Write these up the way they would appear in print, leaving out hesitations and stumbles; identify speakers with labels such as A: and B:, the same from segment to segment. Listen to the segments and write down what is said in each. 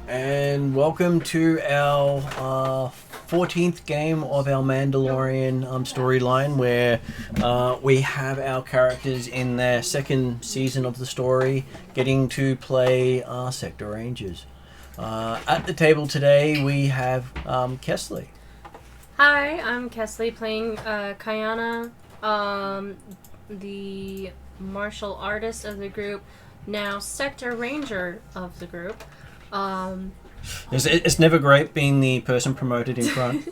A: And welcome to our 14th game of our Mandalorian storyline, where we have our characters in their second season of the story getting to play Sector Rangers. At the table today we have Kesley.
B: Hi, I'm Kesley playing Kyanna, the martial artist of the group, now Sector Ranger of the group.
A: It's never great being the person promoted in front.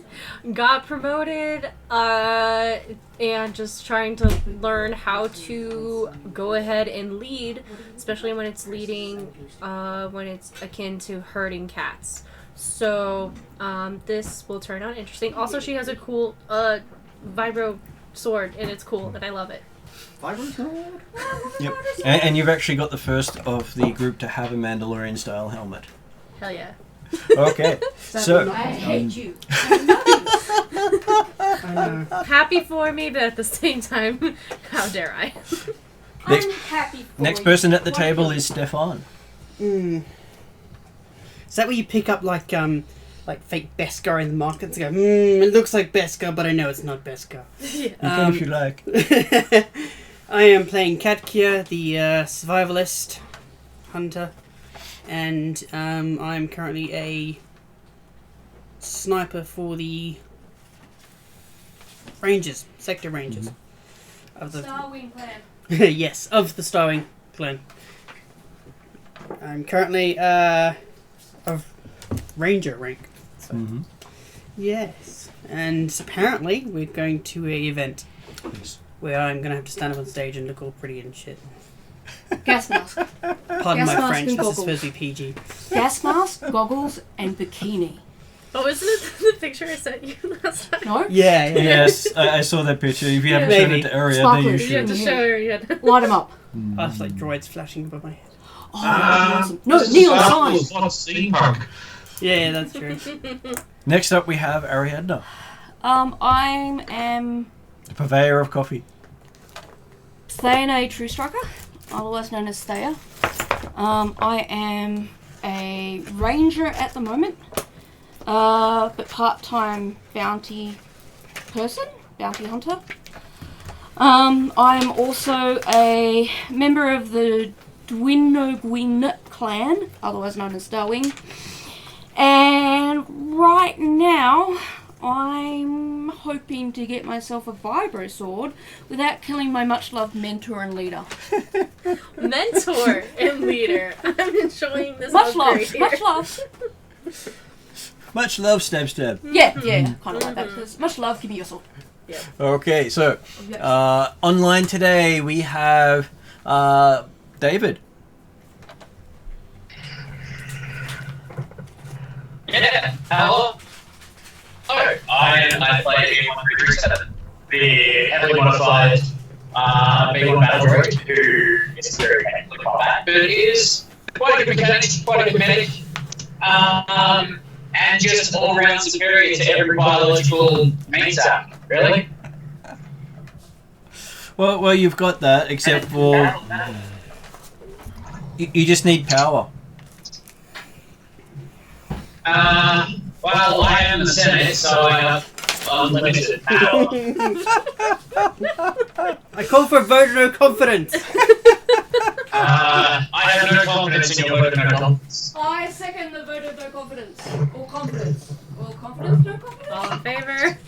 B: Got promoted, and just trying to learn how to go ahead and lead, especially when it's leading, when it's akin to herding cats. So, this will turn out interesting. Also, she has a cool, vibro sword, and it's cool, and I love it.
C: Vibro sword?
A: Yep. And you've actually got the first of the group to have a Mandalorian style helmet.
B: Hell yeah.
A: Okay. So
D: I hate you.
C: I know.
B: Happy for me, but at the same time, how dare I?
A: Next-
D: I'm happy for
A: next
D: you.
A: person at the table is Stefan.
C: Is that where you pick up like fake Beskar in the markets and go, it looks like Beskar, but I know it's not Beskar.
A: You can if you like.
C: I am playing Katkia, the survivalist hunter, and I'm currently a sniper for the Rangers, Sector Rangers. Of the
D: Starwing Clan.
C: yes, of the Starwing Clan. I'm currently of Ranger rank. So.
A: Mm-hmm.
C: Yes, and apparently we're going to an event
A: Yes.
C: where I'm going to have to stand up on stage and look all pretty and shit.
D: Gas mask.
C: Pardon
D: Gas
C: my
D: mask
C: French,
D: and
C: this is
D: goggles.
C: supposed to be PG.
D: Gas mask, goggles, and bikini.
B: Oh, isn't it the picture I sent you last time?
D: No?
C: Yeah, yeah.
A: Yes, I saw that picture. If you haven't shown
C: Maybe.
A: it to Arianda,
D: Sparkly.
A: you
B: You
A: should.
B: have to show her. You have to...
D: Light them up.
C: I was like droids flashing above my head.
D: Oh, that'd be awesome. No, neon signs.
E: Not steampunk.
C: Yeah, that's true.
A: Next up, we have Arianda,
D: I am
A: the purveyor of coffee.
D: Thayna True Striker, otherwise known as Thaya. I am a ranger at the moment, but part-time bounty hunter. I'm also a member of the Dwinogwin clan, otherwise known as Darwing. And right now, I'm hoping to get myself a vibro sword without killing my much-loved mentor and leader.
B: Mentor and leader. I'm enjoying this.
D: Much love,
B: upgrade.
D: much love.
A: Much love, Stab Stab.
D: Yeah, kind of like that. Just much love, give me your sword.
A: Okay, so online today we have David.
E: Yeah, hello. Oh, I play B1337, the heavily modified B1 battle droid who is very technically combat, but is quite a good mechanic, quite a good medic, and just all round superior to every biological main stack, really.
A: Well, you've got that, except for you just need power.
E: Well, I am the Senate, so I have unlimited power.
C: I call for vote of no confidence.
E: I have no confidence in your vote of no confidence.
D: I second the vote of no confidence. Or confidence. Or confidence, no confidence?
B: All in favor?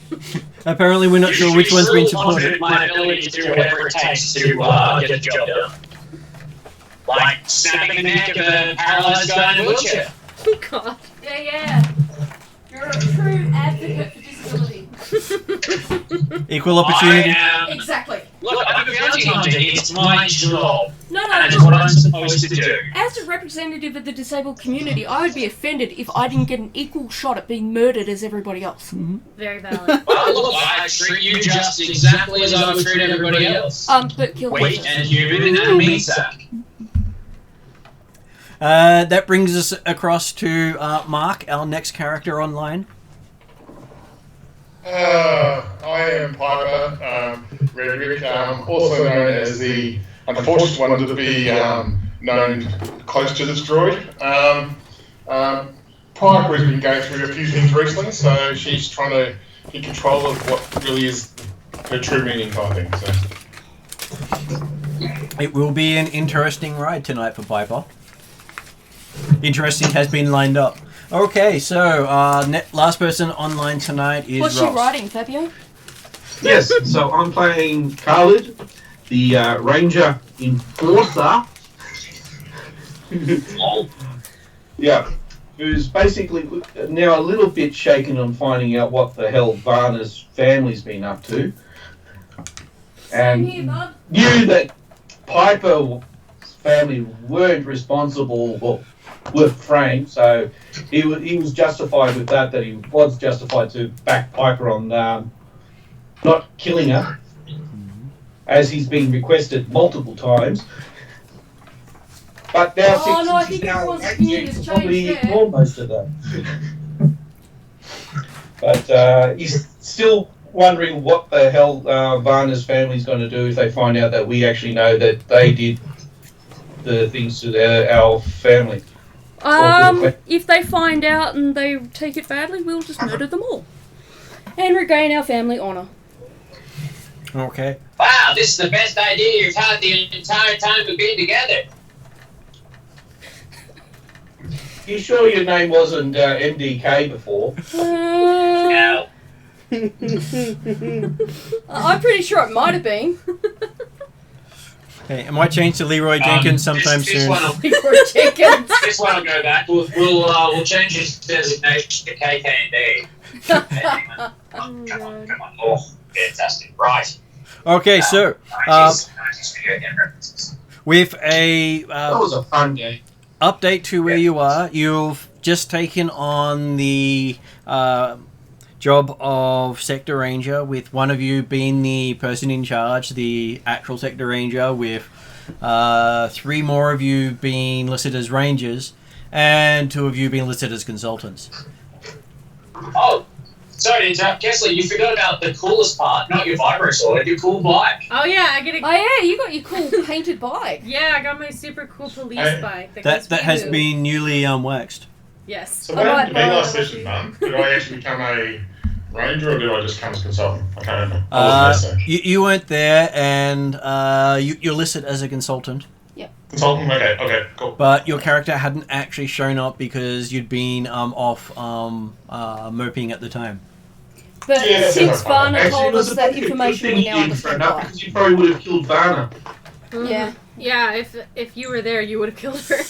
A: Apparently, we're not sure which one's been supported.
E: In my ability to do whatever it takes to get the job done. Like snapping the neck of a paralyzed guy in a wheelchair.
B: Oh, God.
D: Yeah. You're a true advocate for disability.
A: Equal opportunity.
E: I am...
D: Exactly.
E: Look, I'm a bounty hunter. It's my job.
D: No,
E: And it's what I'm supposed to do.
D: As a representative of the disabled community, I would be offended if I didn't get an equal shot at being murdered as everybody else.
B: Very valid.
E: Well, look, I treat you just exactly as I would treat everybody else.
D: But kill
E: Weak
D: horses.
E: and human and meat sack.
A: That brings us across to Mark, our next character online.
F: I am Piper, Redrick, also known as the unfortunate one to be known close to this droid. Piper has been going through a few things recently, so she's trying to get control of what really is her true meaning kind of thing. So.
A: It will be an interesting ride tonight for Piper. Interesting has been lined up. Okay, so last person online tonight is
D: What's
A: Ross.
D: she writing, Fabio?
G: Yes, so I'm playing Khalid, the Ranger Enforcer. Yeah, who's basically now a little bit shaken on finding out what the hell Varna's family's been up to. And knew that Piper's family weren't responsible, well, were framed, so he was justified with that he was justified to back Piper on not killing her, as he's been requested multiple times. But now,
D: I think everyone's opinion has
G: probably
D: changed there.
G: ignore most of that. But he's still wondering what the hell Varna's family's going to do if they find out that we actually know that they did the things to our family.
D: If they find out and they take it badly, we'll just murder them all. And regain our family honour.
A: Okay.
E: Wow, this is the best idea you've had the entire time we've been together.
G: You sure your name wasn't MDK before?
E: No.
D: I'm pretty sure it might have been.
A: Okay, it might change to Leroy Jenkins sometime
E: this
A: soon.
D: Leroy Jenkins.
E: This one will go back. We'll change his designation to KKD. Come on. Oh, fantastic. Right.
A: Okay, so
E: 90s video game references.
A: with a
G: That was a fun game.
A: update to where you are, you've just taken on the job of Sector Ranger, with one of you being the person in charge, the actual Sector Ranger, with 3 more of you being listed as Rangers, and 2 of you being listed as consultants.
E: Oh, sorry to interrupt. Kessler, you forgot about the coolest part, not your vibro sword, your cool bike.
B: Oh yeah, I get a.
D: Oh yeah, you got your cool painted bike.
B: Yeah, I got my super cool police bike.
A: That has
B: Wee-Woo.
A: been newly waxed.
B: Yes.
F: So what happened to me last
B: Alright.
F: session, Mum? Did I actually become a ranger or did I just come as consultant? I can't remember. I wasn't there, so.
A: You weren't there, and you're listed as a consultant.
F: Consultant? Okay, cool.
A: But your character hadn't actually shown up because you'd been off moping at the time.
D: But
F: Yeah,
D: since
F: that's fine.
D: Varna told us that information, we now understand why.
G: Because you probably would have killed Varna.
D: Yeah.
B: Yeah, if you were there, you would have killed her.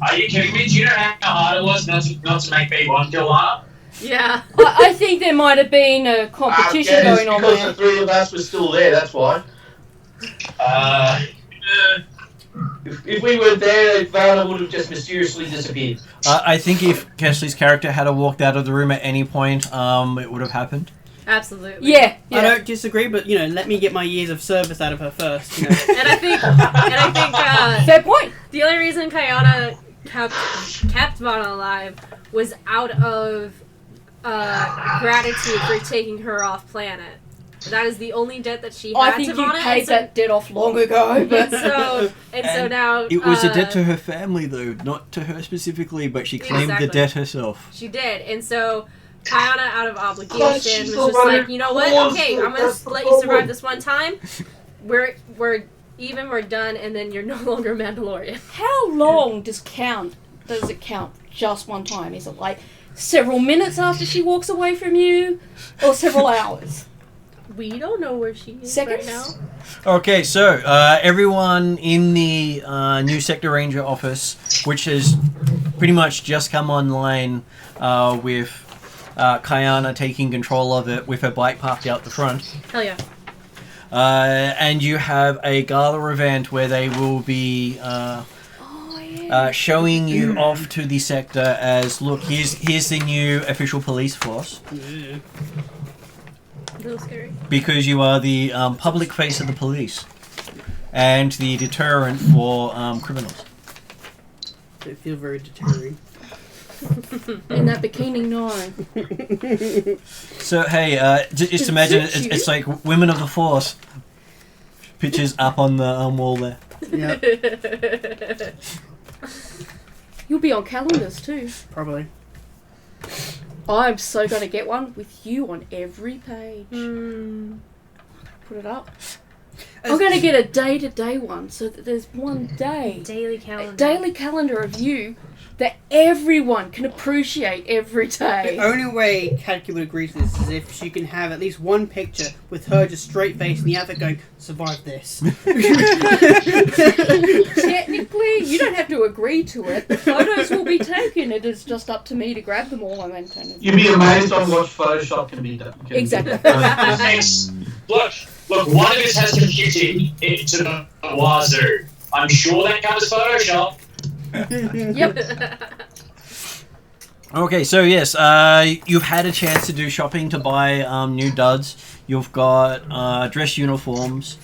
E: Are you kidding me? Do you know how hard it was not to make B1 kill Lana?
B: Yeah.
D: I think there might have been a competition going on
G: because
D: there.
G: the 3 of us were still there, that's why. If we weren't there, Varna would have just mysteriously disappeared.
A: I think if Kesley's character had walked out of the room at any point, it would have happened.
B: Absolutely.
C: I
D: Yeah.
C: don't disagree, but let me get my years of service out of her first.
B: And I think
D: Fair point.
B: the only reason Kyanna kept Vana alive was out of gratitude for taking her off planet. That is the only debt that she had
D: I think
B: to
D: you
B: Vana.
D: paid that debt off long ago.
B: And
D: But
B: so now
A: It was a debt to her family, though, not to her specifically, but she claimed the
B: Exactly.
A: debt herself.
B: she did, and so Kyanna, out of obligation, was
G: she's
B: just
G: the one
B: like, you know what?
G: who
B: Okay, I'm gonna
G: caused the
B: let you survive
G: problem.
B: this one time. We're we're done, and then you're no longer Mandalorian.
D: how long does it count just one time? Is it like several minutes after she walks away from you, or several hours?
B: We don't know where she is
D: Seconds?
B: right now.
A: Okay, so everyone in the new Sector Ranger office, which has pretty much just come online with Kyanna taking control of it with her bike parked out the front.
B: Hell yeah.
A: And you have a gala event where they will be showing you off to the sector as, look, here's the new official police force.
B: A little scary.
A: Because you are the public face of the police and the deterrent for criminals.
C: It feels very deterring.
D: In that bikini, no.
A: So, hey, just imagine it's like Women of the Force. Pictures up on the wall there.
C: Yep.
D: You'll be on calendars too.
C: Probably.
D: I'm so gonna get one with you on every page. Put it up. I'm gonna get a day-to-day one so that there's one day.
B: Daily calendar.
D: A daily calendar of you that everyone can appreciate every
C: The
D: day.
C: only way Kadki would agree to this is if she can have at least one picture with her just straight face and the other going, survive this.
D: Technically, you don't have to agree to it. The photos will be taken. It is just up to me to grab them all and then kind of...
G: You'd be amazed on what Photoshop can be done.
D: Exactly.
E: Thanks. Look, one of us has computing into the wazoo. I'm sure that covers Photoshop.
D: Yep.
A: Okay, so yes, you've had a chance to do shopping to buy new duds. You've got dress uniforms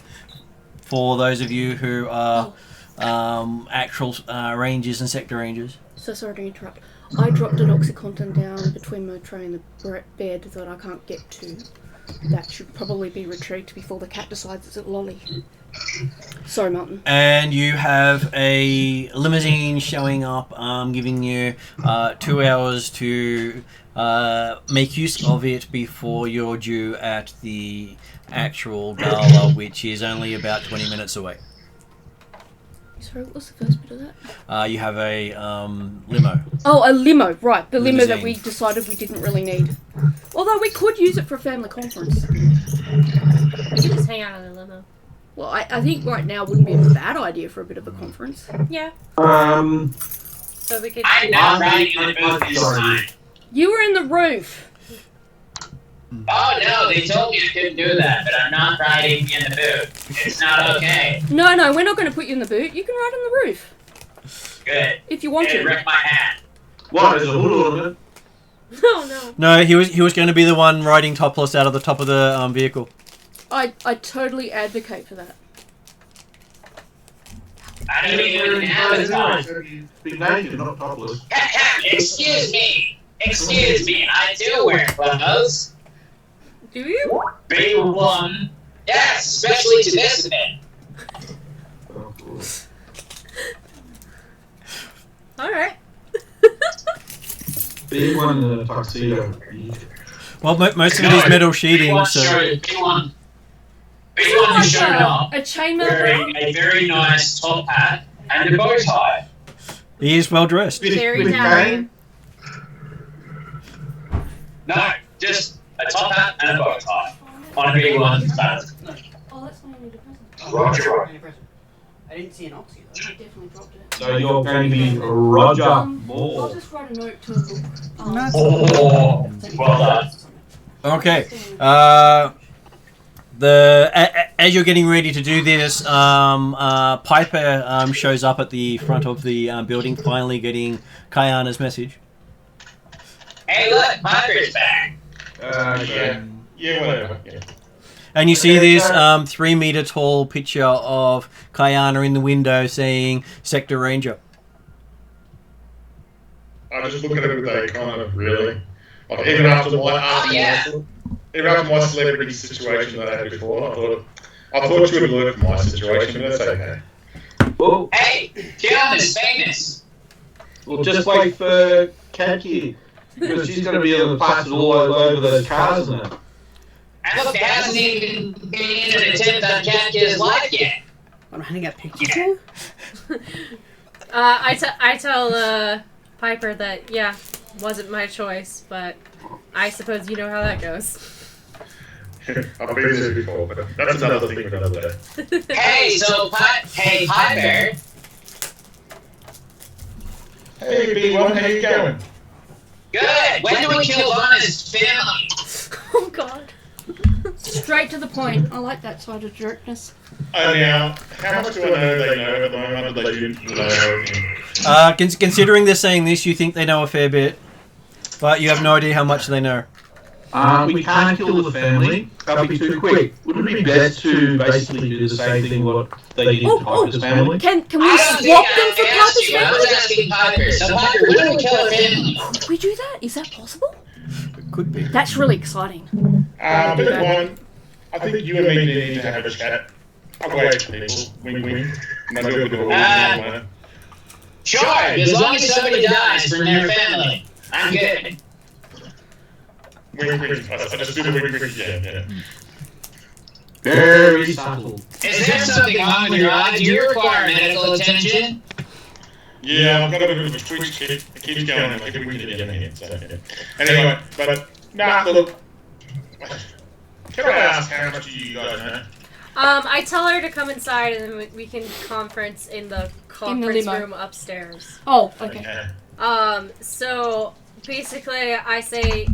A: for those of you who are actual rangers and sector rangers.
D: So sorry to interrupt. I dropped an Oxycontin down between my tray and the bed that I can't get to. That should probably be retrieved before the cat decides it's a lolly. Sorry, Martin.
A: And you have a limousine showing up, giving you 2 hours to make use of it before you're due at the actual gala, which is only about 20 minutes away.
D: Sorry, what was the first bit of that?
A: You have a limo.
D: Oh, a limo, right. The limo that
A: Limousine.
D: we decided we didn't really need. Although we could use it for a family conference.
B: We can just hang out in the limo.
D: Well, I think right now wouldn't be a bad idea for a bit of a conference.
B: Yeah. So we could.
E: I'm not riding in the booth this time.
D: You were in the roof.
E: Oh no, they told me I couldn't do that, but I'm not riding in the booth. It's not okay.
D: No, we're not going to put you in the boot. You can ride on the roof.
E: Good.
D: If you want
E: It
D: to.
E: wrecked my hat.
G: What, is a hood ornament?
B: No.
A: No, he was going to be the one riding topless out of the top of the vehicle.
D: I totally advocate for that.
E: I don't even have a top.
G: Be naked, not topless.
E: Excuse me. I do wear clothes.
B: Do you?
E: B1. Yes, especially to this event.
B: Alright.
G: B1 in a tuxedo.
A: Well, most of it is metal sheeting, so...
E: B1
D: Like
E: has shown up
D: a chainmail
E: wearing a very nice top hat and a bow tie.
A: He is well dressed.
B: Very
G: With
B: down.
E: No, just a top hat and a bow tie on a B1 bat.
D: Oh, that's why I need a present.
E: Roger.
C: I didn't see an oxy though.
D: I definitely dropped it.
G: So you're going to be Roger
D: I'll
G: Moore.
D: just write a note to the book.
E: Oh, well done.
A: Okay. As you're getting ready to do this, Piper shows up at the front of the building, finally getting Kyanna's message.
E: Hey, look, Piper's back.
F: Yeah, whatever. Yeah.
A: And you see this 3 meter tall picture of Kyanna in the window saying Sector Ranger.
F: I just look at it with a kind of really, like even after my celebrity situation that I had before, I thought you would learn from my situation, but that's okay.
G: Well,
E: Hey, Kyanna's famous.
G: well, just wait for Kadki. Because she's going to be plastered all over those cars and that.
E: And look, there hasn't even been an attempt on Katya's life yet.
C: I'm handing out pictures now?
B: I tell Piper that, yeah, wasn't my choice, but I suppose you know how that goes.
F: I've been there before, but that's another thing for another day.
E: Hey, so, hey, Piper.
F: Hey, B1, how you going?
E: Good. When do we kill Lana's family?
B: Oh god.
D: Straight to the point. I like that side of directness.
F: Oh, now, how much do I know they know at the moment? They do know.
A: Considering they're saying this, you think they know a fair bit, but you have no idea how much they know.
G: We can't kill the family. That'll be too quick. Wouldn't it be best to basically do the same thing what they did to Piper's family?
D: Can we
E: I don't
D: swap
E: think
D: them for
E: I asked
D: Piper's
E: you. I
D: family?
E: was asking Piper. So, Piper, when do we kill her family?
D: Could we do that? Is that possible?
A: Could be.
D: That's really exciting.
F: B1, I think you and me need to have a chat. I'll wait for people. Wing wing. And I'll do a bit of a wing.
E: Sure, as long as somebody dies from their family, I'm good.
F: Wink, wink. I just do the wink, wink. Yeah.
G: Very subtle.
E: Is there something wrong with your eye? Do you require medical attention?
F: Yeah, I've got a bit of a twitch. It keeps going. I keep winking again. So, yeah. Anyway, but nah, look. Can I ask how much you guys know?
B: I tell her to come inside and then we can conference in the conference
D: limo.
B: room upstairs.
D: Oh, okay.
B: So basically I say,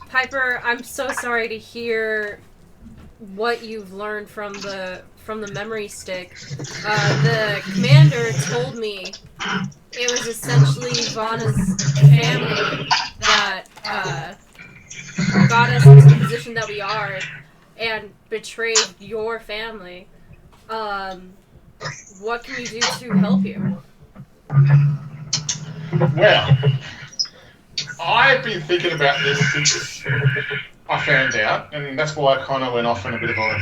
B: Piper, I'm so sorry to hear what you've learned from the memory stick. The commander told me it was essentially Vanna's family that got us into the position that we are and betrayed your family. What can we do to help you?
F: Well, I've been thinking about this since I found out, and that's why I kind of went off on a bit of a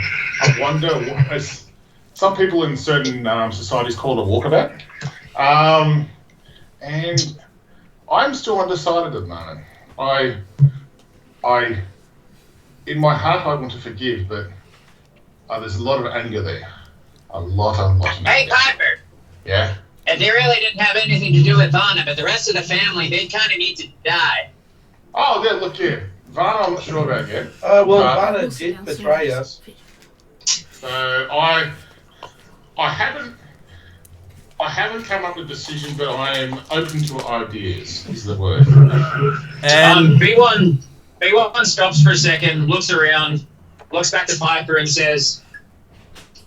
F: wonder. As some people in certain societies call it a walkabout. And I'm still undecided at the moment. I, in my heart, I want to forgive, but there's a lot of anger there. A lot of
E: Hey,
F: anger.
E: Piper!
F: Yeah?
E: And they really didn't have anything to do with Vanna, but the rest of the family, they kind of need to die.
F: Oh, yeah, look here. Vanna, I'm not sure about yet.
G: Well,
F: But-
G: Vanna did betray us.
F: So I haven't come up with a decision, but I am open to ideas, is the word.
A: And
E: B1 stops for a second, looks around, looks back to Piper and says,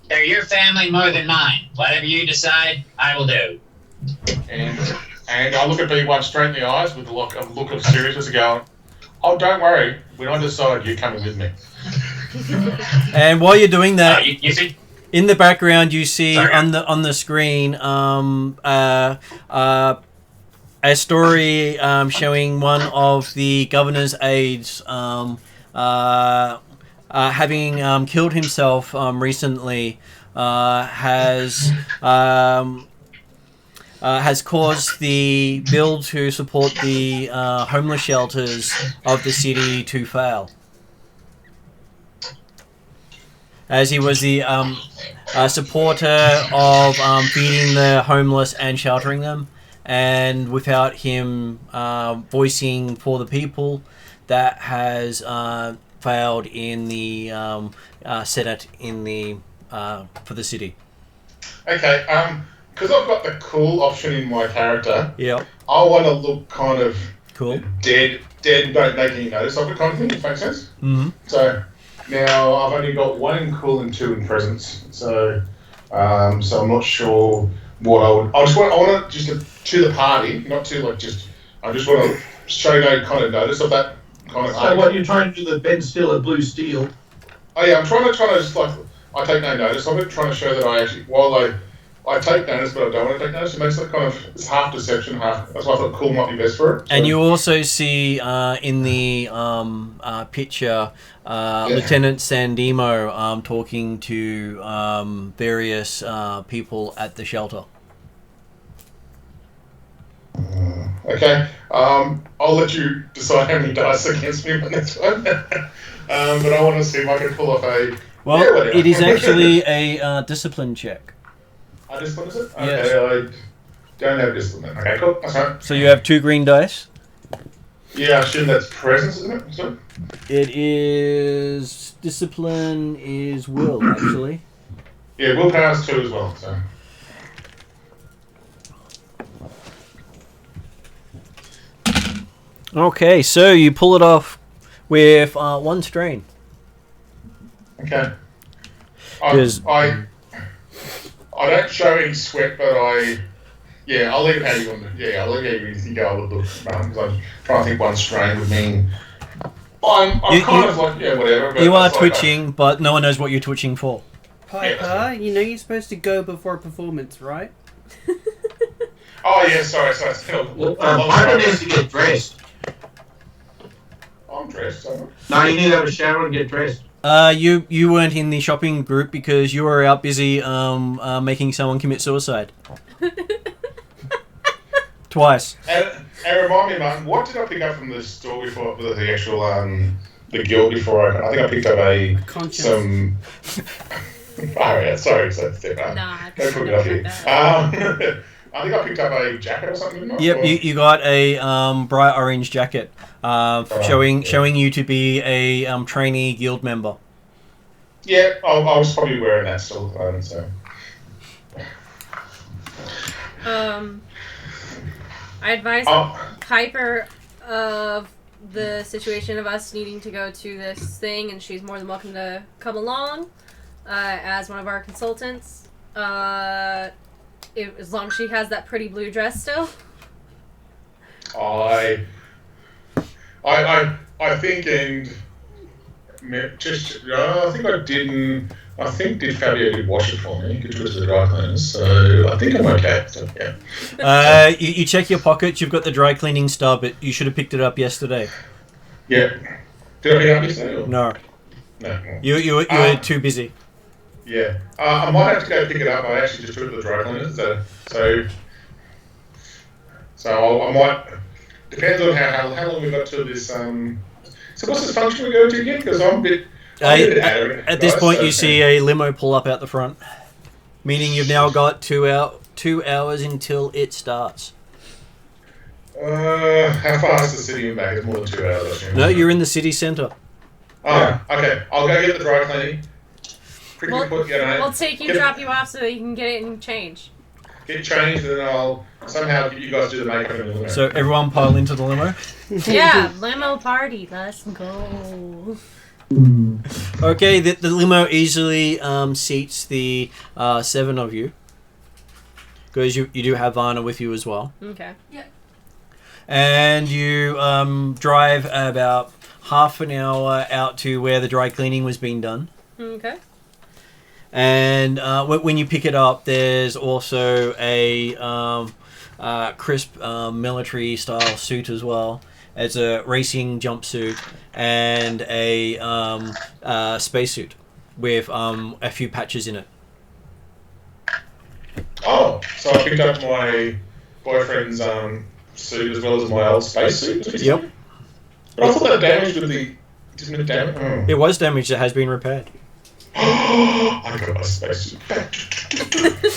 E: "They're your family more than mine. Whatever you decide, I will do."
F: And I look at B1 straight in the eyes with a look of seriousness and go, "Oh, don't worry. When I decide, you're coming with me."
A: and while you're doing that,
E: You see?
A: in the background, you see
E: Sorry.
A: on the screen a story showing one of the governor's aides having killed himself recently has caused the bill to support the homeless shelters of the city to fail. As he was the supporter of feeding the homeless and sheltering them, and without him voicing for the people, that has failed in the Senate in the for the city.
F: Okay, because I've got the cool option in my character,
A: Yep.
F: I want to look kind of
A: Cool.
F: dead, don't make any notice of it kind of thing, if that makes sense.
A: Mm-hmm.
F: So now I've only got 1 in cool and 2 in presence. So I'm not sure what I would. I want to just to the party, not to like just. I just want to show no kind of notice of that kind of.
G: So what you're trying to do the Ben Stiller blue steel?
F: Oh yeah, I'm trying to just like I take no notice of it, trying to show that I actually while I take notice, but I don't want to take notice. It makes it kind of it's half deception, half. That's why I thought cool might be best for it. So.
A: And you also see in the picture Lieutenant Sandemo talking to various people at the shelter.
F: Okay, I'll let you decide how many dice against me on this one. But I want to see if I can pull off a.
A: Well,
F: yeah, whatever.
A: it is actually a discipline check.
F: Discipline, is it?
A: Yes.
F: Okay, I don't have discipline. Okay, cool. That's fine.
A: So you have 2 green dice.
F: Yeah, I assume that's presence, isn't it? So,
A: It is discipline is will actually.
F: yeah, willpower's 2 as well. So.
A: Okay, so you pull it off with 1 strain.
F: Okay.
A: Because-
F: I don't show any sweat, but I'll leave it how you want to. Yeah, I'll leave it how you think I would look. Because I'm trying to think 1 strain would mean. I'm kind of like, yeah, whatever. But
A: You are
F: it's like,
A: twitching, but no one knows what you're twitching for.
C: Piper, you know you're supposed to go before a performance, right?
F: Oh, yeah, sorry.
G: Well, Piper needs to get dressed.
F: I'm dressed, so.
G: No, you need to have a shower and get dressed.
A: You weren't in the shopping group because you were out busy making someone commit suicide. Twice.
F: And remind me, Martin, what did I pick up from the store before the actual the guild before? I think I picked up some. Oh yeah, sorry, step out.
B: Nah,
F: Don't put me off here. I think I picked up a jacket or something. Didn't I?
A: Yep, you got a bright orange jacket, showing you to be a trainee guild member.
F: Yeah, I was probably wearing that still. So.
B: I advise Piper of the situation of us needing to go to this thing, and she's more than welcome to come along as one of our consultants. As long as she has that pretty blue dress still.
F: I think, and just I think I didn't. I think Fabio did wash it for me. He took it to the dry cleaners, so I think I'm okay. So, yeah.
A: You check your pockets. You've got the dry cleaning stub. But you should have picked it up yesterday.
F: Yeah. Did I pick it up yesterday? Or?
A: No.
F: No.
A: You were too busy.
F: Yeah. I might have to go pick it up. I actually just took it to the dry cleaners. So I might. Depends on how long we've got till this. So what's this function we go to again? Because I'm a bit.
A: At this point, you see a limo pull up out the front, meaning you've now got 2 hours until it starts.
F: How far is the city and back? It's more than 2 hours, I assume.
A: No, you're in the city centre.
F: Oh, okay. I'll go get the dry cleaning.
B: We'll take you, drop you off so that you can get it and change.
F: Get changed, and then I'll somehow get you guys to do the makeup in the limo.
A: So everyone pile into the limo?
B: Yeah, limo party. Let's go.
A: Okay, the limo easily seats the 7 of you. Because you do have Varna with you as well.
B: Okay.
D: Yep.
A: And you drive about half an hour out to where the dry cleaning was being done.
B: Okay.
A: And when you pick it up, there's also a crisp military style suit as well. It's a racing jumpsuit and a spacesuit with a few patches in it.
F: Oh, so I picked up my boyfriend's suit as well as my old spacesuit.
A: Yep.
F: But I thought that damaged with the. Didn't it damage? Oh.
A: It was damaged. It has been repaired.
F: I got my spacesuit back.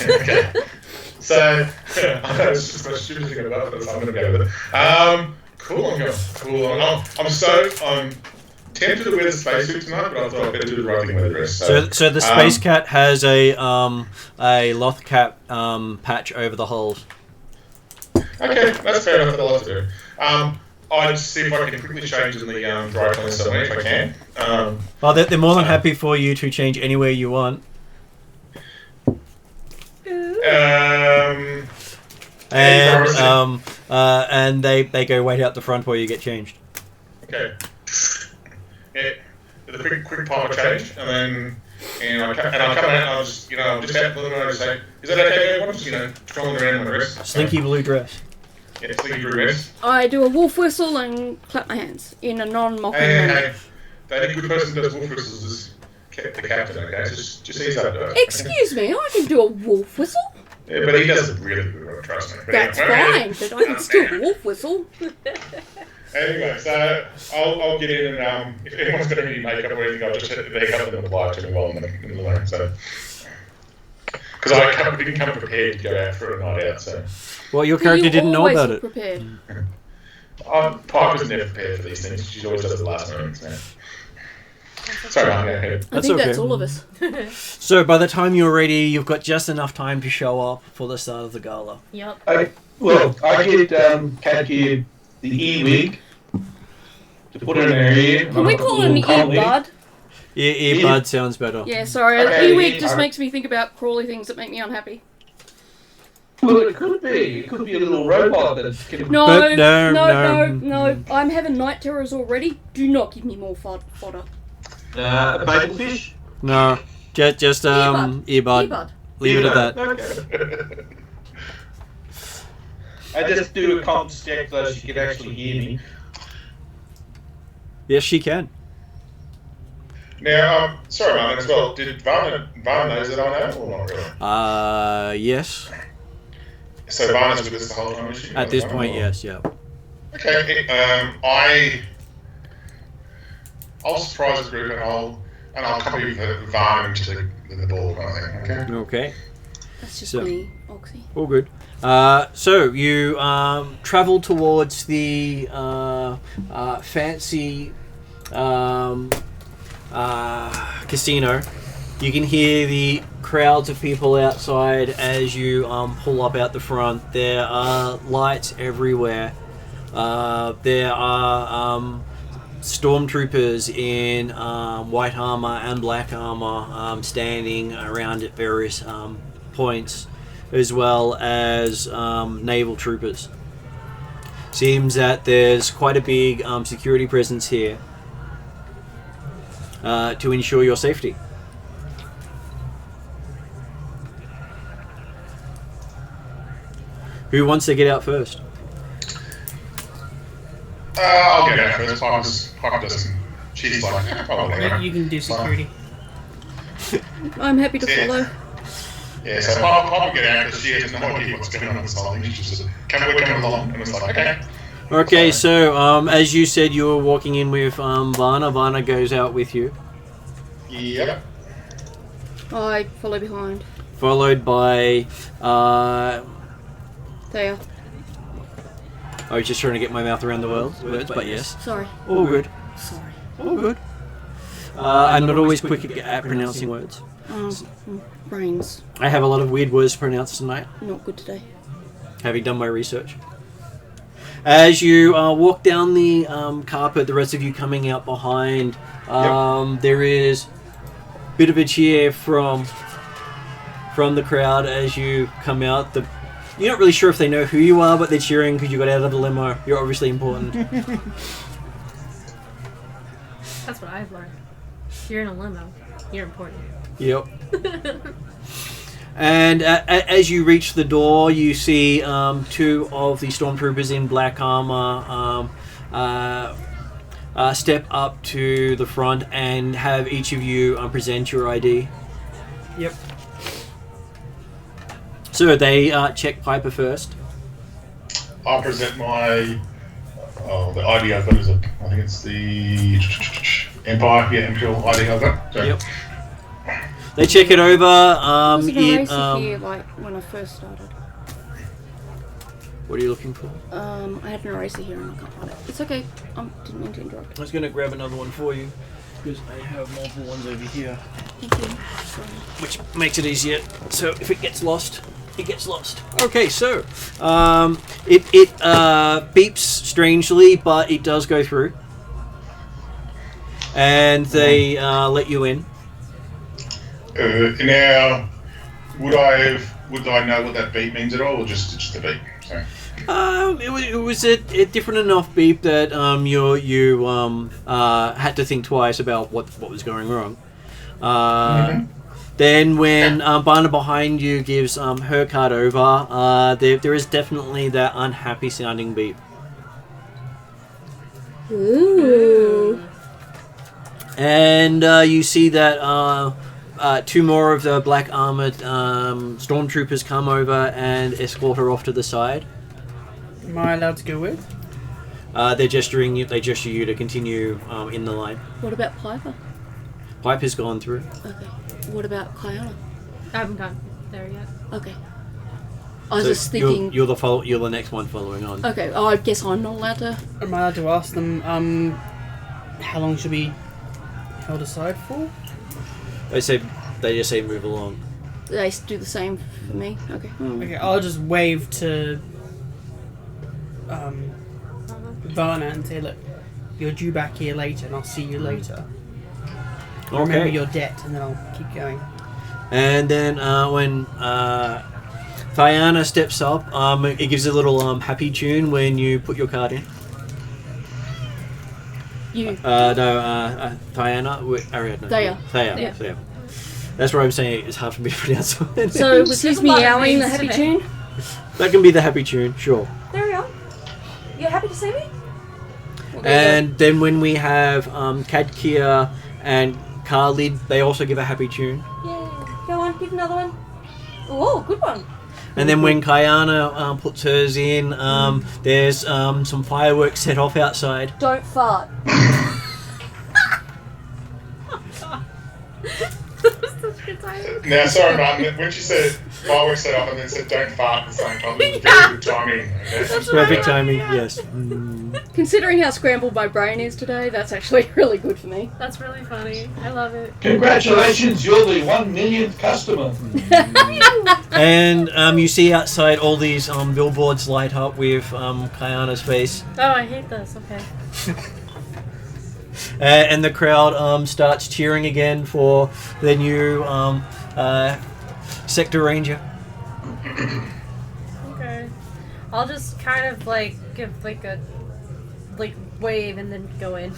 F: Okay. So, I know it's just the stupid thing about it, but I'm going to go with it. Cool. I'm tempted to wear the spacesuit tonight, but I thought I'd better do the right thing with the dress.
A: So the Space Cat has a Loth Cap patch over the holes.
F: Okay, that's fair enough. I'll have to do. I'll just see if I can quickly change in the dry cleaner somewhere if I can.
A: Well, they're more than happy for you to change anywhere you want. And they go wait out the front while you get changed.
F: Okay. Yeah, with a quick pop of change, and I come out and I'll just just out the limo and just say, "Is that okay, everyone?" Just trolling around my dress.
A: Slinky blue dress.
F: Yeah, slinky blue dress.
D: I do a wolf whistle and clap my hands in a non-mocking manner.
F: Hey, the only good person that does wolf whistles is the captain. Okay, just ease up.
D: Excuse me, I can do a wolf whistle.
F: Yeah, but he does a really good one, trust me.
D: That's fine, but I can still wolf whistle.
F: Anyway, so I'll get in and if anyone's got any makeup or anything, I'll just hit the makeup and apply it to me while I'm in the lane. So, because I didn't come prepared to go out for a night out. So,
A: well, your character didn't know about it.
D: Prepared.
F: Piper's never prepared for these things. She always does it the last moment. So. Sorry, I'm going ahead.
D: I think that's all of us.
A: So by the time you're ready, you've got just enough time to show up for the start of the gala.
B: Yep.
G: I get Cat here the e-wig to put in her ear.
D: Can we call it an earbud?
A: Yeah, earbud sounds better.
D: Yeah, sorry.
G: Okay,
D: E-wig just makes me think about crawly things that make me unhappy.
G: Well, it could be. It could be a little robot that can...
D: No,
A: But
D: no. I'm having night terrors already. Do not give me more fodder.
G: A bagel fish?
A: No, just earbud.
D: Earbud.
A: Leave it at that.
G: Okay. I just do a comms check so she can actually hear me.
A: Yes, she can.
F: Now, sorry, Martin, as well. Did Varna knows that I know or not really?
A: Yes.
F: So Varna's with us the whole time, is she?
A: At this point, yes, yeah.
F: Okay. I'll surprise the group and I'll copy Varna into the ball kind of thing. Okay.
A: Okay.
D: That's just
A: So-
D: me, Oxy.
A: All good. So you travel towards the fancy casino. You can hear the crowds of people outside as you pull up out the front. There are lights everywhere. There are stormtroopers in white armor and black armor standing around at various points, as well as naval troopers. Seems that there's quite a big security presence here to ensure your safety. Who wants to get out first?
F: I'll get out first. Piper doesn't. She's like, oh, whatever.
C: You can do security.
D: I'm happy to
F: Yeah.
D: follow.
F: Yeah, so Piper get out because she has no idea what's going on with this whole thing. She's just, we're coming along. And it's like, okay.
A: Okay, so as you said, you were walking in with Varna. Varna goes out with you,
F: Yep.
D: I follow behind.
A: followed by.
D: There.
A: I was just trying to get my mouth around the words, but yes.
D: Sorry.
A: All good.
D: Sorry.
A: All good. I'm not always quick at pronouncing words.
D: Brains.
A: I have a lot of weird words to pronounce tonight,
D: Not good today.
A: having done my research. As you walk down the carpet, the rest of you coming out behind, there is a bit of a cheer from the crowd as you come out. You're not really sure if they know who you are, but they're cheering because you got out of the limo. You're obviously important.
B: That's what I've learned. You're in a limo. You're important.
A: Yep. And as you reach the door, you see two of the stormtroopers in black armor step up to the front and have each of you present your ID.
C: Yep.
A: So they check Piper first.
F: I'll present my. The ID I've got is I think it's the Empire, Imperial ID I've got. So.
A: Yep. They check it over.
D: Was it a racer here, like, when I first started?
A: What are you looking for?
D: I had an eraser here and I can't find it. It's okay. Didn't mean to interrupt.
A: I was going to grab another one for you because I have multiple ones over here,
D: Thank you. Sorry.
A: which makes it easier. So if it gets lost, it gets lost. Okay, so it beeps strangely, but it does go through, and they let you in.
F: Now, would I know what that beep means at all, or just a beep? So.
A: It was a different enough beep that you had to think twice about what was going wrong. Then when Barna behind you gives her card over, there is definitely that unhappy sounding beep.
D: Ooh.
A: And you see that two more of the black armored stormtroopers come over and escort her off to the side.
C: Am I allowed to go with?
A: They gesture you to continue in the line.
D: What about Piper?
A: Piper's gone through.
D: Okay. What about Kyanna?
B: I haven't gotten there yet.
D: Okay. I was
A: So
D: just thinking.
A: you're the next one following on.
D: Okay. Oh, I guess I'm not allowed to.
C: Am I allowed to ask them, how long should be held aside for?
A: They just say move along.
D: They do the same for me. Okay.
C: Okay, I'll just wave to Varna and say, look, you're due back here later and I'll see you later. Remember
A: Okay.
C: your debt and then I'll keep going.
A: And then when Kyanna steps up, it gives a little happy tune when you put your card in.
D: You.
A: Kyanna. Arianda. Thea. That's why I'm saying it's hard for me to pronounce.
D: So was his
B: There's a lot of
D: meowing the
B: names
D: happy
B: today.
D: tune?
A: That can be the happy tune, sure.
B: There we go. You happy to see me?
A: And then when we have Kadkia and Khalid, they also give a happy tune.
B: Yeah. Go on, give another one. Oh, good one.
A: And then when Kyanna puts hers in, there's some fireworks set off outside.
D: Don't fart.
F: Now, sorry, Martin, when she said fireworks set off and then said don't fart at the same time, it was very good timing. Okay?
A: Perfect timing, yes.
D: Considering how scrambled my brain is today, that's actually really good for me.
B: That's really funny. I love it.
G: Congratulations, you're the 1 millionth customer.
A: And you see outside all these billboards light up with Kyanna's face.
B: Oh, I hate this. Okay.
A: And the crowd starts cheering again for the new Sector Ranger.
B: Okay. I'll just kind of give a wave and then go in.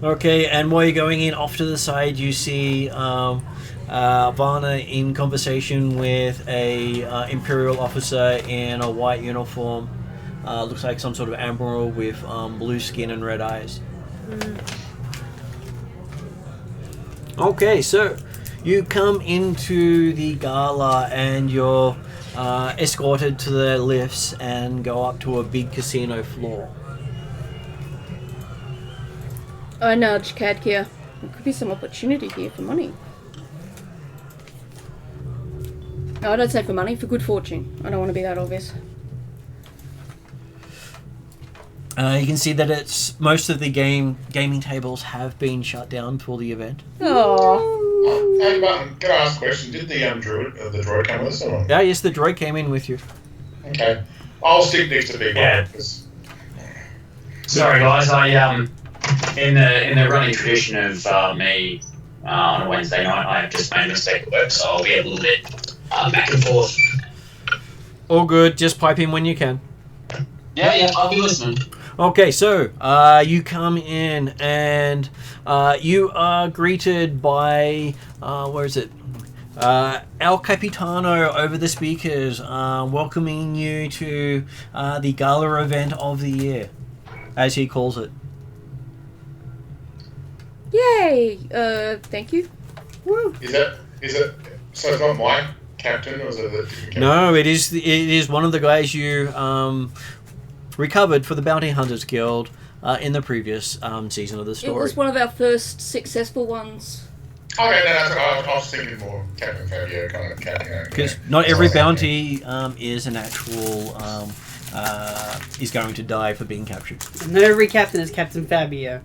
A: Okay, and while you're going in, off to the side, you see Varna in conversation with a Imperial officer in a white uniform. Looks like some sort of admiral with blue skin and red eyes. Okay, so you come into the gala and you're escorted to the lifts and go up to a big casino floor.
D: I nudge Cadkia. There could be some opportunity here for money. No, I don't say for money, for good fortune. I don't want to be that obvious.
A: You can see that it's most of the gaming tables have been shut down for the event.
D: Oh.
F: Hey, Martin, can I ask a question? Did the droid come with us or not?
A: Yeah, yes, the droid came in with you.
F: Okay. I'll stick next to Big
E: Yeah.
F: One. 'Cause-
E: Sorry, guys. I in the running tradition of me on a Wednesday night, I have just made a mistake at work, so I'll be a little bit back and forth.
A: All good, just pipe in when you can.
E: Yeah, I'll be listening.
A: Okay, so you come in and you are greeted by where is it? El Capitano over the speakers, welcoming you to the gala event of the year, as he calls it.
D: Yay! Thank you. Woo.
F: Is it? So it's not my captain, or is it a different captain?
A: No, it is one of the guys you recovered for the Bounty Hunters Guild in the previous season of the story.
D: It was one of our first successful ones.
F: Okay, no, I was thinking more Captain Fabio, kind of captain.
A: Because not every bounty is an actual is going to die for being captured.
C: And not every captain is Captain Fabio.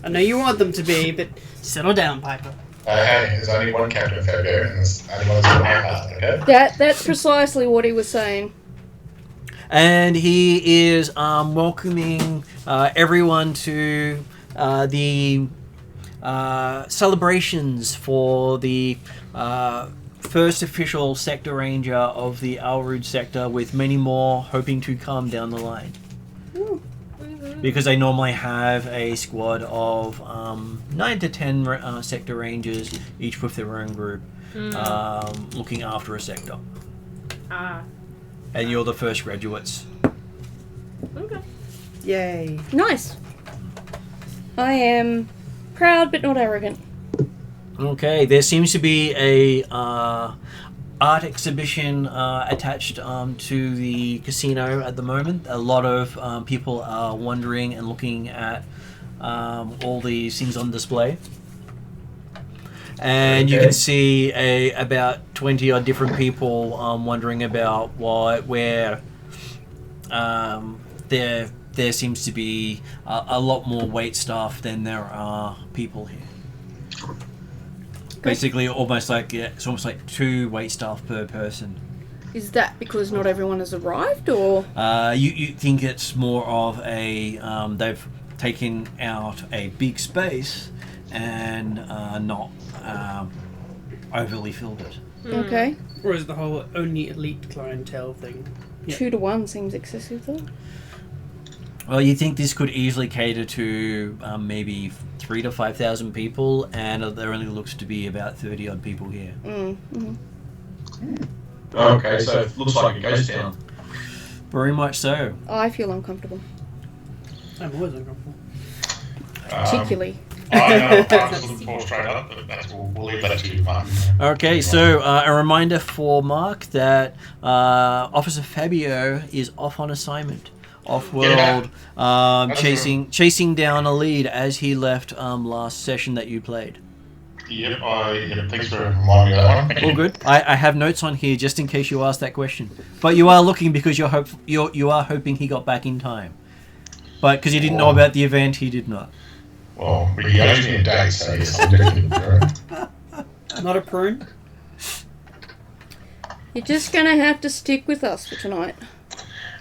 C: I know you want them to be, but settle down, Piper.
F: Hey, there's only one Captain Fabio, and there's only one that's my heart, okay?
D: That's precisely what he was saying.
A: And he is welcoming everyone to the celebrations for the first official Sector Ranger of the Elrood Sector, with many more hoping to come down the line. Because they normally have a squad of 9 to 10 Sector Rangers, each with their own group, looking after a sector. And you're the first graduates.
B: Okay.
C: Yay.
D: Nice. I am proud but not arrogant.
A: Okay, there seems to be a art exhibition attached to the casino at the moment. A lot of people are wondering and looking at all these things on display. And you can see about 20 odd different people wondering about where there seems to be a lot more wait staff than there are people here. Basically, it's almost like 2 wait staff per person.
D: Is that because not everyone has arrived, or?
A: You think it's more of a they've taken out a big space and not overly filled it.
D: Okay.
C: Or is it the whole only elite clientele thing? Yep.
D: 2 to 1 seems excessive, though.
A: Well, you think this could easily cater to maybe 3,000 to 5,000 people, and there only looks to be about 30 odd people here.
G: Okay, so it looks like a ghost town.
A: Very much so.
D: I feel uncomfortable.
C: I'm always uncomfortable.
D: Particularly
F: I know parts to look for straight up, but we'll leave that to you, Mark.
A: Okay, so a reminder for Mark that Officer Fabio is off on assignment, off-world, chasing down a lead as he left last session that you played.
F: Yep, thanks for reminding me of that one. Thank
A: All
F: you.
A: good. I have notes on here just in case you ask that question. But you are looking because you are hoping he got back in time. But because you didn't know about the event, he did not.
F: Well, we gave me a date, so yes, I'm definitely correct.
C: Not a prune.
D: You're just gonna have to stick with us for tonight.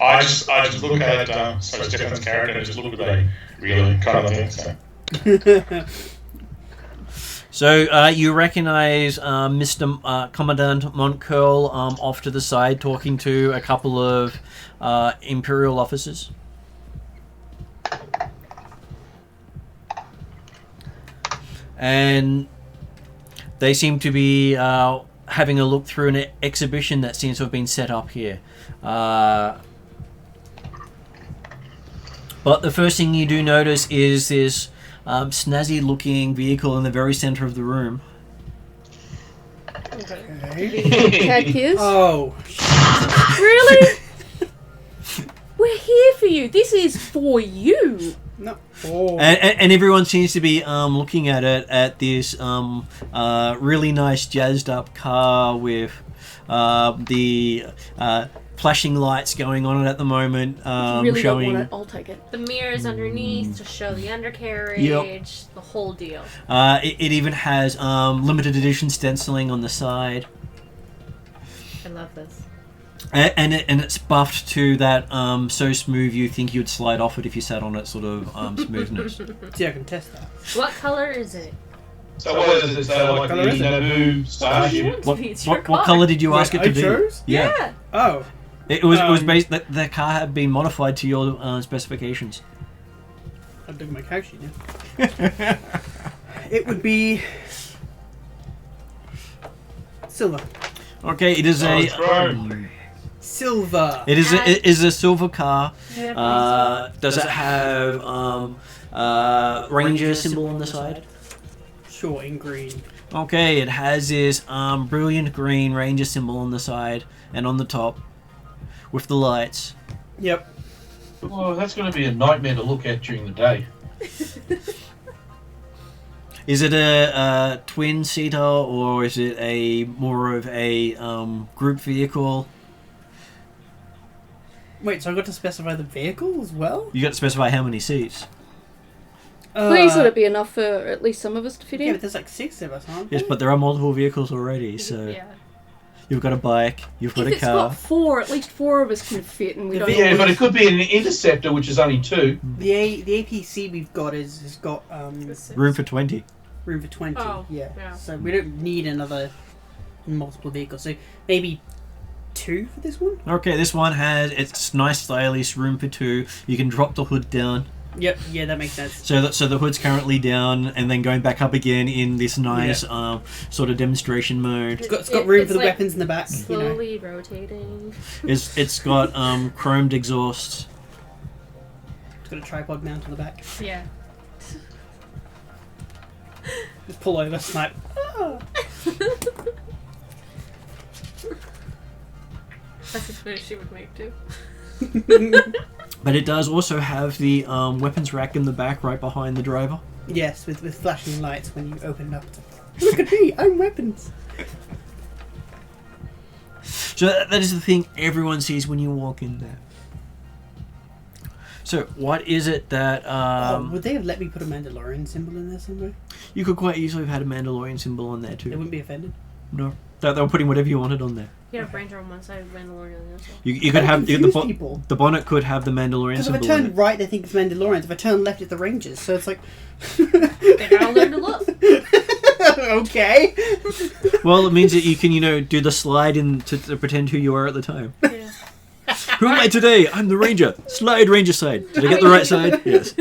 F: I just look at Stefan's character and just look at a really kind of thing. So.
A: So you recognize Mr. Commandant Montcurl off to the side talking to a couple of Imperial officers. And they seem to be having a look through an exhibition that seems to have been set up here. But the first thing you do notice is this snazzy-looking vehicle in the very center of the room.
D: Cat kiss?
C: Oh.
D: Really? We're here for you. This is for you.
C: No. Oh.
A: And everyone seems to be looking at it at this really nice jazzed-up car with the flashing lights going on it at the moment,
D: Really
A: showing.
D: don't want it. I'll take it.
B: The mirrors underneath to show the undercarriage, the whole deal.
A: It even has limited edition stenciling on the side.
B: I love this.
A: And it's buffed to that so smooth you think you'd slide off it if you sat on it sort of smoothness.
C: See, I can test that.
B: What color is it?
G: So what is it? So like
C: Colour
G: the
C: is it?
G: Naboo starship?
A: What color did you ask it to
C: I
A: be?
C: chose?
A: Yeah.
C: Oh.
A: It was based that the car had been modified to your specifications.
C: I'll do my couch sheet now. It would be silver.
A: Okay, it is
C: Silver.
A: it is a silver car.
B: Yeah,
A: Does it have Ranger symbol on the side?
C: Sure, in green.
A: Okay, it has this brilliant green Ranger symbol on the side and on the top with the lights.
C: Yep.
G: Well, that's going to be a nightmare to look at during the day.
A: Is it a twin-seater or is it a more of a group vehicle?
C: Wait, so I got to specify the vehicle as well?
A: You got to specify how many seats.
D: Please let it be enough for at least some of us to fit
C: Yeah,
D: in.
C: but there's like 6 of us, aren't
A: Yes,
C: there?
A: but there are multiple vehicles already, so
B: Yeah.
A: you've got a bike, you've got
D: If
A: a
D: it's
A: car.
D: got 4, at least 4 of us can fit, and we
C: The
D: don't.
G: Yeah, but it could be an interceptor, which is only 2.
C: The APC we've got has got
A: Room for 20.
C: room for 20.
B: Oh,
C: yeah.
B: yeah.
C: So we don't need another multiple vehicles. So maybe 2 for this one?
A: Okay, this one has it's nice, stylish room for 2. You can drop the hood down,
C: Yep, yeah, that makes sense.
A: so the hood's currently down and then going back up again in this nice sort of demonstration mode.
C: It's got room
B: It's
C: for the
B: like
C: weapons in the back. You know.
B: Slowly rotating.
A: It's got chromed exhausts.
C: It's got a tripod mount on the back.
B: Yeah.
C: Just pull over, snipe.
B: That's the finish she would make too.
A: But it does also have the weapons rack in the back right behind the driver.
C: Yes, with flashing lights when you open it up. Look at me, I'm weapons.
A: So that is the thing everyone sees when you walk in there. So what is it that
C: Would they have let me put a Mandalorian symbol in there somewhere?
A: you could quite easily have had a Mandalorian symbol on there
C: They
A: too?
C: wouldn't be offended.
A: No, they were putting whatever you wanted on there.
B: You have Ranger on one side, Mandalorian on the other side.
A: You could have
C: confuse
A: the
C: people.
A: the bonnet could have the Mandalorian
C: Because if I
A: symbol on
C: turn
A: it.
C: right, they think it's Mandalorians. If I turn left, it's the Rangers. So it's like...
B: They gotta learn to look.
C: Okay.
A: Well, it means that you can do the slide in to pretend who you are at the time.
B: Yeah.
A: Who am I today? I'm the Ranger. Slide Ranger side. Did I get the right side? Yes.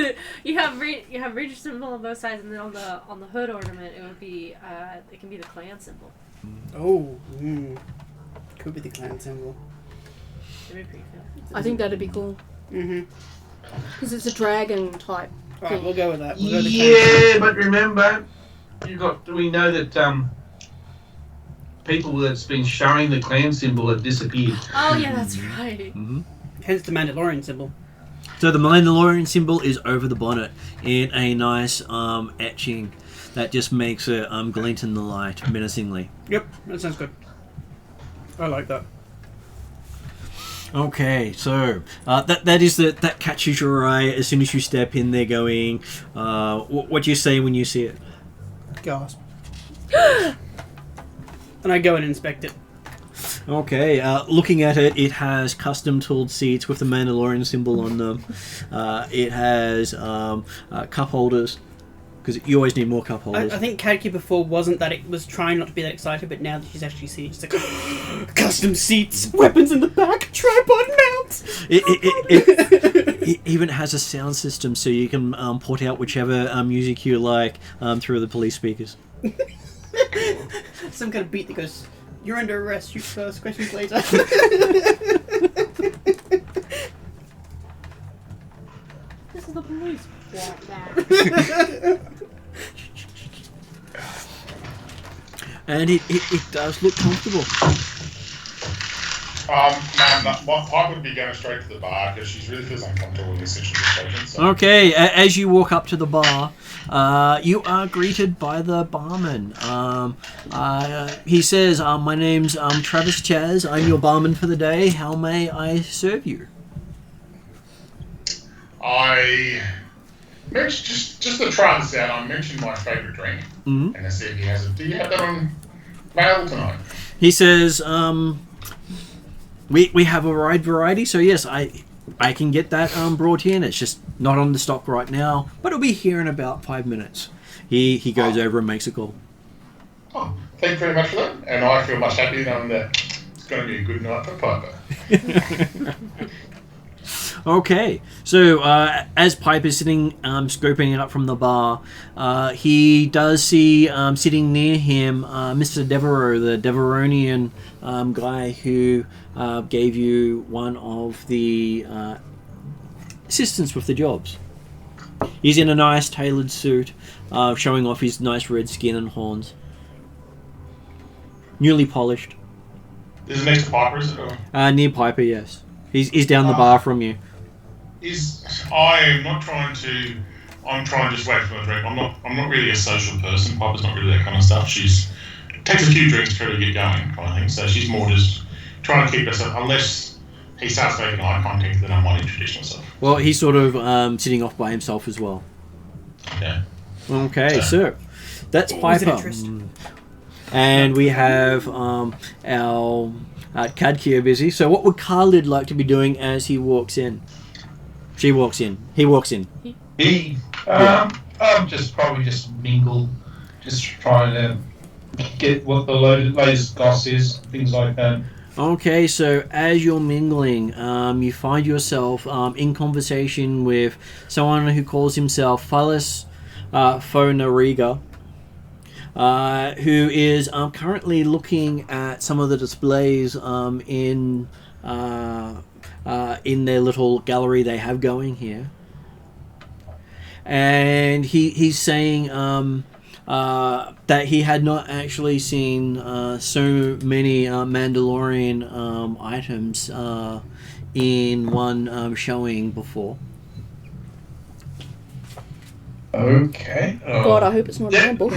B: You have Ranger symbol on both sides, and then on the hood ornament, it would be it can be the clan symbol.
C: Oh, could be the clan symbol.
B: It'd be pretty cool.
D: I think that'd be cool
C: Mm-hmm.
D: because it's a dragon type.
C: Alright, we'll go with that. We'll go with the
G: Yeah, but remember, we know that people that's been showing the clan symbol have disappeared.
B: Oh yeah, that's right.
C: hence the Mandalorian symbol.
A: So the Mandalorian symbol is over the bonnet in a nice etching that just makes it glint in the light menacingly.
C: Yep, that sounds good. I like that.
A: Okay, so that catches your eye as soon as you step in there. Going, what do you say when you see it?
C: Gasp. And I go and inspect it.
A: Okay, looking at it, it has custom tooled seats with the Mandalorian symbol on them. It has cup holders, because you always need more cup holders.
C: I think Kadki before wasn't that, it was trying not to be that excited, but now that she's actually seen it, it's like, custom seats, weapons in the back, tripod mounts!
A: It even has a sound system so you can port out whichever music you like through the police speakers.
C: Some kind of beat that goes, "You're under arrest, shoot first, questions later."
D: This is the police.
A: And it does look comfortable.
F: Pipe would be going straight to the bar because she really feels uncomfortable in this situation. So.
A: Okay, as you walk up to the bar, you are greeted by the barman. He says, "My name's Travis Chaz. I'm your barman for the day. How may I serve you?"
F: I mentioned just to try this out. I mentioned my favourite drink, and I said he has it. Do you have that on mail tonight?
A: He says, We have a wide variety, so yes, I can get that brought in. It's just not on the stock right now, but it'll be here in about 5 minutes. He goes over and makes a call.
F: Oh, thank you very much for that, and I feel much happier knowing that it's going to be a good night for Piper.
A: Okay, so as Pipe is sitting scoping it up from the bar, he does see sitting near him Mr. Devereaux, the Deveronian guy who gave you one of the assistants with the jobs. He's in a nice tailored suit, showing off his nice red skin and horns. Newly polished.
F: Is it next to Piper, is it? Or?
A: Near Piper, yes. He's down the bar from you.
F: I'm trying to just wait for my drink. I'm not really a social person. Piper's not really that kind of stuff. She's takes a few drinks for her to get going, kind of thing. So she's more just trying to keep herself, unless he starts making eye contact, then I might introduce myself.
A: Well, he's sort of sitting off by himself as well.
F: Okay.
A: Okay, so that's Piper. And we have our Kadkia busy. So what would Khalid like to be doing as he walks in? She walks in. He walks in.
G: I'm probably just mingle, just trying to get what the latest goss is, things like that. Okay,
A: so as you're mingling, you find yourself in conversation with someone who calls himself Phallus Fonariga, who is currently looking at some of the displays in their little gallery they have going here. And he's saying that he had not actually seen so many Mandalorian items in one showing before.
G: Okay.
D: God, I hope it's not a ramble.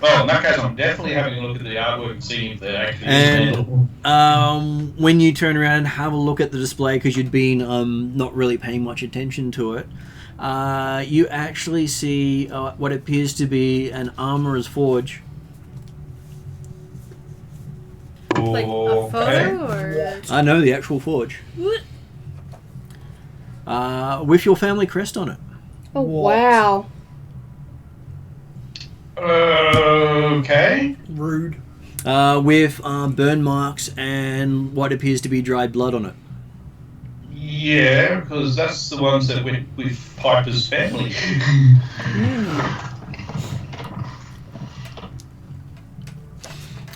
G: Well, in that case, I'm definitely having a look at the artwork and seeing if they're actually Mandalore.
A: When you turn around and have a look at the display, because you'd been not really paying much attention to it, you actually see what appears to be an armorer's forge.
B: Like a photo or?
A: I know, the actual forge. With your family crest on it.
D: Oh, wow.
G: Okay.
C: Rude.
A: With burn marks and what appears to be dried blood on it.
G: Yeah, because that's the ones that went with Piper's family.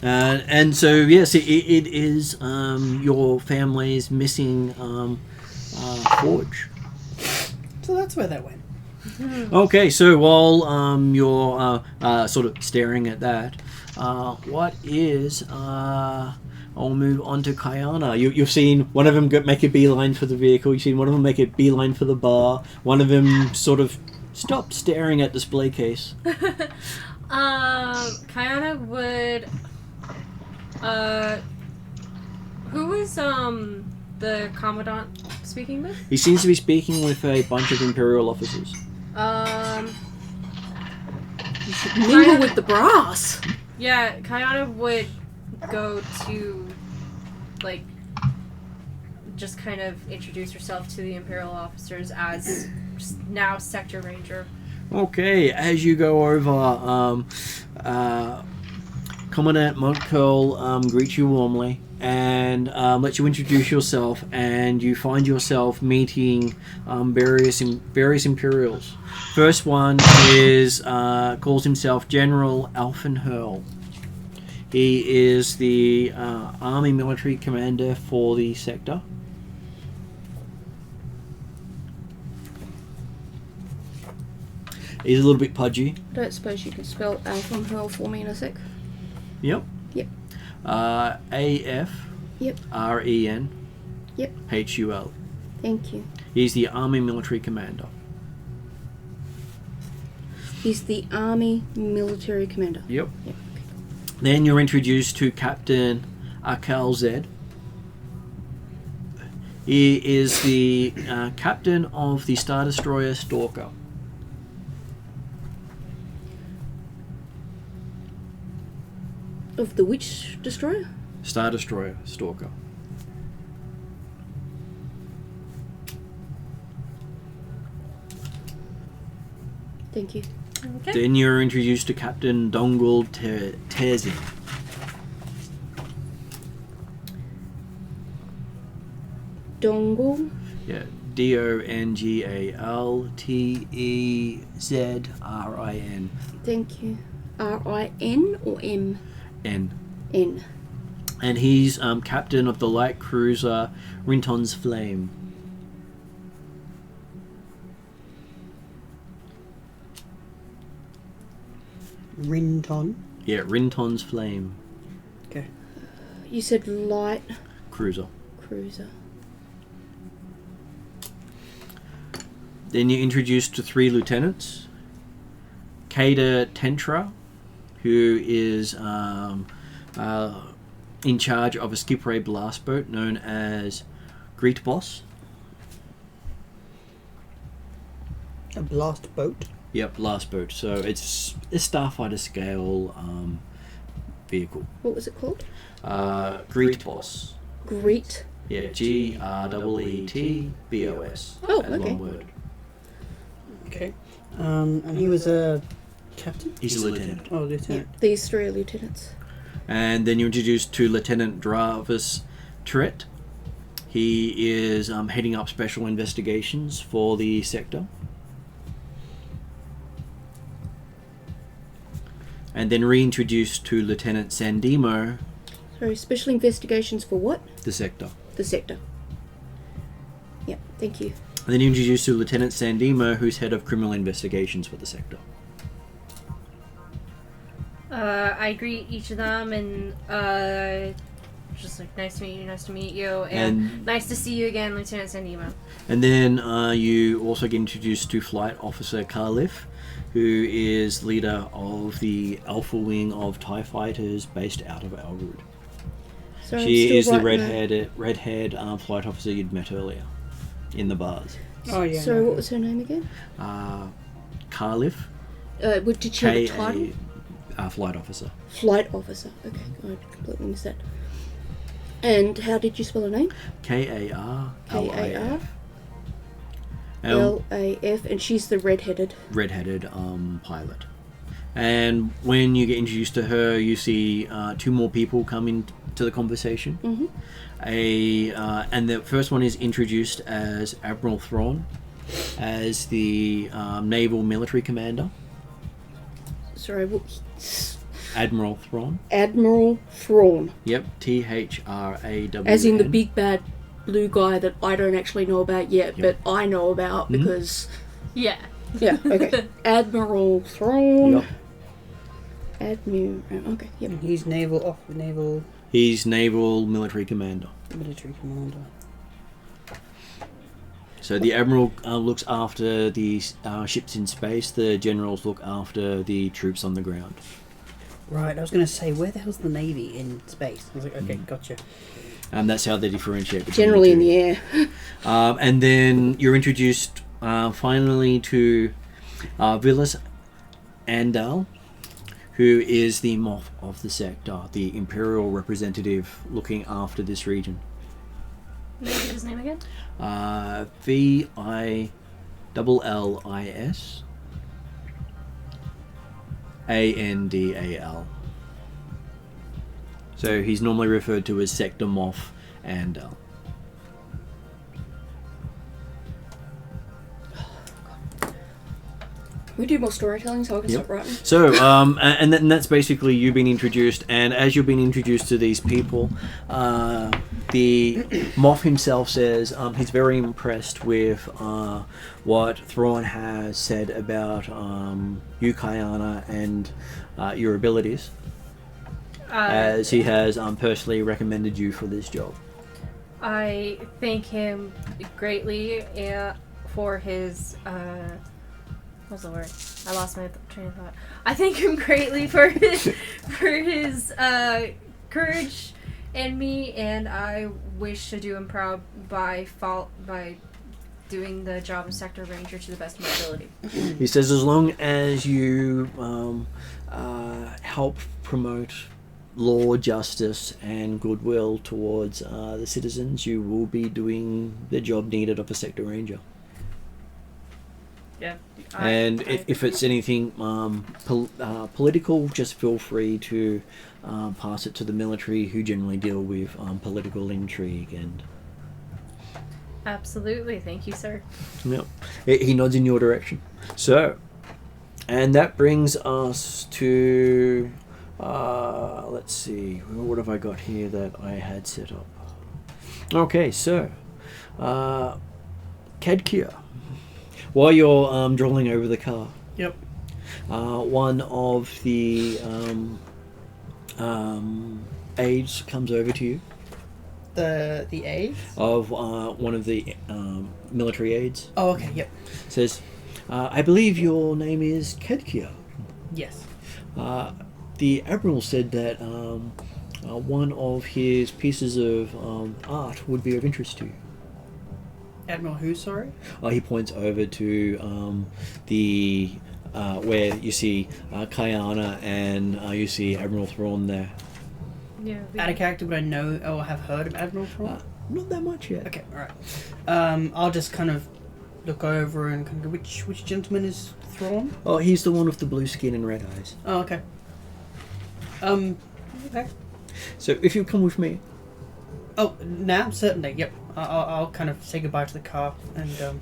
A: And so, yes, it is your family's missing forge.
C: So that's where that went.
A: Okay, so while you're sort of staring at that, what is... I'll move on to Kyanna. You've seen one of them make a beeline for the vehicle. You've seen one of them make a beeline for the bar. One of them sort of stopped staring at display case.
B: Kyanna would... who is, the Commandant speaking with?
A: He seems to be speaking with a bunch of Imperial officers.
D: You should mingle with the brass.
B: Yeah, Kyanna would go to, like, just kind of introduce herself to the Imperial officers as now Sector Ranger.
A: Okay, as you go over, Commandant Montcurl greets you warmly and lets you introduce yourself, and you find yourself meeting various Imperials. First one is calls himself General Alvin Hule. He is the Army military commander for the sector. He's a little bit pudgy.
D: I don't suppose you could spell Alvin Hule for me in a sec?
A: Yep.
D: Yep.
A: A-F.
D: Yep.
A: R-E-N.
D: Yep.
A: H-U-L.
D: Thank you.
A: He's the Army military commander.
D: He's the Army military commander.
A: Yep.
D: Yep.
A: Then you're introduced to Captain Akal Zed. He is the captain of the Star Destroyer Stalker.
D: Of the which destroyer?
A: Star Destroyer Stalker.
D: Thank you.
B: Okay.
A: Then you're introduced to Captain Dongal Terzin.
D: Dongle.
A: Yeah, D-O-N-G-A-L-T-E-Z-R-I-N.
D: Thank you. R-I-N or M?
A: N.
D: N.
A: And he's captain of the light cruiser Rinton's Flame.
C: Rinton.
A: Yeah, Rinton's Flame
C: Okay.
D: You said light
A: cruiser.
D: cruiser.
A: Then you're introduced to 3 lieutenants. Kader Tentra, who is in charge of a skip ray blast boat known as Greet Boss.
C: A blast boat.
A: Yep, blast boat. So it's a starfighter scale vehicle.
D: What was it called?
A: Greet Boss.
D: Greet.
A: Yeah, G-R-E-E-T-B-O-S.
D: Oh,
A: as
D: okay.
A: one word.
C: Okay. And he was a captain?
A: He's a lieutenant.
C: Oh,
D: Yeah,
C: lieutenant.
D: these 3 are lieutenants.
A: And then you're introduced to Lieutenant Dravis Trett. He is heading up special investigations for the sector. And then reintroduced to Lieutenant Sandimo,
D: Sorry, special investigations for what?
A: the sector.
D: The sector. Yep, thank you.
A: And then introduced to Lieutenant Sandimo, who's head of criminal investigations for the sector.
B: I greet each of them and just like nice to meet you, and nice to see you again, Lieutenant Sandimo.
A: And then you also get introduced to Flight Officer Carlif, who is leader of the Alpha Wing of TIE Fighters based out of Elrood.
D: Sorry,
A: She is the
D: I'm still writing
A: red-haired flight officer you'd met earlier in the bars.
C: Oh, yeah.
D: Sorry, what was her name again?
A: Carlif,
D: Did she have a title?
A: K-A, flight officer.
D: Flight officer. Okay, I completely missed that. And how did you spell her name?
A: K-A-R-L-I-F.
D: L-A-F, and she's the red-headed.
A: Red-headed pilot. And when you get introduced to her, you see 2 more people come into the conversation.
D: Mm-hmm.
A: And the first one is introduced as Admiral Thrawn, as the naval military commander.
D: Sorry, what?
A: Admiral Thrawn.
D: Admiral Thrawn.
A: Yep, T-H-R-A-W-N.
D: As in the big bad blue guy that I don't actually know about yet,
A: Yep.
D: but I know about because...
B: Yeah.
D: Yeah, okay. Admiral Thrawn.
A: Yep.
D: Okay, yep.
C: He's naval
A: He's naval military commander.
C: military commander.
A: So the admiral looks after the ships in space. The generals look after the troops on the ground.
C: Right, I was going to say, where the hell's the navy in space? I was like, okay, gotcha.
A: That's how they differentiate between
D: Generally
A: the
D: in
A: two.
D: the air.
A: And then you're introduced finally to Villas Andal, who is the Moff of the sector, the Imperial representative looking after this region.
B: Can you give his name again?
A: Villis Andal. So he's normally referred to as Sector Moff Andal.
D: We do more storytelling so I can
A: Yep.
D: stop writing.
A: So, and that's basically you being introduced, and as you're being introduced to these people, the Moff himself says he's very impressed with what Thrawn has said about you, Kyanna, and your abilities, as he has personally recommended you for this job.
B: I thank him greatly for his. What's the word? I lost my train of thought. I thank him greatly for his courage in me, and I wish to do him proud by doing the job of Sector Ranger to the best of my ability.
A: He says as long as you help promote law, justice, and goodwill towards the citizens, you will be doing the job needed of a Sector Ranger.
B: Yeah.
A: And if it's anything political, just feel free to pass it to the military, who generally deal with political intrigue. And
B: Absolutely, thank you, sir.
A: yep, he nods in your direction. So, and that brings us to let's see, what have I got here that I had set up? Okay, so Kedkia. While you're drooling over the car,
C: Yep.
A: one of the aides comes over to you.
C: The aides?
A: Of one of the military aides.
C: Oh, okay, yep.
A: Says, I believe your name is Kedkia.
C: Yes.
A: The Admiral said that one of his pieces of art would be of interest to you.
C: Admiral who, sorry?
A: He points over to the where you see Kyanna and you see Admiral Thrawn there.
B: Yeah.
C: Out of character, would I know or have heard of Admiral Thrawn?
A: Not that much yet.
C: Okay, alright. I'll just kind of look over and kind of go, which gentleman is Thrawn?
A: Oh, he's the one with the blue skin and red eyes.
C: Oh, okay. Okay.
A: So if you come with me.
C: Oh, now? Certainly, yep. I'll kind of say goodbye to the car and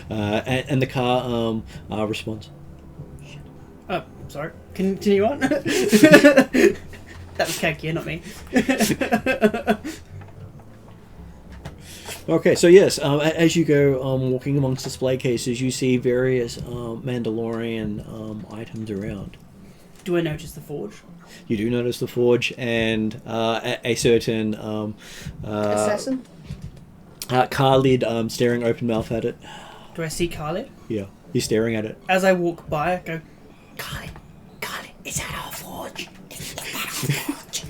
A: And the car responds.
C: oh, sorry. Continue on. That was Kekia, not me.
A: Okay, so yes, as you go walking amongst display cases, you see various Mandalorian items around.
C: Do I notice the forge?
A: You do notice the forge and a certain
D: Assassin?
A: Khalid staring open mouth at it.
C: Do I see Khalid?
A: Yeah, he's staring at it.
C: As I walk by, I go, Khalid, is that our forge? Is that our forge?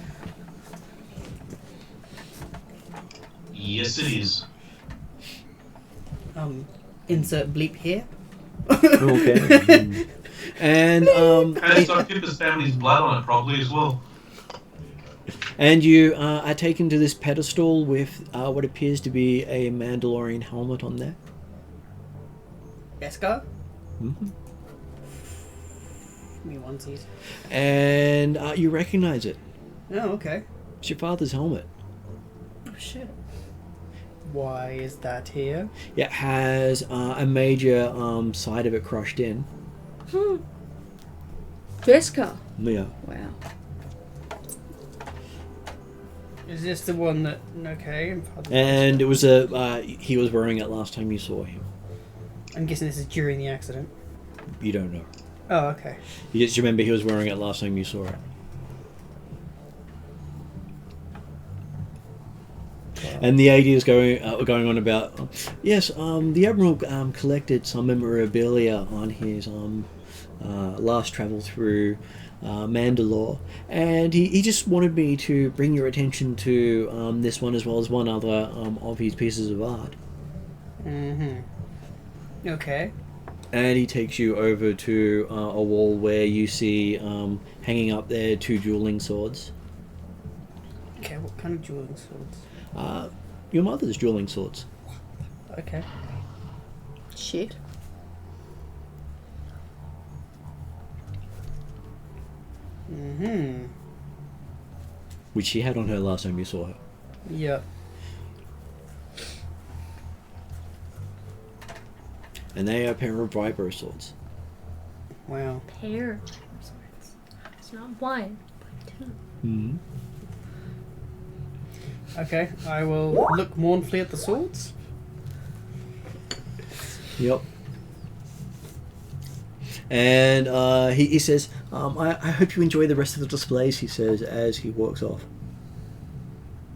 E: Yes, it is.
C: Insert bleep here.
A: Okay. And
E: And so Kipper's found his blood on it probably as well.
A: and you are taken to this pedestal with what appears to be a Mandalorian helmet on there.
C: Beskar?
A: Mm-hmm.
C: Me onesies.
A: And you recognize it.
C: Oh, okay.
A: It's your father's helmet.
B: Oh shit.
C: Why is that here?
A: It has a major side of it crushed in.
D: Beskar.
A: Yeah.
D: Wow.
C: Is this the one that? Okay.
A: And it was he was wearing it last time you saw him.
C: I'm guessing this is during the accident.
A: You don't know.
C: Oh, okay.
A: You just remember he was wearing it last time you saw it. And the idea is going on about yes, the Admiral collected some memorabilia on his last travel through Mandalore, and he just wanted me to bring your attention to this one as well as one other of his pieces of art.
C: Okay.
A: And he takes you over to a wall where you see hanging up there 2 dueling swords.
C: Okay, what kind of dueling swords?
A: Your mother's dueling swords.
C: Okay.
D: Shit.
A: Which she had on her last time you saw her.
C: Yep.
A: And they are a pair of vibro swords.
C: Wow.
B: Pair. It's not one, but 2.
A: Mm-hmm.
C: Okay, I will look mournfully at the swords.
A: Yep. And he says, I hope you enjoy the rest of the displays, he says, as he walks off.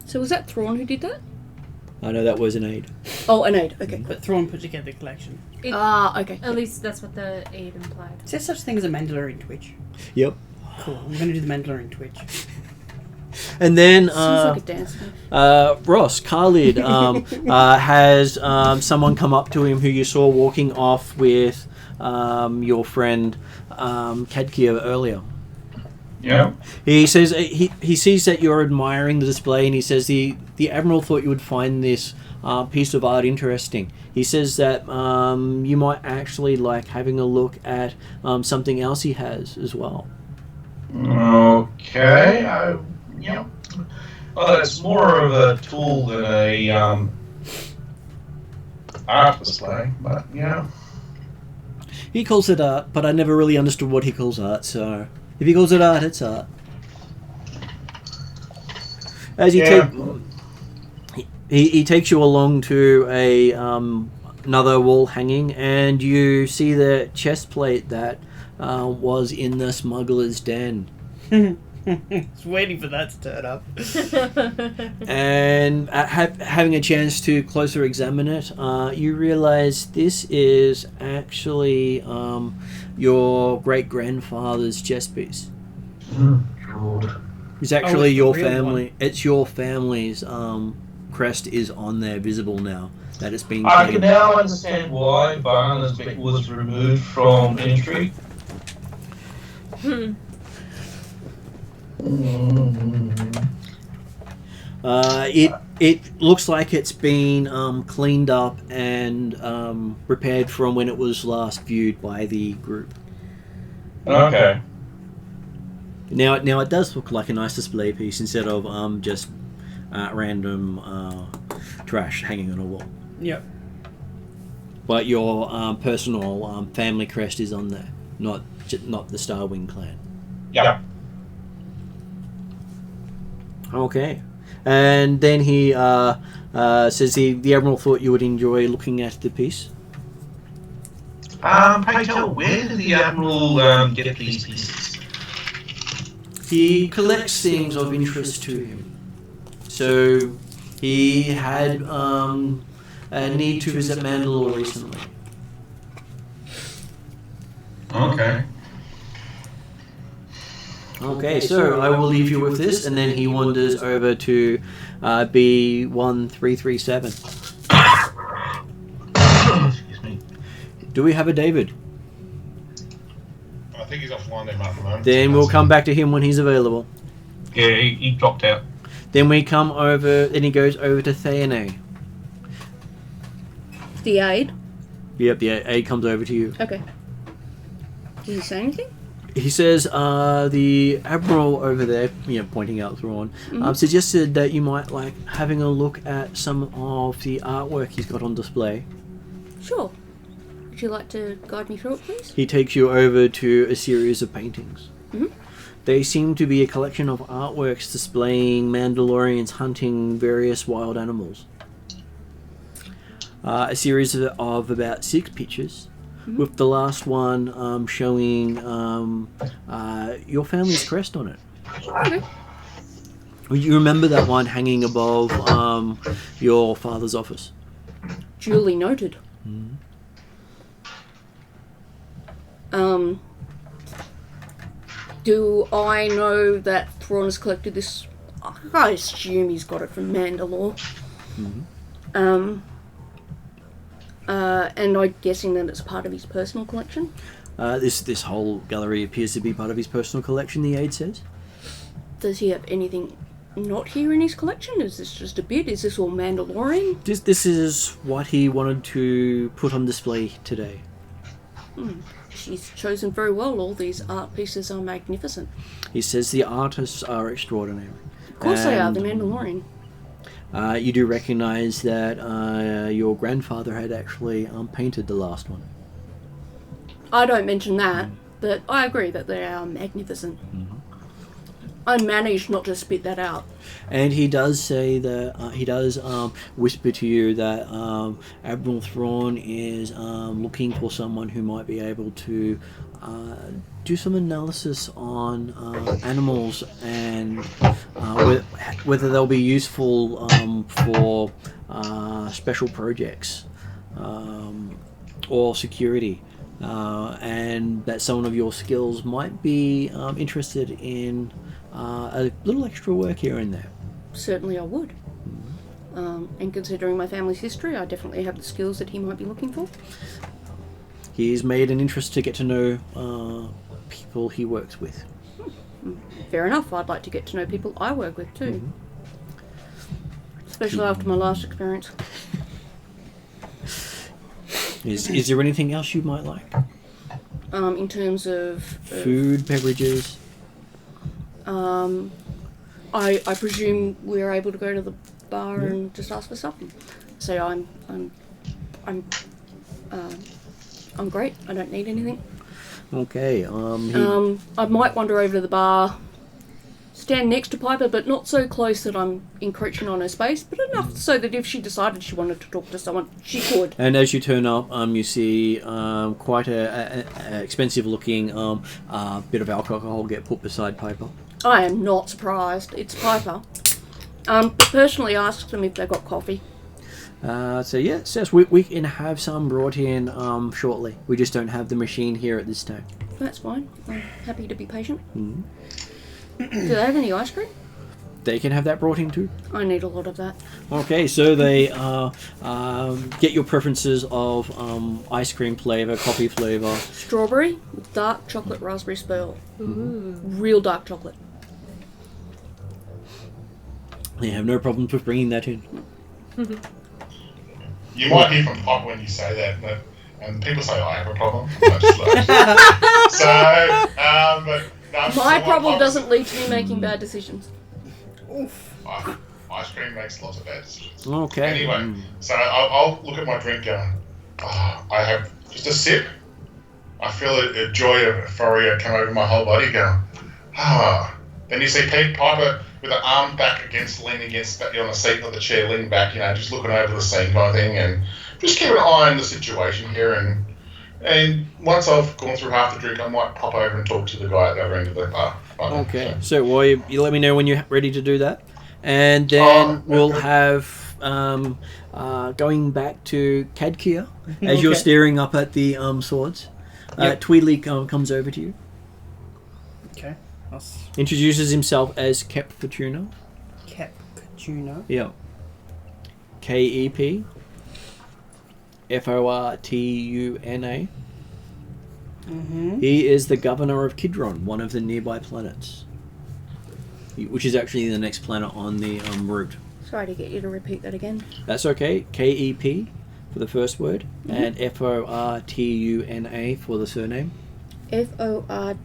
D: So was that Thrawn who did that?
A: I know that was an aid.
D: Oh, an aid. Okay.
C: But Thrawn put together the collection.
D: Okay.
B: At least that's what the aid implied.
C: Is there such thing as a Mandalorian Twitch?
A: Yep.
C: Cool. I'm going to do the Mandalorian Twitch.
A: And then
D: Seems like a dance move.
A: Ross, Khalid has someone come up to him who you saw walking off with your friend Kadkia earlier.
G: Yeah.
A: He says he sees that you're admiring the display, and he says the Admiral thought you would find this piece of art interesting. He says that you might actually like having a look at something else he has as well.
G: Okay. Yeah. Well, it's more of a tool than a art display, but yeah.
A: He calls it art, but I never really understood what he calls art, so if he calls it art, it's art. As he he takes you along to a another wall hanging, and you see the chest plate that was in the smuggler's den.
C: Just waiting for that to turn up.
A: And having a chance to closer examine it, you realize this is actually your great-grandfather's chest piece. It's actually
C: it's the
A: your
C: real
A: family.
C: one.
A: It's your family's crest is on there, visible now. That it's been
G: I
A: cleaned.
G: can now understand why Varna's was removed from entry.
A: It looks like it's been cleaned up and repaired from when it was last viewed by the group.
G: Okay.
A: Now it does look like a nice display piece instead of just random trash hanging on a wall.
C: Yep.
A: But your personal family crest is on there, not the Starwing clan.
G: Yeah.
A: Okay. And then he says the Admiral thought you would enjoy looking at the piece.
G: Pray tell, where did the Admiral get these pieces?
A: He collects things of interest to him. So he had a need to visit Mandalore recently.
G: Okay.
A: Okay, so I will leave you with this, and then he wanders over to B1337.
G: Excuse me.
A: Do we have a David?
F: I think he's offline there, at the moment.
A: Then we'll come back to him when he's available.
G: Yeah, he dropped out.
A: Then we come over, and he goes over to Theane.
D: The aid?
A: Yep, the aide comes over to you.
D: Okay. Did he say anything?
A: He says the Admiral over there, pointing out Thrawn, suggested that you might like having a look at some of the artwork he's got on display.
D: Sure. Would you like to guide me through it, please?
A: He takes you over to a series of paintings.
D: Mhm.
A: They seem to be a collection of artworks displaying Mandalorians hunting various wild animals. a series of about 6 pictures, with the last one showing your family's crest on it.
D: Okay.
A: You remember that one hanging above your father's office?
D: Duly noted. Do I know that Thrawn has collected this? I assume he's got it from Mandalore. And I'm guessing that it's part of his personal collection.
A: This whole gallery appears to be part of his personal collection, the aide says.
D: Does he have anything not here in his collection? Is this just a bit? Is this all Mandalorian?
A: This is what he wanted to put on display today.
D: She's chosen very well. All these art pieces are magnificent.
A: He says the artists are extraordinary.
D: Of course they are, the Mandalorian.
A: You do recognise that your grandfather had actually painted the last one.
D: I don't mention that, but I agree that they are magnificent. I managed not to spit that out.
A: And he does say that, he does whisper to you that Admiral Thrawn is looking for someone who might be able to do some analysis on animals and whether they'll be useful for special projects or security. And that some of your skills might be interested in a little extra work here and there.
D: Certainly I would. And considering my family's history, I definitely have the skills that he might be looking for.
A: He's made an interest to get to know people he works with.
D: Fair enough, I'd like to get to know people I work with too. Especially after my last experience.
A: Is there anything else you might like?
D: In terms of...
A: Food, beverages?
D: I presume we're able to go to the bar and just ask for something. So I'm great. I don't need anything.
A: Okay.
D: I might wander over to the bar, stand next to Piper, but not so close that I'm encroaching on her space, but enough so that if she decided she wanted to talk to someone, she could.
A: And as you turn up, you see quite a expensive-looking bit of alcohol get put beside Piper.
D: I am not surprised. It's Piper. Personally asked them if they got coffee.
A: So yeah, it says we can have some brought in shortly. We just don't have the machine here at this time.
D: That's fine. I'm happy to be patient. Do they have any ice cream?
A: They can have that brought in too.
D: I need a lot of that.
A: Okay, so they get your preferences of ice cream flavour, coffee flavour.
D: Strawberry with dark chocolate raspberry swirl. Real dark chocolate.
A: They have no problems with bringing that in.
F: You might hear from Pop when you say that, and people say I have a problem. I just but
D: my problem doesn't lead to me making bad decisions.
F: Ice cream makes lots of bad decisions.
A: Okay.
F: Anyway, so I'll look at my drink going, I have just a sip. I feel a joy of euphoria come over my whole body going, Then you see Pete Piper with an arm back leaning against on the seat of the chair, leaning back, just looking over the scene kind of thing, and just keeping an eye on the situation here. And once I've gone through half the drink, I might pop over and talk to the guy at the other end of the bar.
A: Okay, so well, you let me know when you're ready to do that. And then we'll have, going back to Cadkia, as you're staring up at the swords, Tweedly comes over to you.
C: Okay.
A: Introduces himself as Kep Fortuna.
C: Kep Fortuna.
A: Yeah. Kep Fortuna. He is the governor of Kidron, one of the nearby planets, which is actually the next planet on the route.
D: Sorry to get you to repeat that again.
A: That's okay. Kep for the first word, and Fortuna for the surname.
D: Fortuae.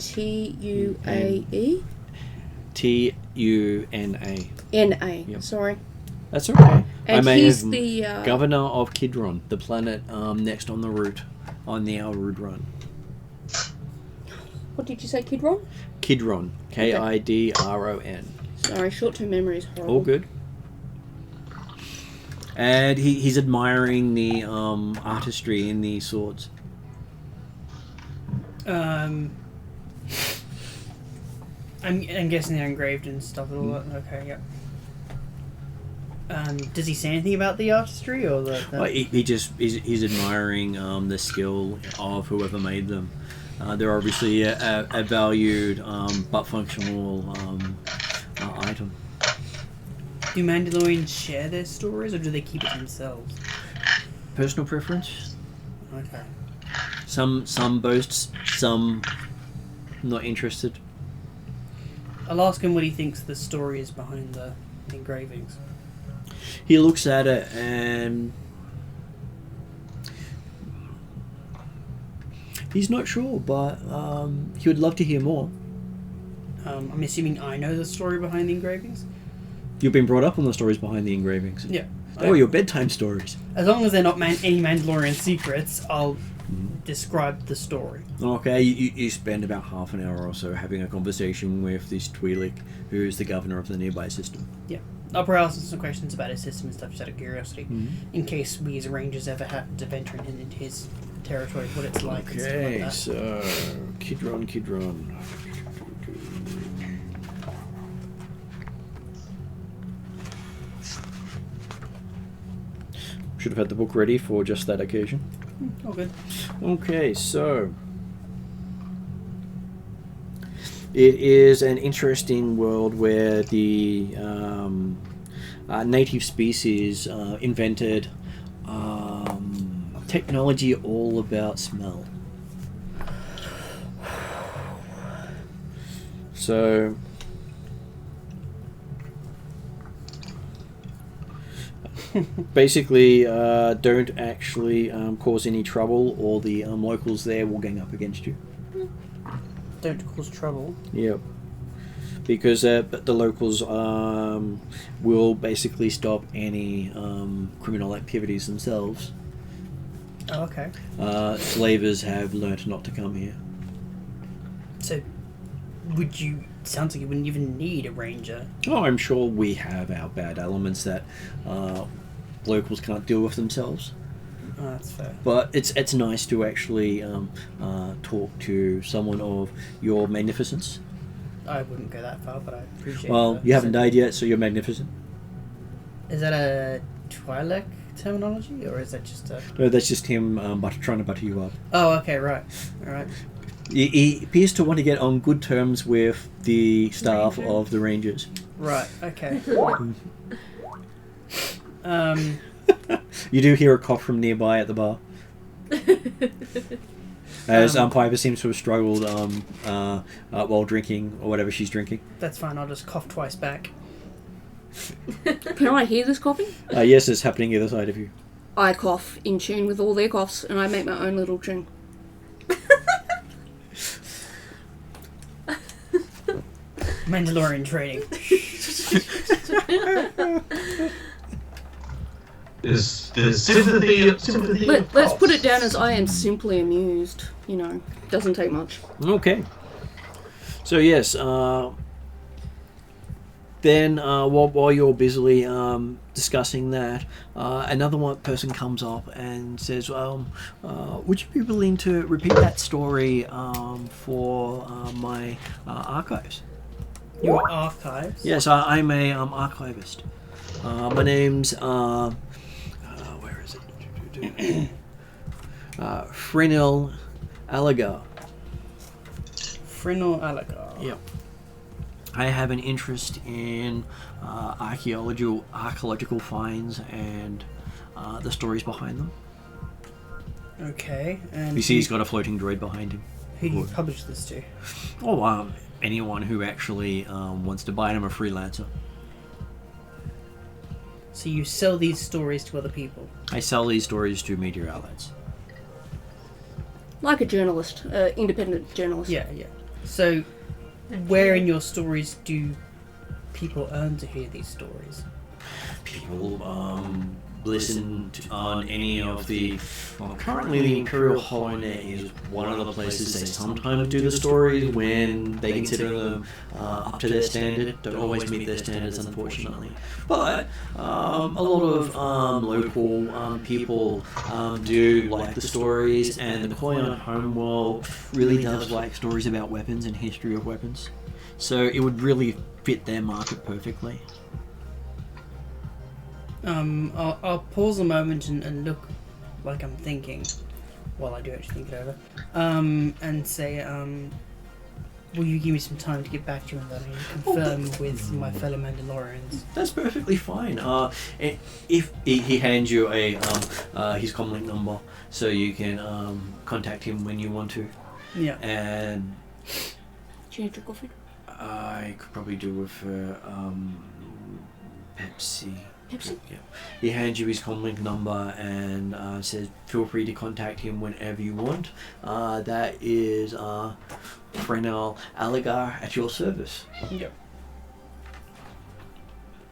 A: Tuna.
D: Na.
A: Yep.
D: Sorry.
A: That's okay.
D: And he's the
A: governor of Kidron, the planet next on the route, on the Elrood run.
D: What did you say, Kidron?
A: Kidron. Kidron.
D: Sorry, short-term memory is horrible.
A: All good. And he's admiring the artistry in these swords.
C: I'm guessing they're engraved and stuff. And all that. Okay, yeah. Does he say anything about the artistry or the?
A: Well, he's admiring the skill of whoever made them. They're obviously a valued but functional item.
C: Do Mandalorians share their stories, or do they keep it themselves?
A: Personal preference.
C: Okay.
A: Some boasts, some not interested.
C: I'll ask him what he thinks the story is behind the engravings.
A: He looks at it and he's not sure, but he would love to hear more.
C: I'm assuming I know the story behind the engravings?
A: You've been brought up on the stories behind the engravings.
C: Yeah.
A: Oh, your bedtime stories.
C: As long as they're not any Mandalorian secrets, I'll describe the story.
A: Okay, you spend about half an hour or so having a conversation with this Twi'lek, who is the governor of the nearby system.
C: Yeah. I'll probably ask him some questions about his system and stuff just out of curiosity, in case we as Rangers ever happen to venture into his territory, what it's like and stuff like
A: Okay,
C: that.
A: so Kidron. Should have had the book ready for just that occasion.
C: All good.
A: Okay, so it is an interesting world where the native species invented technology all about smell. So basically, don't actually cause any trouble, or the locals there will gang up against you.
C: Don't cause trouble.
A: Yep. Because the locals will basically stop any criminal activities themselves.
C: Oh, okay.
A: Slavers have learnt not to come here.
C: So, sounds like you wouldn't even need a ranger.
A: Oh, I'm sure we have our bad elements that locals can't deal with themselves.
C: Oh, that's fair.
A: But it's nice to actually talk to someone of your magnificence.
C: I wouldn't go that far, but I appreciate it.
A: Well, you haven't died yet, so you're magnificent.
C: Is that a Twilight terminology, or is that just a...
A: No, that's just him trying to butter you up.
C: Oh, okay, right. Alright.
A: He appears to want to get on good terms with the staff of the Rangers.
C: Right, okay.
A: You do hear a cough from nearby at the bar. As Piper seems to have struggled while drinking, or whatever she's drinking.
C: That's fine, I'll just cough twice back.
D: Can I hear this coughing?
A: Yes, it's happening either side of you.
D: I cough in tune with all their coughs, and I make my own little tune.
C: Mandalorian training.
G: There's sympathy.
D: Let's put it down as I am simply amused. You know, doesn't take much.
A: Okay. So yes, then while you're busily discussing that, another one person comes up and says, would you be willing to repeat that story for my archives?
C: Your archives?
A: Yes, I'm a archivist. My name's where is it? Frinil Alagar.
C: Frinil Alagar.
A: Yep. I have an interest in archaeological finds and the stories behind them.
C: Okay, and
A: You see he's got a floating droid behind him.
C: who do you publish this to?
A: Oh, anyone who actually wants to buy it. I'm a freelancer.
C: So you sell these stories to other people?
A: I sell these stories to media outlets.
D: Like a journalist, independent journalist.
C: Yeah. So, where in your stories do people earn to hear these stories?
A: People listened on any of the... Well, currently the Imperial HoloNet is one of the places they sometimes do the stories when they consider them up to their standard. Don't always meet their standards, unfortunately. But a lot of local people do like the stories, and the Kyanna homeworld really does like stories about weapons and history of weapons. So it would really fit their market perfectly.
C: I'll pause a moment and look like I'm thinking while I do actually think it over. And say, will you give me some time to get back to you on that and confirm with my fellow Mandalorians?
A: That's perfectly fine. If he hands you a his comlink number, so you can contact him when you want to.
C: Yeah.
A: And
D: Do you need to go food?
A: I could probably do with Pepsi.
D: Pepsi?
A: Yeah. He hands you his comlink number and says feel free to contact him whenever you want. That is Frenel Aligar at your service.
C: Yep.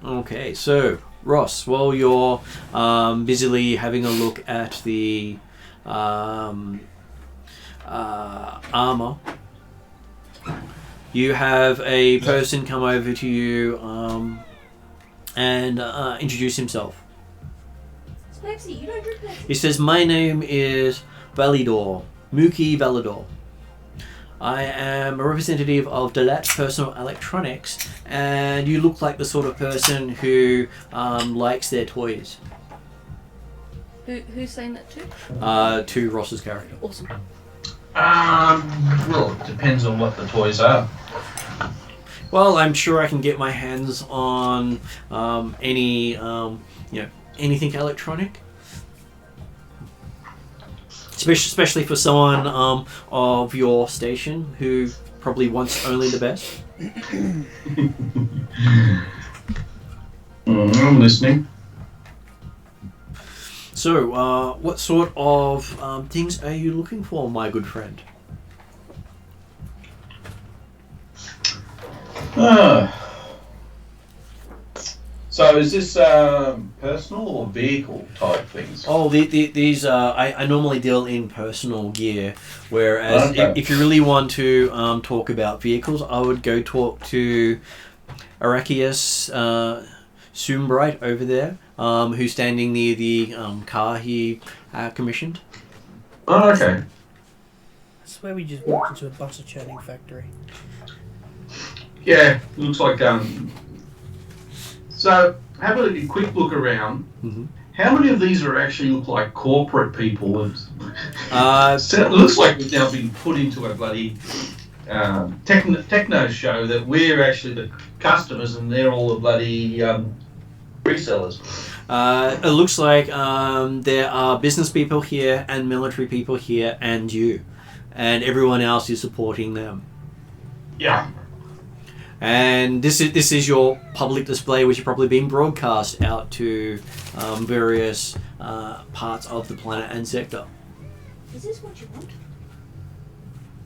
A: Okay, so Ross, while you're busily having a look at the armor, you have a person come over to you and introduce himself.
D: It's Pepsi. You don't drink Pepsi.
A: He says, "My name is Validor, Mookie Validor. I am a representative of Delat Personal Electronics, and you look like the sort of person who likes their toys."
D: Who's saying that too?
A: To Ross's character.
D: Awesome.
G: Well, it depends on what the toys are.
A: Well, I'm sure I can get my hands on any, anything electronic. Especially for someone of your station who probably wants only the best.
G: I'm listening.
A: So, what sort of things are you looking for, my good friend?
G: So is this personal or vehicle type things?
A: Oh, these I normally deal in personal gear, whereas
G: Okay.
A: if you really want to talk about vehicles, I would go talk to Arachius Soombright over there, who's standing near the car he commissioned.
G: Oh, okay.
C: I swear we just walked into a butter churning factory.
G: Yeah, looks like So, have a quick look around.
A: Mm-hmm.
G: How many of these are actually look like corporate people?
A: So
G: It looks like we've now been put into a bloody techno show that we're actually the customers and they're all the bloody resellers.
A: it looks like there are business people here and military people here and you. And everyone else is supporting them.
G: Yeah.
A: And this is your public display, which is probably being broadcast out to various parts of the planet and sector.
D: Is this what you want?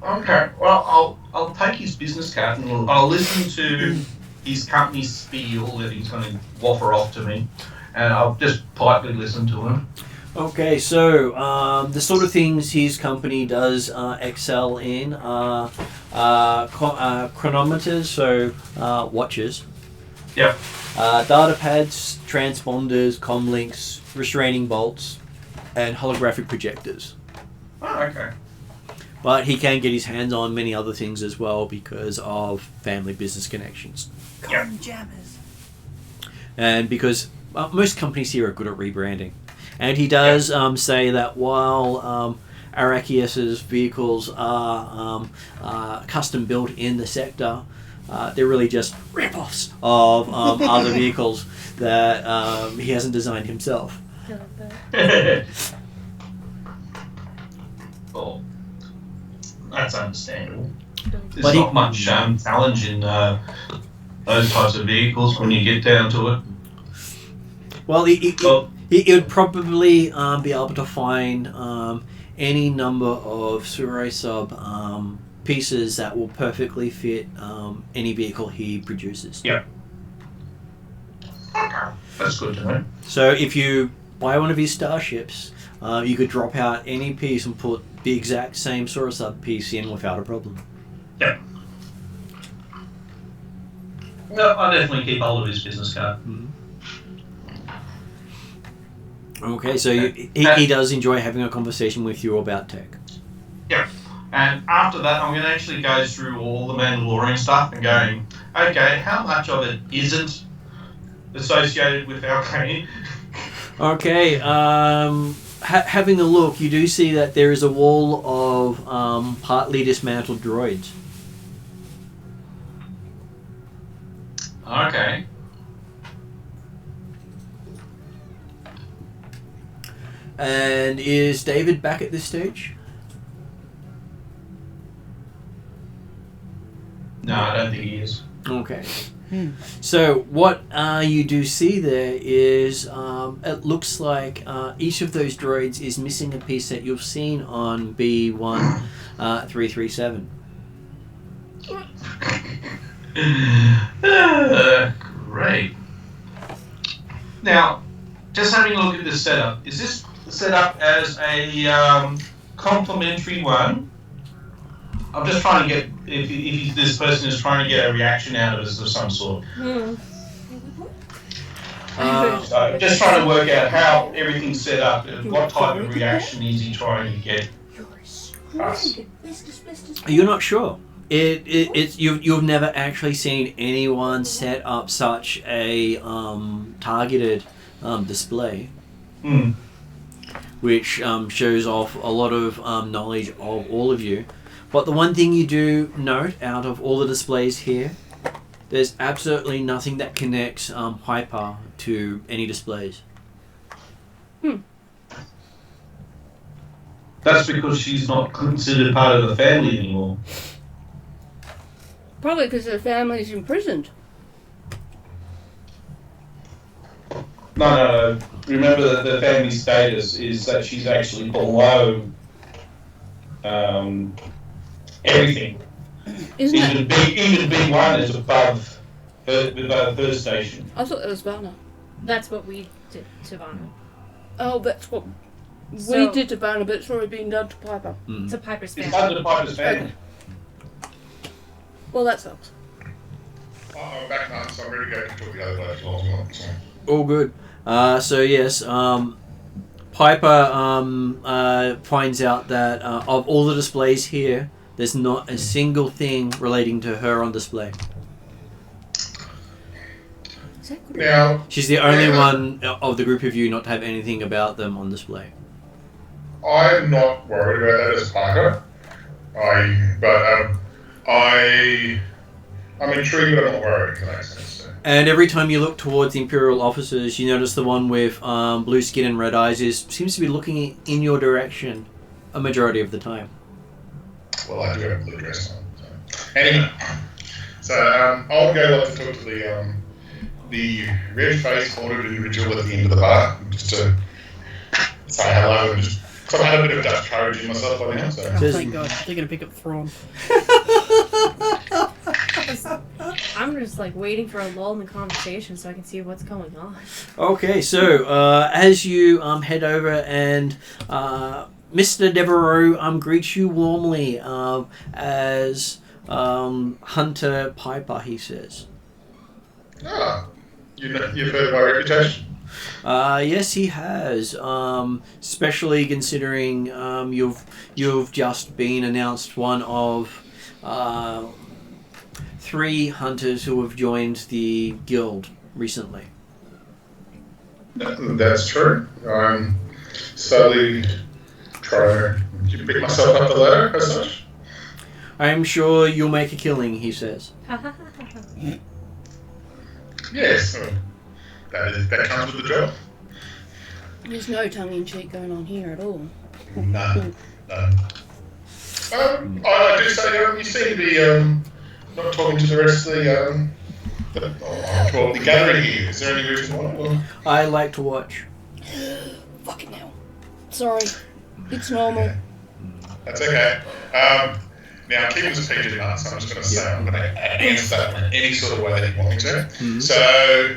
G: Okay. Well, I'll take his business card and I'll listen to his company spiel that he's going to waffle off to me, and I'll just politely listen to him.
A: Okay, so the sort of things his company does excel in are chronometers, so watches.
G: Yep.
A: Data pads, transponders, comlinks, restraining bolts, and holographic projectors.
G: Oh, okay.
A: But he can get his hands on many other things as well because of family business connections.
C: Cotton jammers.
A: And because most companies here are good at rebranding. And he does say that while Arachius's vehicles are custom built in the sector, they're really just rip-offs of other vehicles that he hasn't designed himself.
G: Well, that's understandable. There's
A: But
G: not much challenge in those types of vehicles when you get down to it.
A: Well, he would probably be able to find any number of Surai Sub pieces that will perfectly fit any vehicle he produces.
G: Yeah. Okay. That's good to know.
A: So if you buy one of his starships. You could drop out any piece and put the exact same Sorosub piece in without a problem.
E: Yeah. No, I'll definitely keep hold of his business card.
A: Okay, so he does enjoy having a conversation with you about tech.
E: Yeah. And after that, I'm going to actually go through all the Mandalorian stuff and going, okay, how much of it isn't associated with our training?
A: Okay, having a look, you do see that there is a wall of partly dismantled droids.
E: Okay.
A: And is David back at this stage?
E: No, I don't think he is.
A: Okay. So what you do see there is it looks like each of those droids is missing a piece that you've seen on B1337.
E: Great. Now, just having a look at this setup. Is this set up as a complimentary one? I'm just trying to get if this person is trying to get a reaction out of us of some sort. So just trying to work out how everything's set up. What type of reaction is he trying to get us?
A: You're not sure. You've never actually seen anyone set up such a targeted display, which shows off a lot of knowledge of all of you. But the one thing you do note out of all the displays here, there's absolutely nothing that connects Piper to any displays.
E: That's because she's not considered part of the family anymore.
D: Probably because her family's imprisoned.
E: No. Remember that the family status is that she's actually below everything. Even B1 is above her station.
D: I thought that was Vanna.
B: That's what we did to Vanna.
D: Oh, that's what
B: So-
D: we did to Vanna, but it's already been done to Piper.
B: To Piper's
E: It's
B: family.
E: under Piper's family.
D: Well, that sucks.
F: I'm back now, so I'm ready to go to talk the other guys as well. So.
A: All good. So yes, Piper finds out that of all the displays here, there's not a single thing relating to her on display.
F: Now,
A: She's the only one of the group of you not to have anything about them on display.
F: I'm not worried about that as Parker. I'm intrigued, but I'm not worried. If that makes sense. So.
A: And every time you look towards the Imperial officers, you notice the one with blue skin and red eyes seems to be looking in your direction a majority of the time.
F: Well, I do have a blue dress on. So. Anyway, so I'll go like to talk to the red-faced hoarded individual at the end of the bar, just to say hello and just. So I had a bit of Dutch courage in myself by now. So.
C: Oh, thank God. They're going to pick up Thrawn.
B: I'm just like waiting for a lull in the conversation so I can see what's going on.
A: Okay, so as you head over and Mr. Devereaux greets you warmly as Hunter Piper, he says.
F: Ah, you've heard of my reputation?
A: Yes, he has. Especially considering you've just been announced one of 3 hunters who have joined the guild recently.
F: That's true. I'm slowly trying to pick myself up the ladder as such.
A: I'm sure you'll make a killing, he says.
F: Yes, that comes with the job.
D: There's no tongue-in-cheek going on here at all.
F: No. I do say you seem to be not talking to the rest of the gathering here. Is there any reason why? Or?
A: I like to watch.
D: Fucking hell. Sorry. It's normal.
F: Okay. That's okay. Now, keep us PG now, so I'm just going to say I'm going to answer that in any sort of way that you want me to.
A: Mm-hmm.
F: So,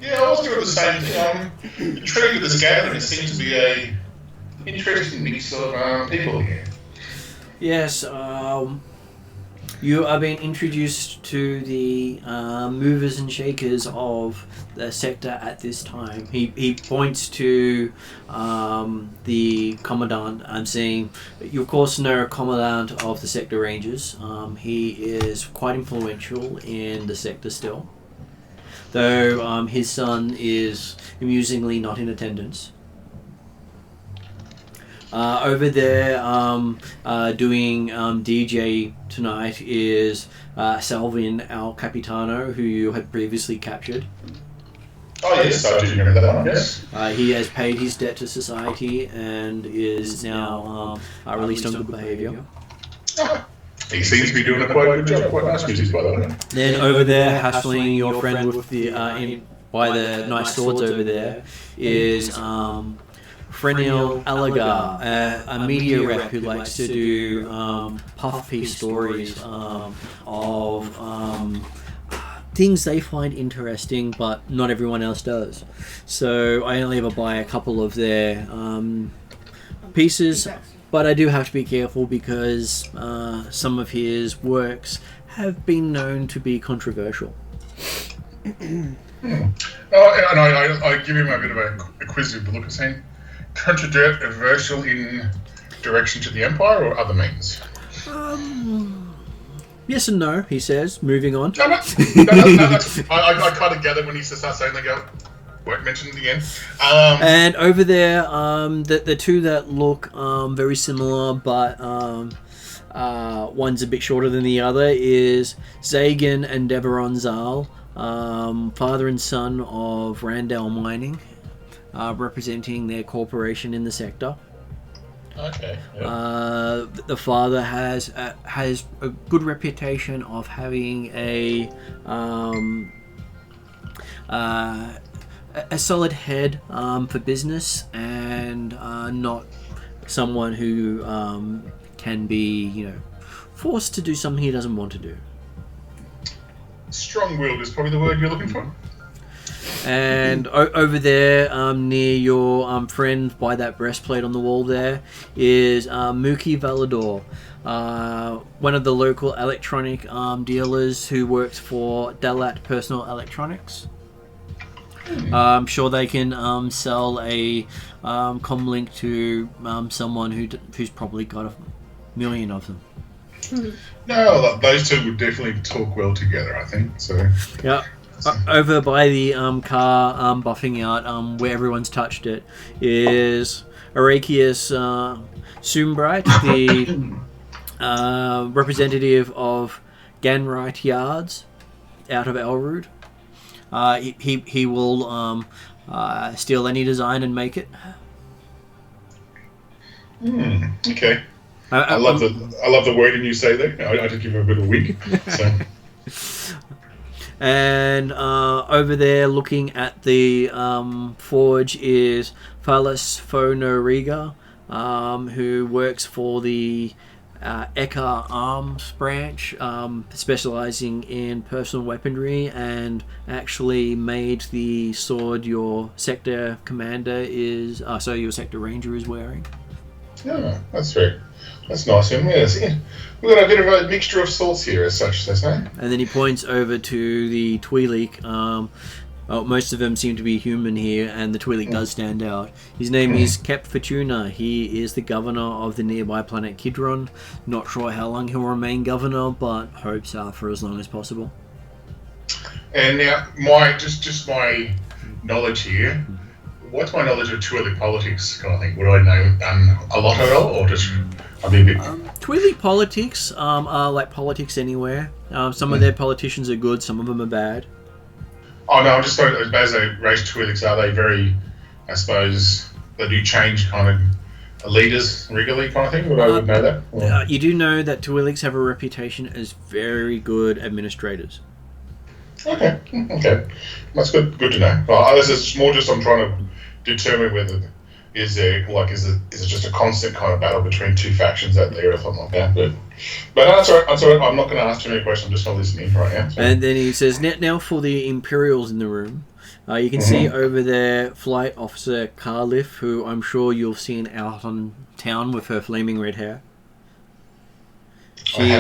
F: Yeah, I was doing the same thing. I'm intrigued with this gathering. There seems to be a interesting mix of people here.
A: Yes, you are being introduced to the movers and shakers of the sector at this time. He points to the Commandant. I'm saying, you of course know Commandant of the Sector Rangers. He is quite influential in the sector still. Though his son is amusingly not in attendance. Over there, doing DJ tonight is Salvin El Capitano, who you had previously captured.
F: Oh yes, I do remember that one, yes.
A: He has paid his debt to society and is now released on good behaviour.
F: He seems to be doing a quite good job. Quite nice music, by the way.
A: Then over there, hassling your friend with the by the nice swords over there, is Frenil Alagar, a media rep who likes to do puff piece stories of things they find interesting, but not everyone else does. So I only ever buy a couple of their pieces, but I do have to be careful because some of his works have been known to be controversial.
F: And I give him a bit of a acquisitive look at saying, controversial in direction to the Empire or other means?
A: Yes and no, he says, moving on.
F: No, I kind of gather when he starts saying, they go, won't mention it again.
A: And over there, the two that look very similar, but one's a bit shorter than the other, is Zagan and Deveron Zal, father and son of Randall Mining, representing their corporation in the sector.
F: Okay. Yeah.
A: The father has a good reputation of having a solid head for business and not someone who can be, forced to do something he doesn't want to do.
F: Strong-willed is probably the word you're looking for.
A: And over there, near your friend by that breastplate on the wall there, is Mookie Valador, one of the local electronic dealers who works for Dalat Personal Electronics. I'm sure they can sell a comlink to someone who's probably got 1,000,000 of them.
F: No, those two would definitely talk well together, I think. So.
A: Yeah. Over by the car buffing out, where everyone's touched it, is Arachius Soombright, the representative of Ganright Yards out of Elrood. He will steal any design and make it.
F: Okay. I love the wording you say there. I just give him a bit of a wink. So.
A: And over there, looking at the forge, is Phalas Fonoriga, who works for the Eka Arms branch, specializing in personal weaponry, and actually made the sword your sector commander is, your sector ranger is wearing.
F: Yeah, that's nice. And yes, we've got a bit of a mixture of sorts here, as such, that's right.
A: And then he points over to the Twi'lek. Most of them seem to be human here, and the Twi'lek does stand out. His name is Kep Fortuna. He is the governor of the nearby planet Kidron. Not sure how long he'll remain governor, but hopes are for as long as possible.
F: And now, my knowledge here. What's my knowledge of Twi'lek politics kind of thing? Would I know a lot at all, or just a bit?
A: Twi'lek politics are like politics anywhere. Some of their politicians are good, some of them are bad.
F: Oh no, I just thought as they raise Twi'leks, are they very, I suppose, they do change kind of leaders regularly kind of thing? Would I would know that?
A: You do know that Twi'leks have a reputation as very good administrators.
F: Okay, that's good to know. This is more just I'm trying to determine whether is it just a constant kind of battle between two factions out there or something like that. But no, that's all right. I'm not going to ask too many questions. I'm just going to listen in right now. So.
A: And then he says, now for the Imperials in the room, You can see over there Flight Officer Carliff, who I'm sure you've seen out on town with her flaming red hair. She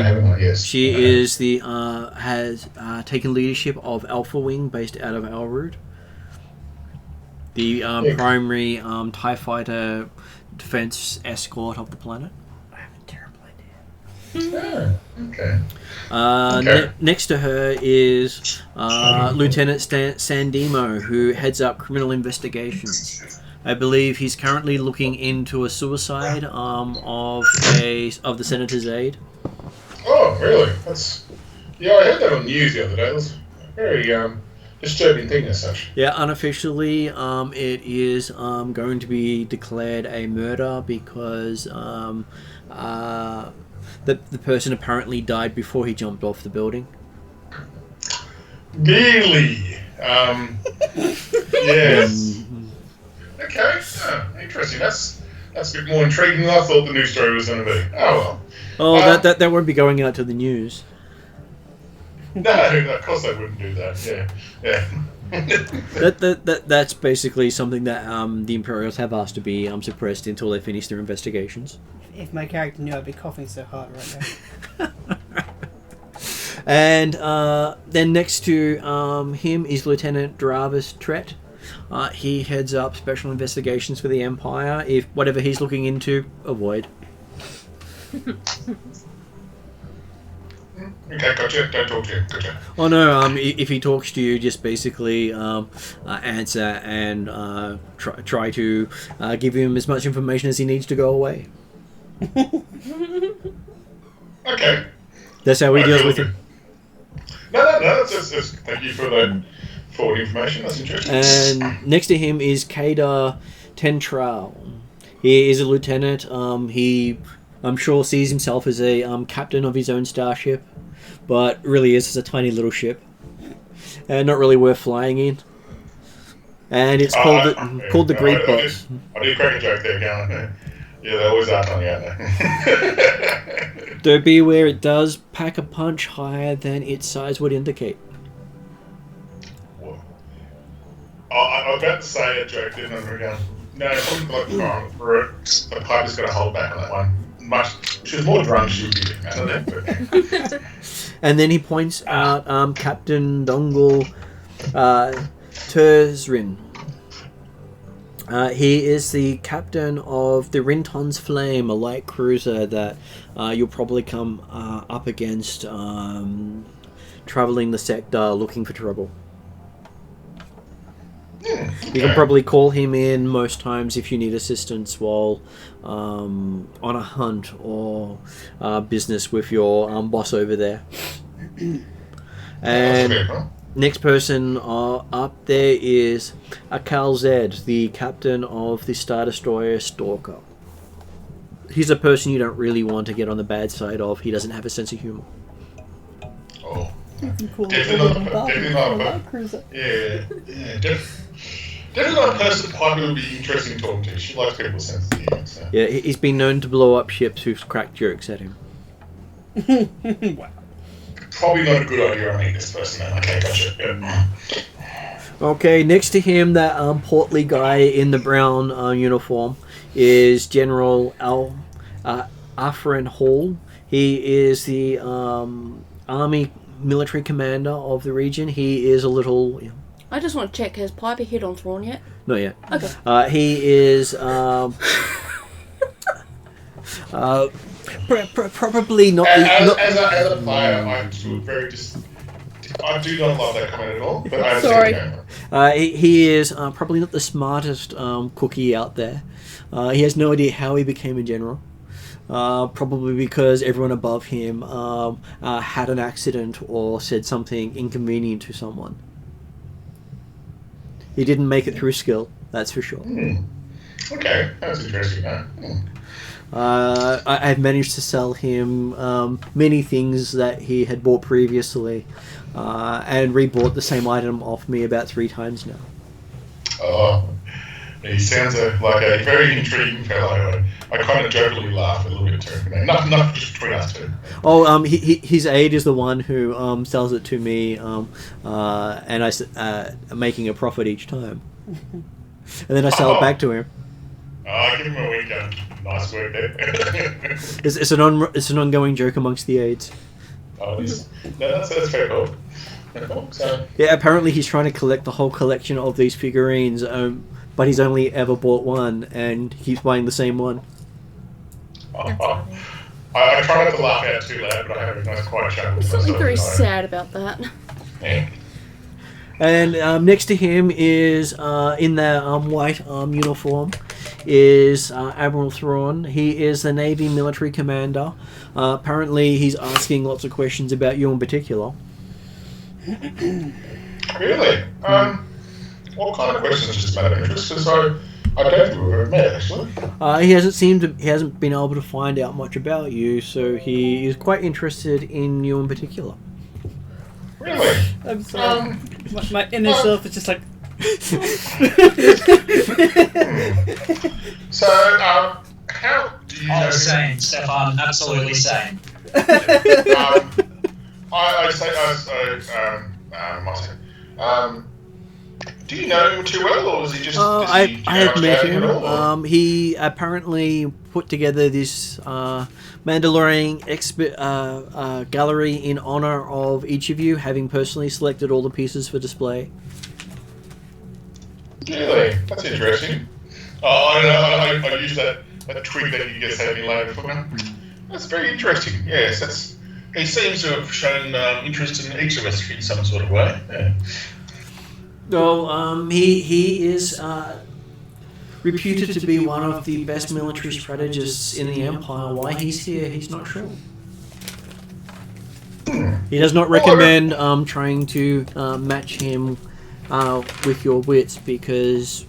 A: is the has taken leadership of Alpha Wing based out of Elrood. The primary TIE fighter defense escort of the planet.
C: I have a terrible idea.
F: Okay.
A: Next to her is Lieutenant Sandemo, who heads up criminal investigations. I believe he's currently looking into a suicide of the senator's aide.
F: Oh, really? I heard that on news the other day. It was a very disturbing thing as such.
A: Yeah, unofficially, it is going to be declared a murder because the person apparently died before he jumped off the building.
F: Really? Yes. Okay. Interesting. That's a bit more intriguing than I thought the news story was going to be. Oh well.
A: Oh, that won't be going out to the news.
F: No, of course they wouldn't do that. Yeah.
A: That's basically something that the Imperials have asked to be suppressed until they finish their investigations.
C: If my character knew, I'd be coughing so hard right now.
A: And then next to him is Lieutenant Dravis Trett. He heads up special investigations for the Empire. If whatever he's looking into, avoid.
F: Okay, gotcha. Don't talk to him. Gotcha.
A: Oh no, if he talks to you, just basically answer and try to give him as much information as he needs to go away.
F: Okay.
A: That's how he deals with him.
F: No. That's thank you for the forward information. That's interesting.
A: And next to him is Kadar Tentral. He is a lieutenant. He, I'm sure, sees himself as a captain of his own starship, but really is just a tiny little ship, and not really worth flying in. And it's called the Great Box.
F: I did crack a joke there, going. Yeah, they always are funny, aren't they?
A: Though beware, it does pack a punch higher than its size would indicate.
F: Whoa. I was about to say a joke, didn't I? No, probably not for it. The pipe is going to hold back on that one. She was more drunk, she would be. I don't know. But...
A: And then he points out Captain Dongle Terzrin. He is the captain of the Rinton's Flame, a light cruiser that you'll probably come up against traveling the sector looking for trouble. You can probably call him in most times if you need assistance while on a hunt or business with your boss over there. And next person up there is Akal Zed, the captain of the Star Destroyer Stalker. He's a person you don't really want to get on the bad side of. He doesn't have a sense of humor.
F: Oh.
C: Definitely
F: not. Yeah. Definitely not a person Piper would be interesting talking to. She likes people's sense of humor. So.
A: Yeah, he's been known to blow up ships who've cracked jokes at him.
C: Wow.
F: Probably not a good idea on this person then. Okay, gotcha. Yeah.
A: Okay, next to him, that portly guy in the brown uniform is General Afrin Hule. He is the army military commander of the region. He is a little...
D: I just want to check, has Piper hit on Thrawn yet?
A: Not yet.
D: Okay.
A: He is... probably not...
F: As a player, I'm very I do not love that comment at all. But I
D: Sorry.
A: He is probably not the smartest cookie out there. He has no idea how he became a general. Probably because everyone above him had an accident or said something inconvenient to someone. He didn't make it through skill, that's for sure.
F: Okay, that's interesting.
A: I've managed to sell him many things that he had bought previously and rebought the same item off me about 3 times now.
F: Oh, He sounds like a very intriguing fellow. I kind of jokingly laugh a little bit too. Not just between us two.
A: Oh, his aide is the one who sells it to me, and I'm making a profit each time, and then I sell it back to him.
F: Give him a wink. Nice work there.
A: It's an ongoing joke amongst the aides.
F: Oh, that's very cool. So,
A: Yeah, apparently he's trying to collect the whole collection of these figurines, but he's only ever bought one, and he's buying the same one.
F: I try not to laugh out too loud, but I have a nice quiet chuckle.
B: There's something
F: myself,
B: very
F: so-
B: sad about that.
F: Yeah.
A: And next to him is, in their white uniform, is Admiral Thrawn. He is the Navy military commander. Apparently he's asking lots of questions about you in particular.
F: Really? What kind of questions just matter of interest? Because I don't think we've ever met, actually.
A: He hasn't been able to find out much about you, so he is quite interested in you in particular.
F: Really?
C: I'm sorry. My inner self is just like.
F: So, how do you know?
E: Same, Stefan. Absolutely same.
F: I say, do you know him too well, or is he just?
A: I have met him. He apparently put together this Mandalorian gallery in honor of each of you, having personally selected all the pieces for display.
F: Really? That's interesting. I don't know. I use that twig that you just had me later for now. That's very interesting. Yes, he seems to have shown interest in each of us in some sort of way. Yeah.
A: Well, he is reputed to be one of the best military strategists in the Empire. Why he's here, he's not sure. He does not recommend trying to match him with your wits, because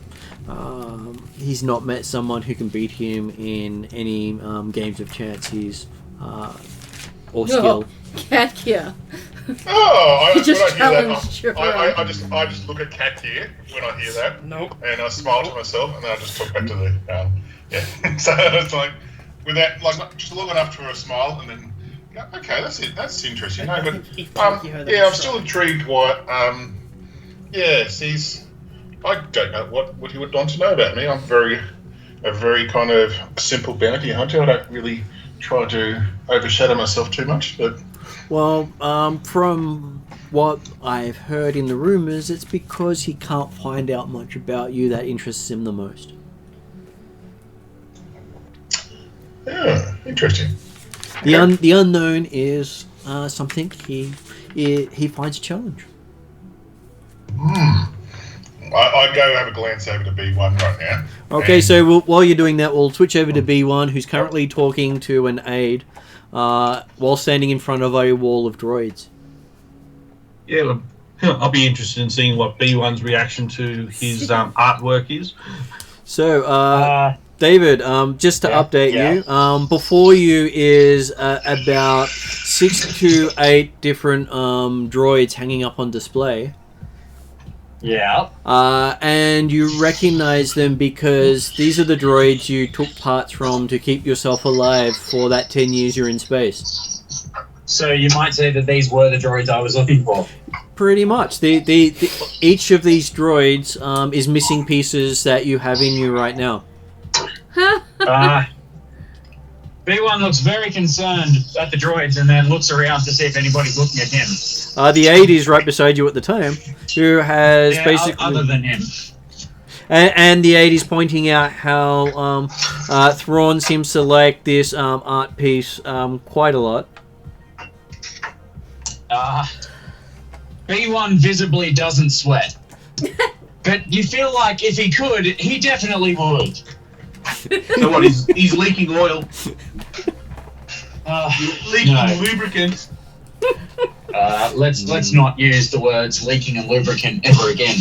A: he's not met someone who can beat him in any games of chances or skill.
B: Katya.
F: Oh,
B: He just
F: when I hear
B: challenged your
F: that, I just look at Cat here when I hear that.
C: Nope.
F: And I smile to myself, and then I just talk back to the yeah. So it's like without just long enough for a smile, and then okay, that's it. That's interesting. No, but I'm still intrigued. Yes, I don't know what he would want to know about me. I'm a very kind of simple bounty hunter. I don't really try to overshadow myself too much, but.
A: Well, from what I've heard in the rumours, it's because he can't find out much about you that interests him the most.
F: Yeah, interesting.
A: The unknown is something he finds a challenge.
F: I go have a glance over to B1 right now.
A: Okay, so while you're doing that, we'll switch over to B1, who's currently talking to an aide while standing in front of a wall of droids.
G: Yeah, well, I'll be interested in seeing what B1's reaction to his artwork is.
A: So, David, just to update you, before you is about 6 to 8 different droids hanging up on display.
E: Yeah.
A: And you recognize them because these are the droids you took parts from to keep yourself alive for that 10 years you're in space.
E: So you might say that these were the droids I was looking for.
A: Pretty much. Each of these droids is missing pieces that you have in you right now.
E: B1 looks very concerned at the droids and then looks around to see if anybody's looking at him.
A: The aide is right beside you at the time, who has basically...
E: other than him.
A: And the aide is pointing out how Thrawn seems to like this art piece quite a lot.
E: B1 visibly doesn't sweat. But you feel like if he could, he definitely would.
G: So what? He's leaking oil, leaking
E: no.
G: lubricant.
E: Let's not use the words leaking and lubricant ever again.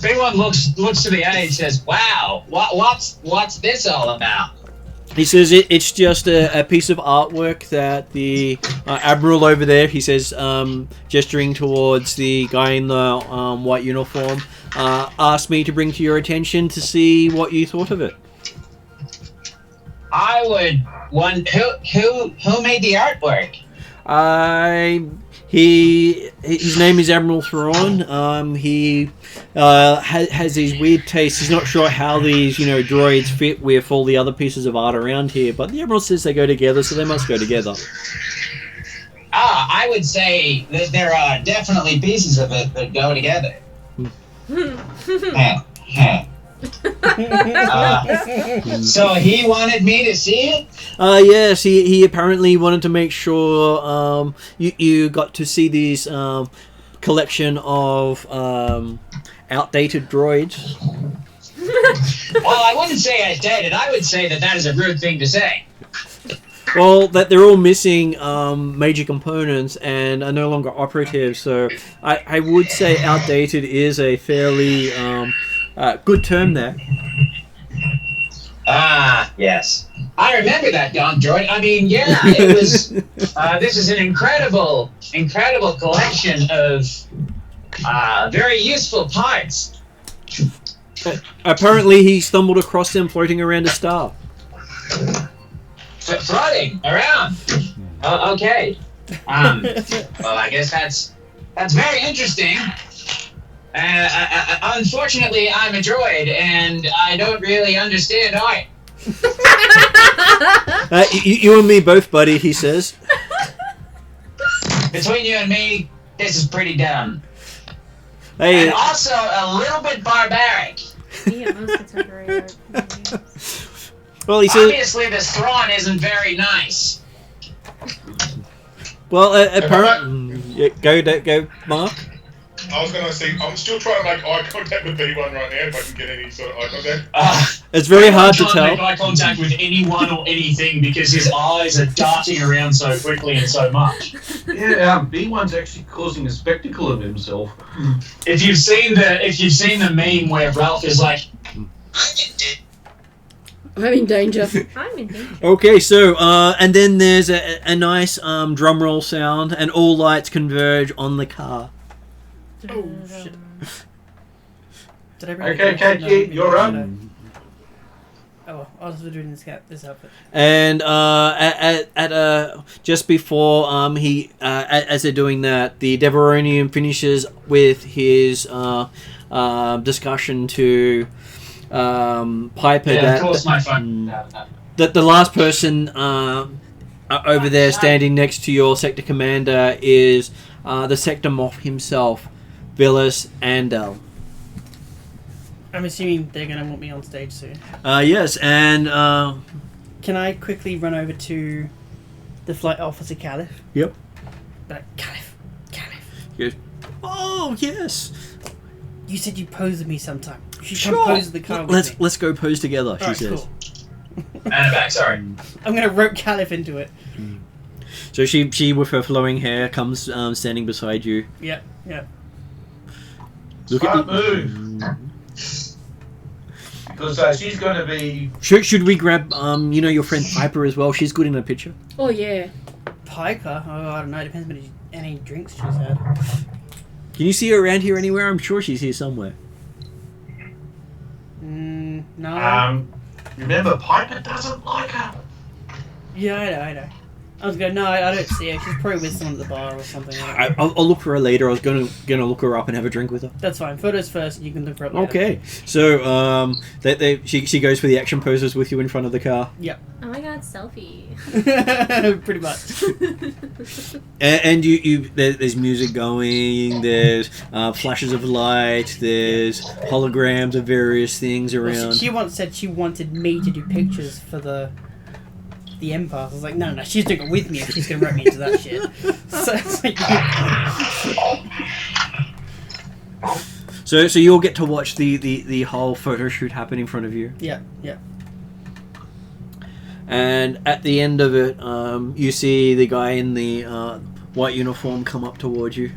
E: B1 looks to the aide and says, "Wow, what's this all about?"
A: He says it's just a piece of artwork that the Admiral over there, he says, gesturing towards the guy in the white uniform, asked me to bring to your attention to see what you thought of it.
E: I would want who made the artwork?
A: His name is Admiral Thrawn. He has these weird tastes. He's not sure how these droids fit with all the other pieces of art around here, but the Admiral says they go together, so they must go together.
E: I would say that there are definitely pieces of it that go together. So he wanted me to see it?
A: Yes, he apparently wanted to make sure you got to see these collection of outdated droids.
E: Well, I wouldn't say outdated. I would say that is a rude thing to say.
A: Well, that they're all missing major components and are no longer operative, so I would say outdated is a fairly good term there.
E: Yes. I remember that dumb droid. I mean, yeah, it was... this is an incredible collection of very useful parts.
A: Apparently he stumbled across them floating around a star.
E: Floating around? Okay. Well, I guess that's very interesting. Unfortunately, I'm a droid, and I don't really understand art.
A: You and me both, buddy, he says.
E: Between you and me, this is pretty dumb.
A: Hey,
E: and also a little bit barbaric.
B: Yeah, most contemporary art.
A: Well, he says...
E: Obviously, this Thrawn isn't very nice.
A: Well, apparently... Go, Mark.
F: I was going to say, I'm still trying to make eye contact with B1 right now, if I can get any sort of eye contact.
A: It's very hard to
E: can't
A: tell.
E: Make eye contact with anyone or anything because his eyes are darting around so quickly and so much.
G: Yeah, B1's actually causing a spectacle of himself.
E: If you've seen the meme where Ralph is like,
D: I'm in danger.
B: I'm in danger.
A: Okay, so, and then there's a nice drum roll sound, and all lights converge on the car.
C: Oh, shit. Did I bring
G: Okay, KG, you're up.
C: Oh, well, I was doing this outfit.
A: And just before as they're doing that, the Deveronian finishes with his discussion to Piper
E: yeah, of course my phone.
A: that the last person over there standing next to your sector commander is the sector moth himself, Villas Andel.
C: I'm assuming they're going to want me on stage soon.
A: Yes, and...
C: Can I quickly run over to the flight officer, Caliph?
A: Yep.
C: Caliph.
A: Yes. Oh, yes!
C: You said you'd pose with me sometime. You should
A: Sure.
C: come pose with the car with me.
A: Let's go pose together, she
C: Alright,
A: says.
C: cool.
E: And back, sorry.
C: I'm going to rope Caliph into it.
A: So she with her flowing hair comes standing beside you.
C: Yep.
A: Look
G: Smart
A: at
G: move. Because she's going to be...
A: Should we grab your friend Piper as well? She's good in a picture.
D: Oh yeah.
C: Piper? Oh, I don't know. Depends on any drinks she's had.
A: Can you see her around here anywhere? I'm sure she's here somewhere.
C: No.
G: Remember, Piper doesn't like her.
C: Yeah, I know. I was going, no, I don't see her. She's probably with someone at the bar or something.
A: I'll look for her later. I was gonna look her up and have a drink with her.
C: That's fine. Photos first, you can look her up later.
A: Okay, so she goes for the action poses with you in front of the car.
C: Yep.
B: Oh my god, selfie.
C: Pretty much.
A: And there's music going. There's flashes of light. There's holograms of various things around.
C: Well, she once said she wanted me to do pictures for the Empire. I was like, no, she's doing it with me if she's going to rope me into that shit. So it's like...
A: So you'll get to watch the whole photo shoot happen in front of you.
C: Yeah.
A: And at the end of it, you see the guy in the white uniform come up towards you.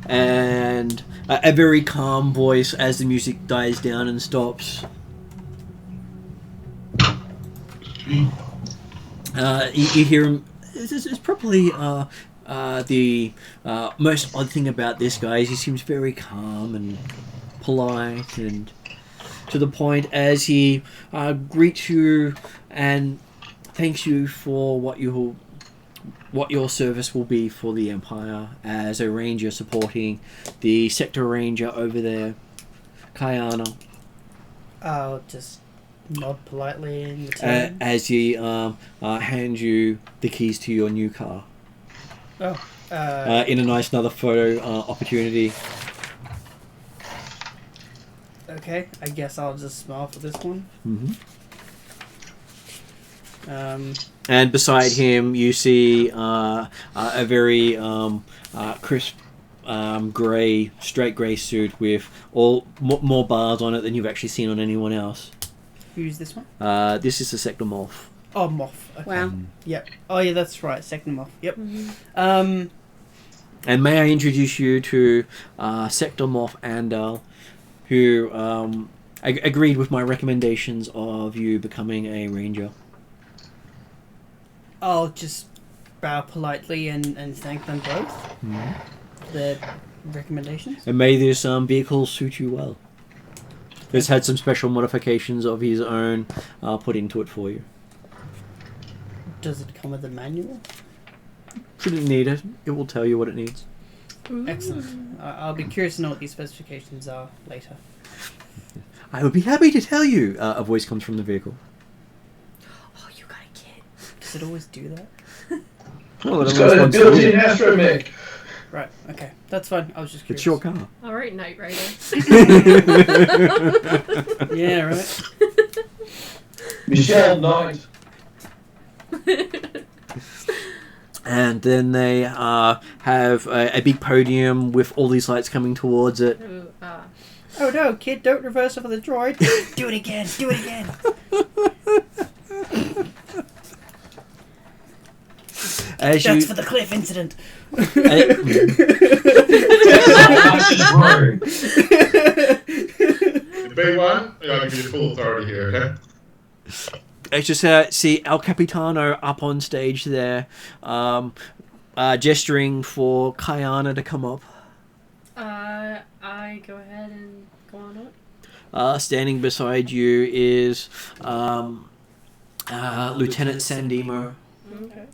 A: And a very calm voice as the music dies down and stops. You hear him. It's probably the most odd thing about this guy is he seems very calm and polite and to the point as he greets you and thanks you for what your service will be for the Empire as a ranger supporting the sector ranger over there, Kyanna.
C: I'll just nod politely in return.
A: As he hands you the keys to your new car.
C: Oh.
A: In a nice another photo opportunity.
C: Okay, I guess I'll just smile for this one.
A: Mm-hmm.
C: And
A: beside him, you see a very crisp straight grey suit with more bars on it than you've actually seen on anyone else.
C: Who's this one?
A: This is the Sector Morph.
C: Oh, Moff. Okay.
D: Wow.
C: Yep. Oh, yeah, that's right. Sector Moff. Yep.
B: Mm-hmm.
A: And may I introduce you to Sector Morph Andal, who agreed with my recommendations of you becoming a ranger.
C: I'll just bow politely and thank them both for their recommendations.
A: And may this vehicle suit you well. It's had some special modifications of his own put into it for you.
C: Does it come with a manual?
A: Shouldn't need it. It will tell you what it needs.
C: Excellent. I'll be curious to know what these specifications are later.
A: I would be happy to tell you. A voice comes from the vehicle.
B: Oh, you got a kid.
C: Does it always do that?
A: Well,
G: It's got a built-in astromech.
C: Right, okay. That's fine. I was just curious.
A: It's your car.
B: All right, Knight Rider.
C: Yeah, right.
G: Michelle Knight.
A: And then they have a big podium with all these lights coming towards it.
B: Ooh,
C: Oh no, kid, don't reverse over the droid. Do it again, do it again. That's for the cliff incident.
F: The big one, I give you full authority here, okay?
A: It's just see El Capitano up on stage there, gesturing for Kyanna to come up.
B: I go ahead and go on up.
A: Standing beside you is Lieutenant Sandimo.
B: Okay.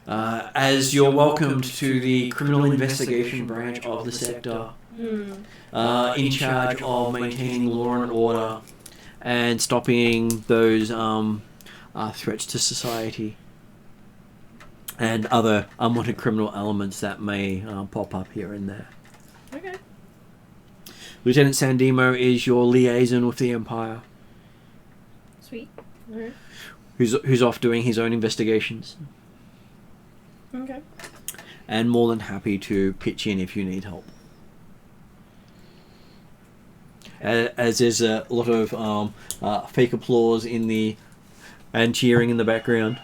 A: As you're welcomed to the criminal investigation branch of the sector, in charge of maintaining law and order and stopping those threats to society and other unwanted criminal elements that may pop up here and there.
B: Okay.
A: Lieutenant Sandimo is your liaison with the Empire,
B: Sweet. Okay.
A: who's off doing his own investigations.
B: Okay.
A: And more than happy to pitch in if you need help. As there's a lot of fake applause and cheering in the background.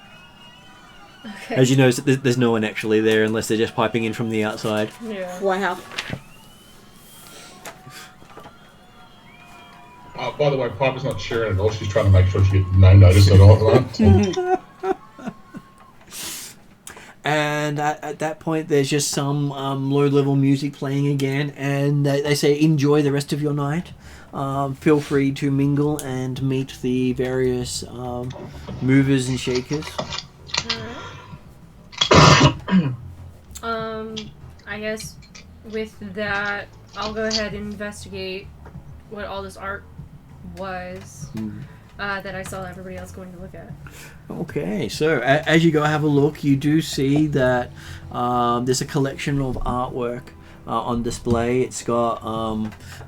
B: Okay.
A: As you know, there's no one actually there unless they're just piping in from the outside.
B: Yeah.
D: Wow.
F: By the way, Piper's not cheering at all. She's trying to make sure she gets no notice at all at the moment.
A: And at that point, there's just some low-level music playing again, and they say, enjoy the rest of your night. Feel free to mingle and meet the various movers and shakers.
B: I guess with that, I'll go ahead and investigate what all this art was that I saw everybody else going to look at.
A: Okay, so as you go have a look, you do see that there's a collection of artwork on display. It's got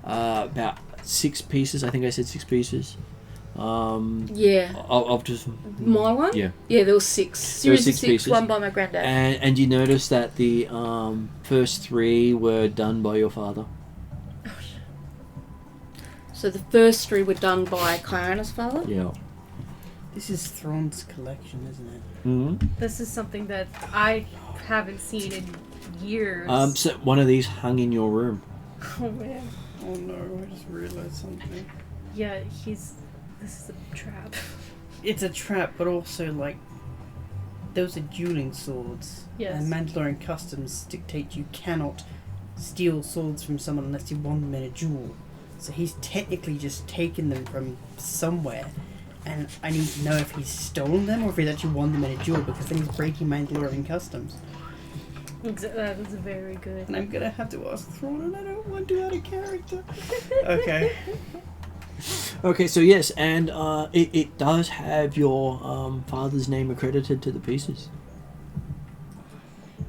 A: about 6 pieces. I think I said 6 pieces.
D: Yeah.
A: Of just
D: My one?
A: Yeah.
D: Yeah, there was 6.
A: There were
D: Series of
A: 6
D: 6,
A: pieces.
D: one by my granddad.
A: And you notice that the first 3 were done by your father.
D: So the first 3 were done by Kyanna's father?
A: Yeah.
C: This is Thrawn's collection, isn't it?
A: Mm-hmm.
B: This is something that I haven't seen in years.
A: So one of these hung in your room.
B: Oh man.
C: Oh no, I just realised something.
B: Yeah, he's this is a trap.
C: It's a trap, but also, like, those are dueling swords.
B: Yes.
C: And Mandalorian customs dictate you cannot steal swords from someone unless you won them in a duel. So he's technically just taken them from somewhere. And I need to know if he's stolen them or if he's actually won them in a duel, because then he's breaking Mandalorian customs.
B: That is very good.
C: And I'm gonna have to ask Thrawn, and I don't want to out of character. Okay.
A: Okay, so yes, and it does have your father's name accredited to the pieces.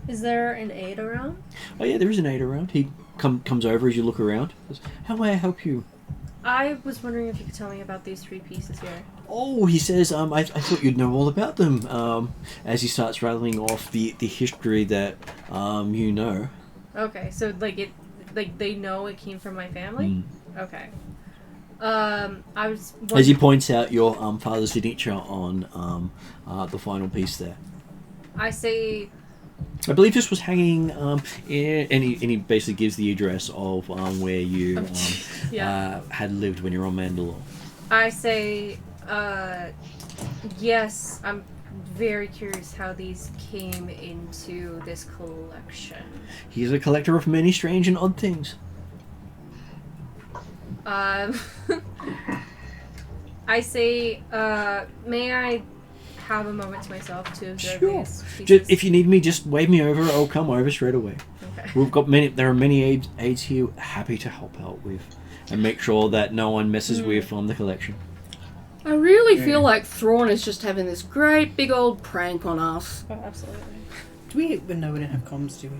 B: Is there an aide around?
A: Oh yeah, there is an aide around. He comes over as you look around. Says, how may I help you?
B: I was wondering if you could tell me about these 3 pieces here.
A: Oh, he says, I thought you'd know all about them. As he starts rattling off the history that you know.
B: Okay, so they know it came from my family? Okay. I was
A: as he points out your father's signature on the final piece there.
B: I say,
A: I believe this was hanging and he basically gives the address of where you had lived when you were on Mandalore.
B: I say, yes, I'm very curious how these came into this collection.
A: He's a collector of many strange and odd things.
B: I say, may I have a moment to myself to observe these pieces?
A: If you need me, just wave me over. I'll come over straight away.
B: Okay.
A: We've got there are many aides here happy to help out with and make sure that no one messes with the collection.
D: I really feel like Thrawn is just having this great big old prank on us.
B: Oh, absolutely.
C: Do we? No, we don't have comms, do we?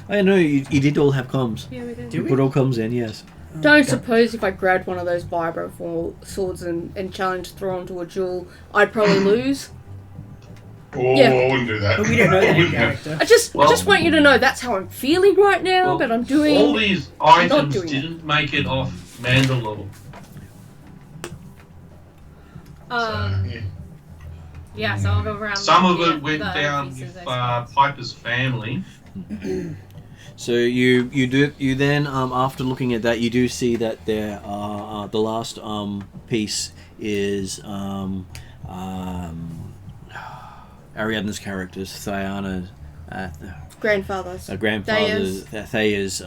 A: I know you did all have comms.
B: Yeah, we did.
A: You put all comms in, yes.
D: Don't suppose if I grabbed one of those vibro swords and challenged Thrawn to a duel, I'd probably lose.
F: Oh,
D: Yeah.
F: I wouldn't do that.
C: But we don't know that in
F: Wouldn't have.
C: character.
D: I just want you to know that's how I'm feeling right now, but I'm doing...
G: All these items
D: doing it.
G: didn't make it off Mandalore.
B: Yeah, so I'll go around.
G: Some of
B: looking
G: it
B: at
G: went
B: the
G: down
B: pieces,
G: with
B: I suppose.
G: Piper's family.
A: So you then after looking at that, you do see that there are the last piece is Ariadne's characters, Kyanna's
D: Grandfather's.
A: grandfather's, Thea's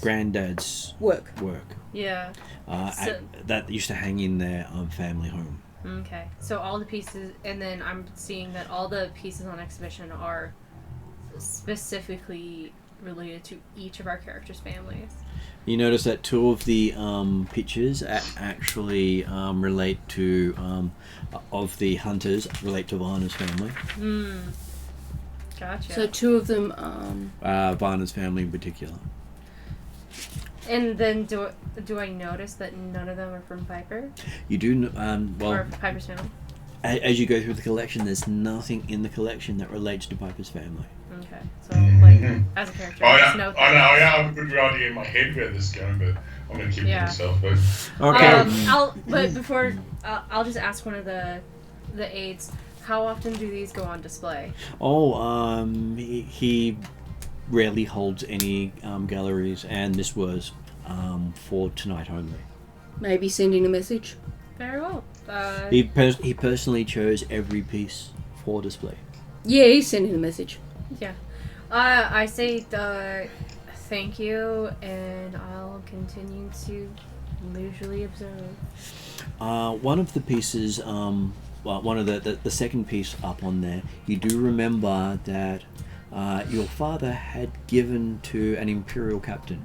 D: Granddad's
A: work.
B: Yeah.
A: That used to hang in their family home.
B: Okay. So all the pieces, and then I'm seeing that all the pieces on exhibition are specifically related to each of our characters' families.
A: You notice that 2 of the pictures actually relate to of the hunters relate to Varna's family.
B: Gotcha.
D: So 2 of them...
A: Varna's family in particular.
B: And then do I notice that none of them are from Piper?
A: You do
B: Or Piper's family?
A: As you go through the collection, there's nothing in the collection that relates to Piper's family.
B: Okay. So like as a character, I just know.
F: I have a good idea in my head where this is going, but I'm going to keep it to myself. But
A: Okay.
B: Before I'll just ask one of the aides. How often do these go on display?
A: Oh, he rarely holds any galleries, and this was for tonight only.
D: Maybe sending a message.
B: Very well.
A: He personally chose every piece for display.
D: Yeah, he's sending a message.
B: Yeah. I say thank you, and I'll continue to leisurely observe.
A: One of the pieces, one of the second piece up on there, you do remember that your father had given to an Imperial captain.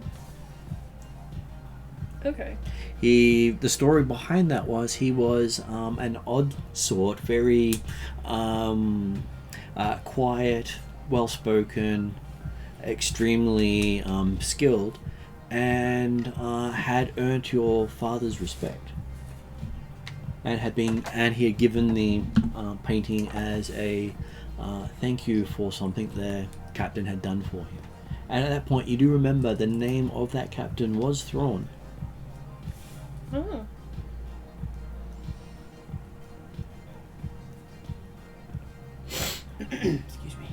B: Okay.
A: The story behind that was he was an odd sort, very quiet, well-spoken, extremely skilled, and had earned your father's respect, and he had given the painting as a thank you for something their captain had done for him. And at that point, you do remember the name of that captain was Thrawn.
B: Oh.
C: Excuse me.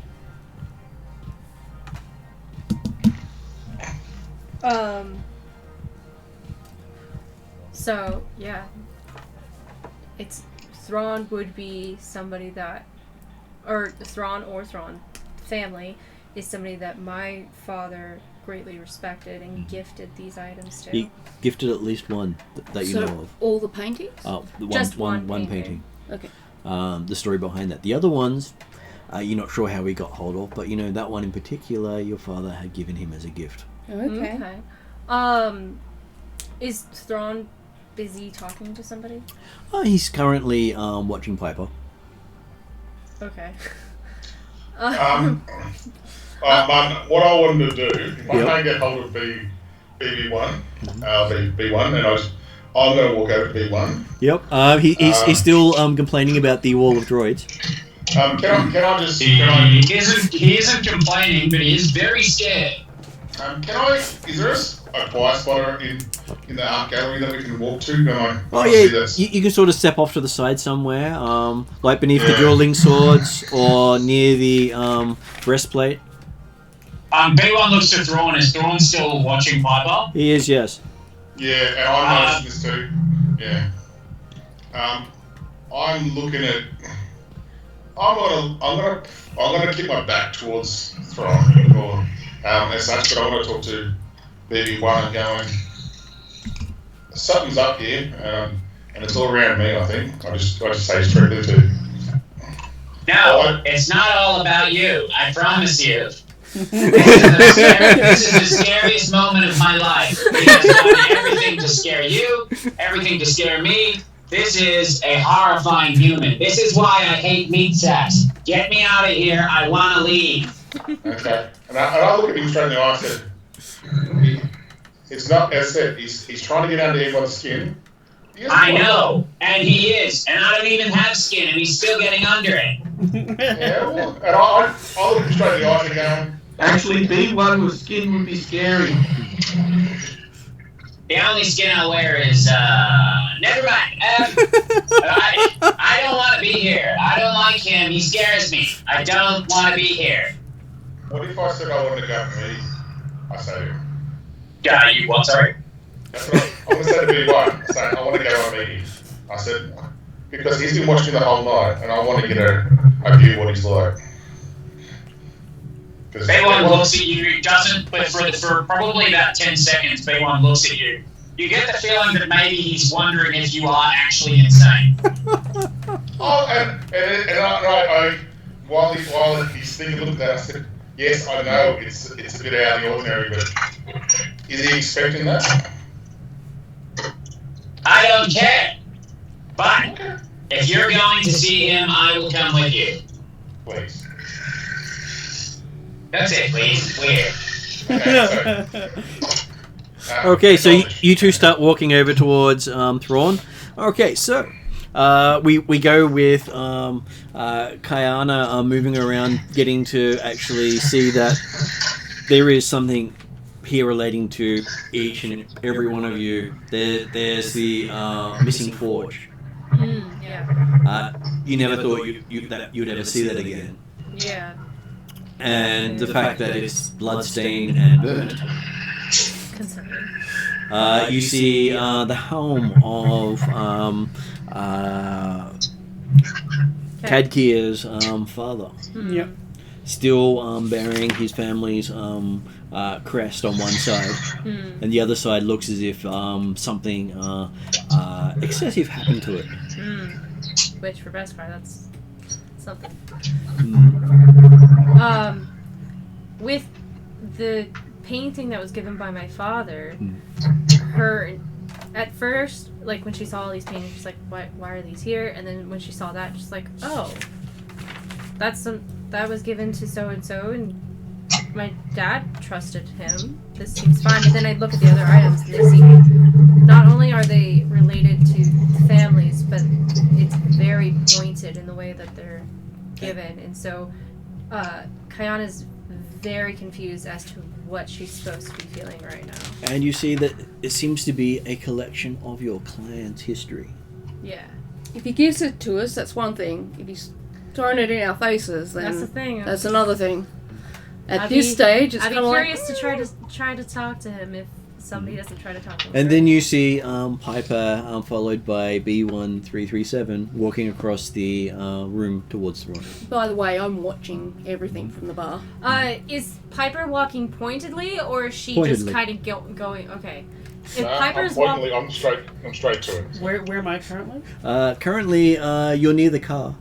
B: So Yeah. It's Thrawn would be somebody that, or Thrawn family is somebody that my father greatly respected and gifted these items to.
A: He gifted at least one that you know of.
D: All the paintings?
B: Just one
A: painting.
D: Okay.
A: The story behind that. The other ones, you're not sure how he got hold of, but that one in particular, your father had given him as a gift.
D: Okay.
B: Is Thrawn busy talking to somebody?
A: He's currently watching Piper.
B: Okay.
F: Man, what I wanted to do, if I can't get hold of BB1, B1, and I'm going to walk over to B1.
A: Yep. He's still complaining about the wall of droids.
E: He isn't complaining, but he is very scared.
F: Is there a quiet spotter in the art gallery that we can walk to?
A: You can sort of step off to the side somewhere, like beneath the dueling swords or near the breastplate.
E: B1 looks to Thrawn. Is Thrawn still watching Piper?
A: He is, yes.
F: Yeah, and I'm noticing this too. Yeah. I'm looking at. I'm gonna keep my back towards Thrawn or as such, but I want to talk to BB1 and going. Something's up here, and it's all around me. I think I just say strictly to.
E: No, it's not all about you. I promise you. This is the scariest moment of my life. Because I want everything to scare you, everything to scare me. This is a horrifying human. This is why I hate meat sacks. Get me out of here. I want to leave.
F: Okay. And I look at him straight in the eye and said, it's not, as I said, he's trying to get under everyone's skin.
E: I know, and he is, and I don't even have skin, and he's still getting under it.
F: Yeah, well, and I look at him straight in the eye and go,
G: Actually, B1 with skin would be scary.
E: The only skin I'll wear is, never mind. I don't want to be here. I don't like him. He scares me. I don't want to be here.
F: What if I said I wanted to go for me? I say to him.
E: Yeah, you what, sorry?
F: That's what I'm going to say to B1. I say, I want to go on a meeting. I said, because he's been watching the whole night, and I want to get a view of what he's like.
E: B1 looks at you, doesn't, but for probably about 10 seconds, B1 looks at you. You get the feeling that maybe he's wondering if you are actually insane. While
F: he's thinking, look at that, I said, yes, I know it's a bit out of the ordinary, but is he expecting that?
E: I don't care. But if you're going to see him, I will come with you.
F: Please.
E: That's it, please. Clear.
A: Okay, so you two start walking over towards Thrawn. Okay, so we go with Kyanna moving around, getting to actually see that there is something here relating to each and every one of you. There's the missing forge.
B: Yeah.
A: You never thought you'd ever see that again.
B: Yeah.
A: And the fact that it's bloodstained and burnt. You see the helm of Kadkir's father.
C: Yep.
A: Still bearing his family's crest on one side, and the other side looks as if something excessive happened to it.
B: Which, for best part, that's something. With the painting that was given by my father, her, at first, like when she saw all these paintings, she's like, why are these here? And then when she saw that, she's like, oh, that was given to so and so, and my dad trusted him. This seems fine. But then I look at the other items, and they seem, not only are they related to families, but it's very pointed in the way that they're given, and so Kyanna's very confused as to what she's supposed to be feeling right now.
A: And you see that it seems to be a collection of your clan's history.
B: Yeah.
D: If he gives it to us, that's one thing. If he's throwing it in our faces, then
B: That's the thing.
D: that's another thing. At this stage, it's
B: I'd
D: kind
B: be
D: of
B: curious
D: like
B: to try to talk to him if somebody doesn't try to talk to him.
A: And then you see Piper, followed by B1337, walking across the room towards Thrawn.
D: By the way, I'm watching everything from the bar.
B: Is Piper walking pointedly, or is she
A: Pointedly.
B: just kind of going? Okay. If
F: I'm
B: Piper's
F: pointedly,
B: walking,
F: I'm straight to it.
C: Where am I currently?
A: Currently, you're near the car.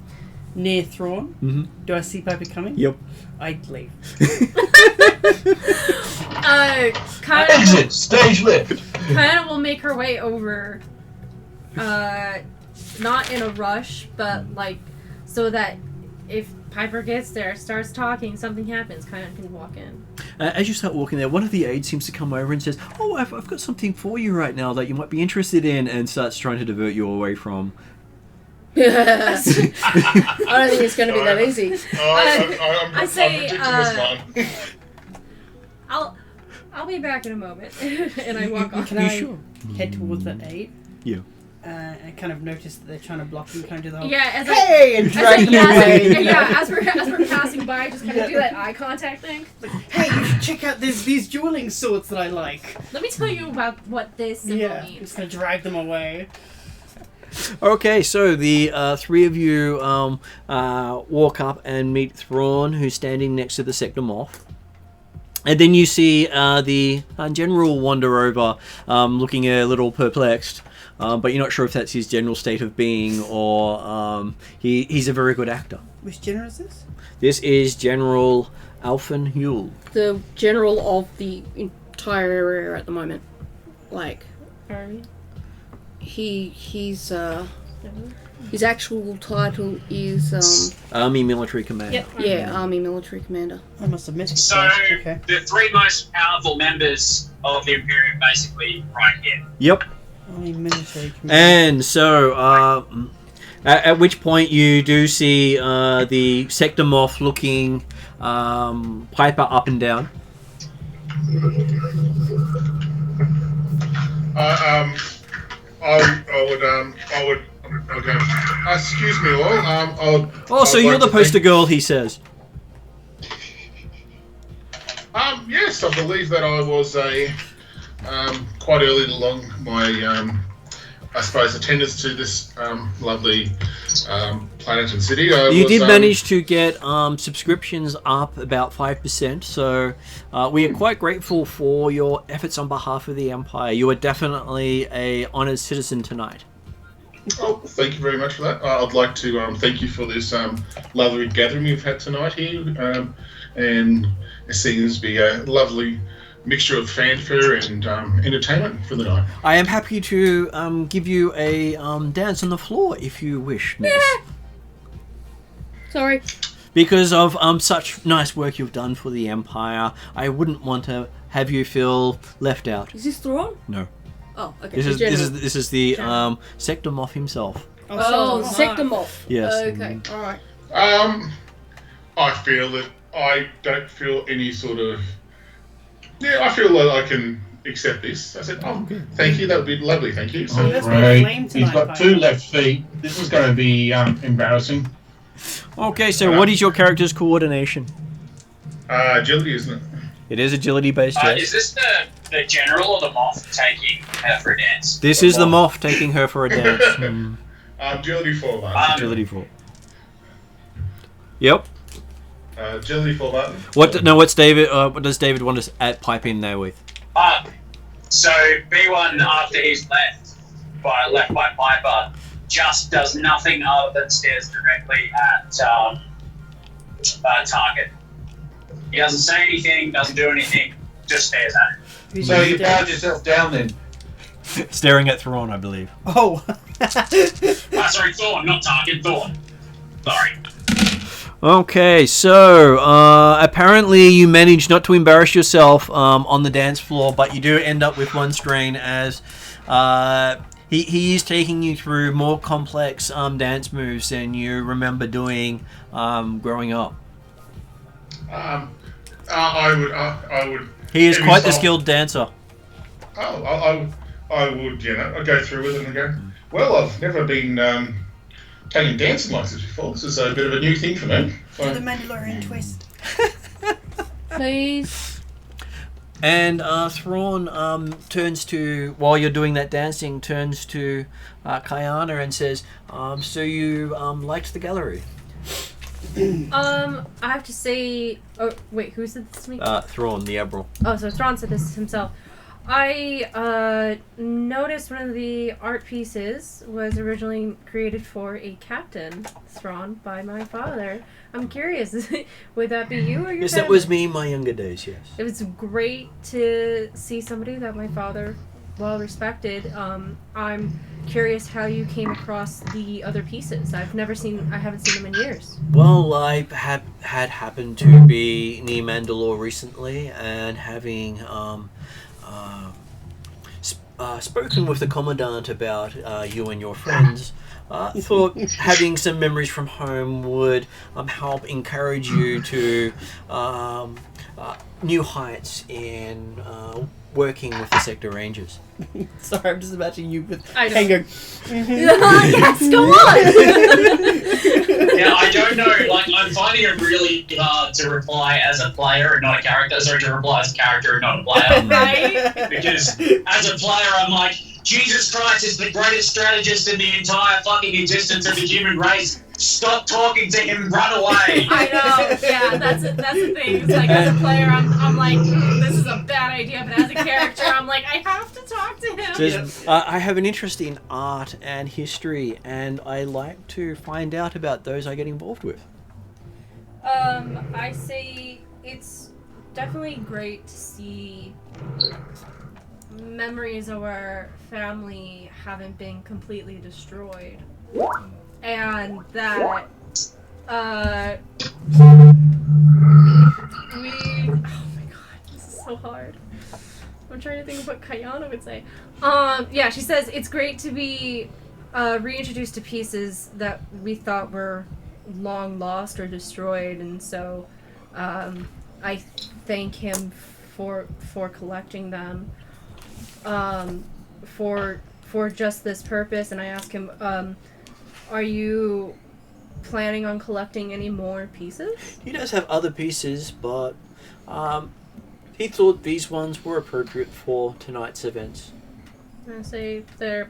C: Near Thrawn.
A: Mm-hmm.
C: Do I see Piper coming?
A: Yep.
C: I'd leave.
B: kind
G: Exit, stage left.
B: will make her way over. Not in a rush, but like so that if Piper gets there, starts talking, something happens, kind of can walk in.
A: As you start walking there, one of the aides seems to come over and says, "Oh, I've got something for you right now that you might be interested in," and starts trying to divert you away from.
D: Yes. I don't think it's going to be that easy.
B: I say,
F: I'm predicting
B: I'll be back in a moment, and I walk off.
C: Can I head towards that aid?
A: Yeah.
C: I kind of notice that they're trying to block you, kind of do the whole,
B: Yeah, as
C: hey, and drag you away.
B: as we're passing by, just kind of do that eye contact thing.
C: Hey, you should check out these dueling swords that I like.
B: Let me tell you about what this symbol means.
C: Just gonna drag them away.
A: Okay, so the three of you walk up and meet Thrawn, who's standing next to the Sector Moff. And then you see the General wander over, looking a little perplexed. But you're not sure if that's his general state of being or he's a very good actor.
C: Which general is this?
A: This is General Alvin Hule.
D: The general of the entire area at the moment. Like,
B: Army.
D: his actual title is
A: Army Military Commander.
B: Yep.
D: yeah, Army Military Commander.
C: I must have missed it.
E: So,
C: Okay.
E: the three most powerful members of the Imperium basically right here.
A: Yep.
C: Army military commander.
A: And so, at which point you do see the Sector Moff looking Piper up and down.
F: I would. Okay. Excuse me, all.
A: Oh, so you're the poster girl, he says.
F: Yes, I believe that I was quite early along my I suppose attendance to this lovely planet and city.
A: You did manage to get subscriptions up about 5%, so we are quite grateful for your efforts on behalf of the Empire. You are definitely a honoured citizen tonight.
F: Oh, thank you very much for that. I'd like to thank you for this lovely gathering we've had tonight here, and it seems to be a lovely mixture of fanfare and entertainment for the night.
A: I am happy to give you a dance on the floor if you wish, miss.
D: Sorry.
A: Because of such nice work you've done for the Empire, I wouldn't want to have you feel left out.
D: Is this Thrawn?
A: No.
D: Oh, okay.
A: This
D: General.
A: is the Sector Moff himself.
D: Oh, Sector Moff.
A: Yes.
D: Okay, alright.
F: I feel that I don't feel any sort of. Yeah, I feel that I can accept this. I said, oh, thank you, that would be lovely, thank you. So,
C: Let's go flame
G: He's
C: tonight,
G: got
C: Piper.
G: 2 left feet. This is going to be embarrassing.
A: Okay, so what is your character's coordination?
F: agility, isn't it?
A: It is agility based, yes.
E: Is this the general or the moth taking her for a dance?
A: This is the Moff taking her for a dance.
F: Agility 4 button.
A: Agility 4. Yep.
F: Agility 4 button.
A: What's David? What does David want to pipe in there with?
E: So B1 after he's left by Piper just does nothing other than stares directly at target. He doesn't say anything, doesn't do anything, just stares at him.
G: So you powered yourself down then.
A: Staring at Thrawn, I believe.
C: Oh.
E: Sorry, Thrawn, not target, Thrawn. Sorry.
A: Okay, so apparently you managed not to embarrass yourself on the dance floor, but you do end up with one strain as he is taking you through more complex dance moves than you remember doing growing up.
F: I would.
A: He is
F: give
A: quite the
F: myself-
A: skilled dancer.
F: Oh, I would, I'd go through with it and go, well, I've never been taking dancing lessons before. This is a bit of a new thing for me.
C: For the
F: So,
C: Mandalorian twist.
D: Please.
A: And Thrawn turns to, while you're doing that dancing, turns to Kyanna and says, so you liked the gallery?
B: I have to say... Oh, wait, who said this to me?
A: Thrawn, the Admiral.
B: Oh, so Thrawn said this himself. I noticed one of the art pieces was originally created for a captain, Thrawn, by my father. I'm curious, would that be you or your
A: Yes,
B: family?
A: that was me in my younger days, yes.
B: It was great to see somebody that my father well respected. I'm curious how you came across the other pieces. I haven't seen them in years.
A: Well, I had happened to be near Mandalore recently, and having spoken with the Commandant about you and your friends, thought having some memories from home would help encourage you to new heights in working with the Sector Rangers.
C: Sorry, I'm just imagining you with
B: I know.
C: Kango.
B: Yes, go on!
E: Yeah, I don't know. Like, I'm finding it really hard to reply as a player and not a character. Sorry, to reply as a character and not a player.
B: Right?
E: Because as a player, I'm like, Jesus Christ is the greatest strategist in the entire fucking existence of the human race. Stop talking to him. Run away.
B: I know. Yeah, that's the thing. It's like, as a player, I'm like, this is a bad idea. But as a character, I'm like, I have to talk to him.
A: Says, I have an interest in art and history, and I like to find out about those I get involved with.
B: I say it's definitely great to see memories of our family haven't been completely destroyed. And that, we, oh my god, this is so hard. I'm trying to think of what Kyanna would say. Yeah, she says it's great to be, reintroduced to pieces that we thought were long lost or destroyed, and so, I thank him for collecting them, for just this purpose, and I ask him, are you planning on collecting any more pieces?
A: He does have other pieces, but he thought these ones were appropriate for tonight's events.
B: I say they're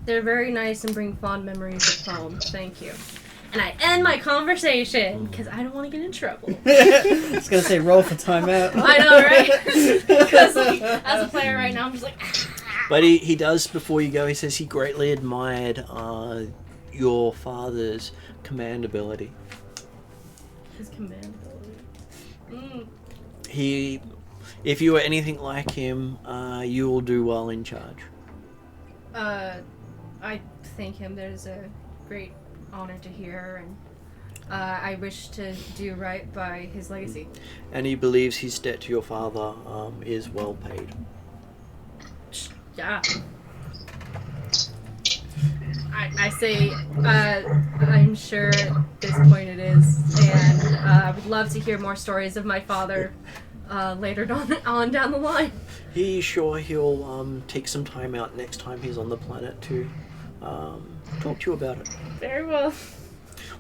B: very nice and bring fond memories of home. Thank you. And I end my conversation because I don't want to get in trouble.
C: I was gonna say roll for timeout.
B: I know, right? Because like, as a player right now, I'm just like.
A: But he does, before you go, he says he greatly admired your father's command ability.
B: His command ability.
A: If you were anything like him, you will do well in charge.
B: I thank him. There's a great honor to hear, and I wish to do right by his legacy.
A: And he believes his debt to your father is well paid.
B: Yeah. I say, I'm sure at this point it is, and I would love to hear more stories of my father later on down the line.
A: He's sure he'll take some time out next time he's on the planet to talk to you about it.
B: Very well.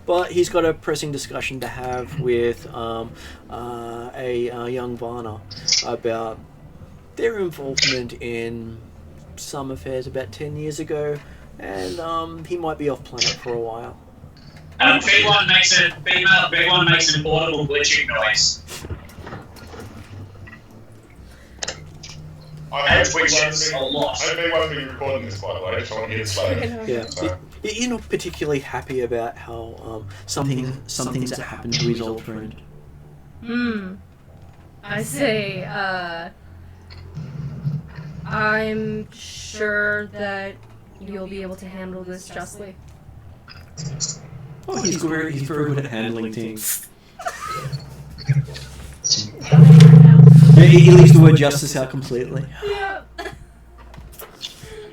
A: But he's got a pressing discussion to have with a young Varna about their involvement in some affairs about 10 years ago, and he might be off planet for a while.
E: B1 makes an audible glitching noise.
F: I
E: And twitches a lot.
F: hope everyone will be recording this, by the way. I just want to hear this later.
A: Yeah, you're not particularly happy about how some things that happened to his old friend.
B: I say, I'm sure that you'll be able to handle this justly.
A: Oh, he's very good at handling things. Yeah, he leaves the word justice out completely.
B: Yeah.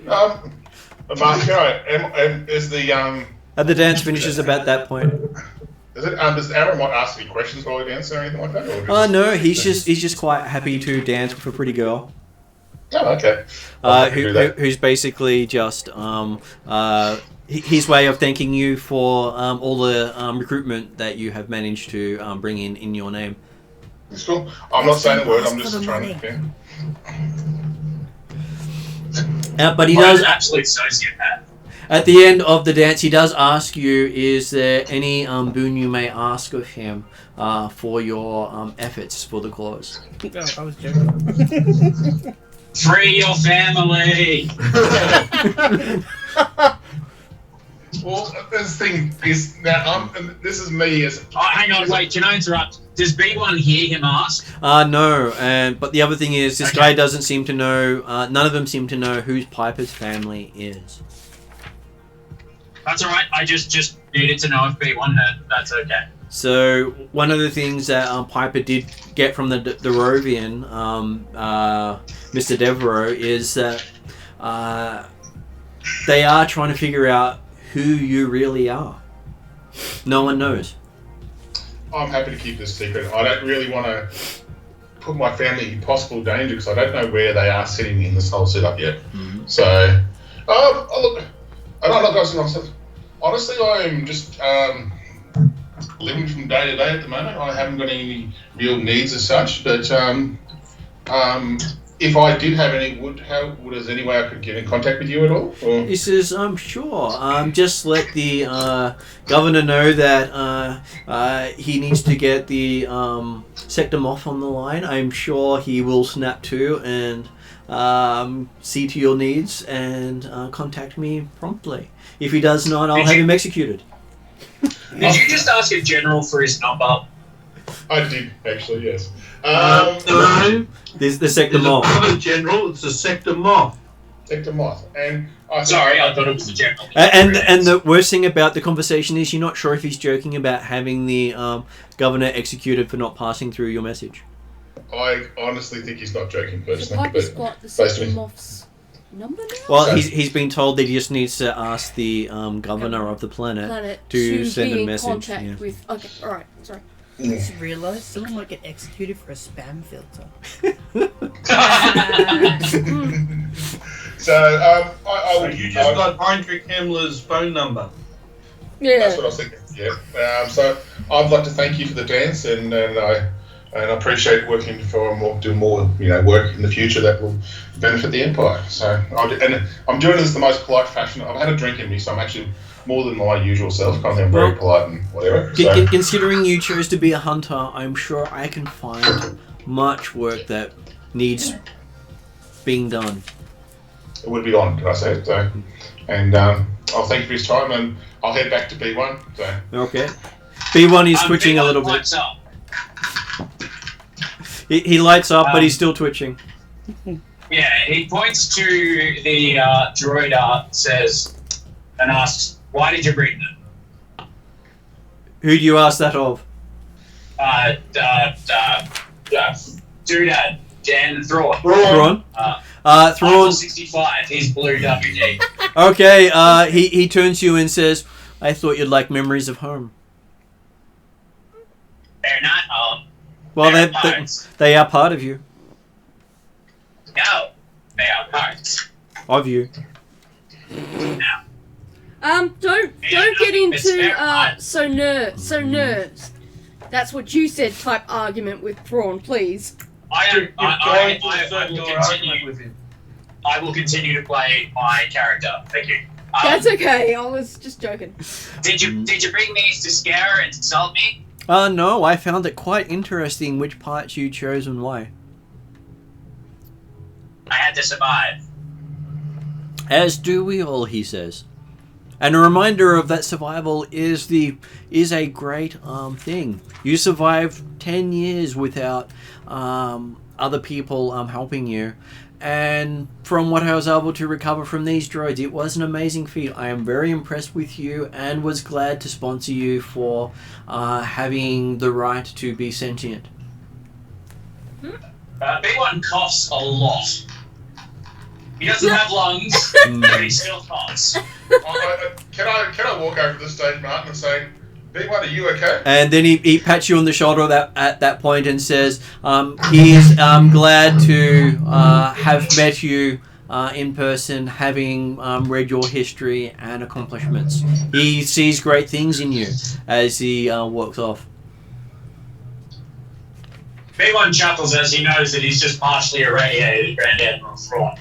F: Mark, is the
A: The dance finishes about that point.
F: does Aaron want to ask any questions while we dance or anything like that? Or just,
A: No, he's just quite happy to dance with a pretty girl.
F: Oh, okay. I'll do that.
A: Who's basically just his way of thanking you for all the recruitment that you have managed to bring in your name.
F: It's cool. I'm not saying a word. I'm
C: Ask
F: just
C: for the
F: trying to.
A: But he
E: I'm
A: does.
E: an absolute sociopath.
A: At the end of the dance, he does ask you, is there any boon you may ask of him for your efforts for the cause?
C: Oh, I was joking.
E: Free your family!
F: Well, this thing is now. This is me as.
E: Oh, hang on, wait, can I interrupt? Does B1 hear him ask?
A: No, but the other thing is, this
E: Okay.
A: guy doesn't seem to know, none of them seem to know who Piper's family is.
E: That's alright, I just needed to know if B1 heard. That's okay.
A: So, one of the things that Piper did get from the Rovian, Mr. Devereaux, is that they are trying to figure out who you really are. No one knows.
F: I'm happy to keep this secret. I don't really want to put my family in possible danger because I don't know where they are sitting in this whole setup yet.
A: Mm-hmm.
F: So, look, I don't know, guys. Honestly, I'm just living from day to day at the moment. I haven't got any real needs as such, but if I did have any, would there any way I could get in contact with you at all? Or?
A: He says, I'm sure. Just let the governor know that he needs to get the sector moth on the line. I'm sure he will snap to and see to your needs and contact me promptly. If he does not, I'll have him executed.
E: Did you just ask a general for his number?
F: I did, actually, yes.
H: No,
A: There's the sector
H: it's
A: moth.
H: not a general, it's a sector moth.
F: Sector moth. And I
E: Sorry, I thought it was a general.
A: And the worst thing about the conversation is you're not sure if he's joking about having the governor executed for not passing through your message.
F: I honestly think he's not joking
D: The
F: personally.
D: Piper's
F: But
D: got the
F: based
D: sector
F: on-
D: moth's number now?
A: Well, he's been told that he just needs to ask the governor of the planet
D: Planet
A: to send
D: be
A: a
D: in
A: message.
D: contact
A: Yeah.
D: with. Okay, alright, sorry.
C: I just realised someone might get executed for a spam filter.
F: So, I
H: So
F: would.
H: you just got Heinrich Himmler's phone number.
D: Yeah.
F: That's what I was thinking. Yeah. So I'd like to thank you for the dance, and I appreciate working for doing more work in the future that will benefit the Empire. So I'm doing this in the most polite fashion. I've had a drink in me, so I'm actually more than my usual self. I'm very polite and whatever. So.
A: Considering you chose to be a hunter, I'm sure I can find much work that needs being done.
F: It would be on, can I say? So, and I'll thank you for his time, and I'll head back to B1. So.
A: Okay. B1 is twitching
E: B1
A: a little bit.
E: lights up.
A: He lights up, but he's still twitching.
E: Yeah, he points to the droid says, and asks, "Why did you bring them?"
A: Who do you ask that of?
E: Doodad, Dan Thrawn.
A: Thrawn?
E: Thrawn
A: Thrawn.
E: 65. He's blue WD.
A: Okay, he turns to you and says, I thought you'd like memories of home.
E: They're not home.
A: Well,
E: They're
A: they
E: parts.
A: they are part of you.
E: No, they are parts.
A: Of you.
E: No.
D: Don't get into so nerds. That's what you said type argument with Thrawn, please.
E: I will continue to play my character. Thank you.
D: That's okay. I was just joking.
E: Did you bring these to scare and insult me?
A: No, I found it quite interesting which parts you chose and why.
E: I had to survive.
A: As do we all, he says. And a reminder of that survival is a great thing. You survived 10 years without other people helping you. And from what I was able to recover from these droids, it was an amazing feat. I am very impressed with you and was glad to sponsor you for having the right to be sentient.
E: B1 coughs a lot. He doesn't have lungs, but he still coughs.
F: Can I walk over to the stage, Martin, and say, B1, are you okay?
A: And then he pats you on the shoulder at that point and says he's glad to have met you in person, having read your history and accomplishments. He sees great things in you as he walks off.
E: B1 chuckles as he knows that he's just partially irradiated Grand Admiral Thrawn.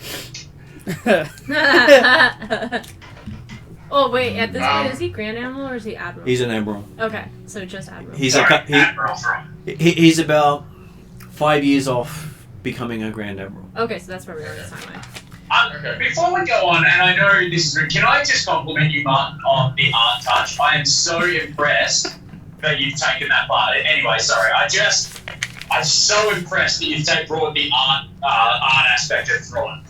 B: Oh wait, at this point, is he Grand Admiral or is he Admiral?
A: He's an admiral.
B: Okay, so just Admiral.
E: Admiral Thrawn.
A: He's about 5 years off becoming a Grand Admiral.
B: Okay, so that's where we are this time.
E: Before we go on, and I know this is, can I just compliment you, Martin, on the art touch? I am so impressed that you've taken that part. Anyway, sorry, I'm so impressed that you've brought the art aspect of Thrawn.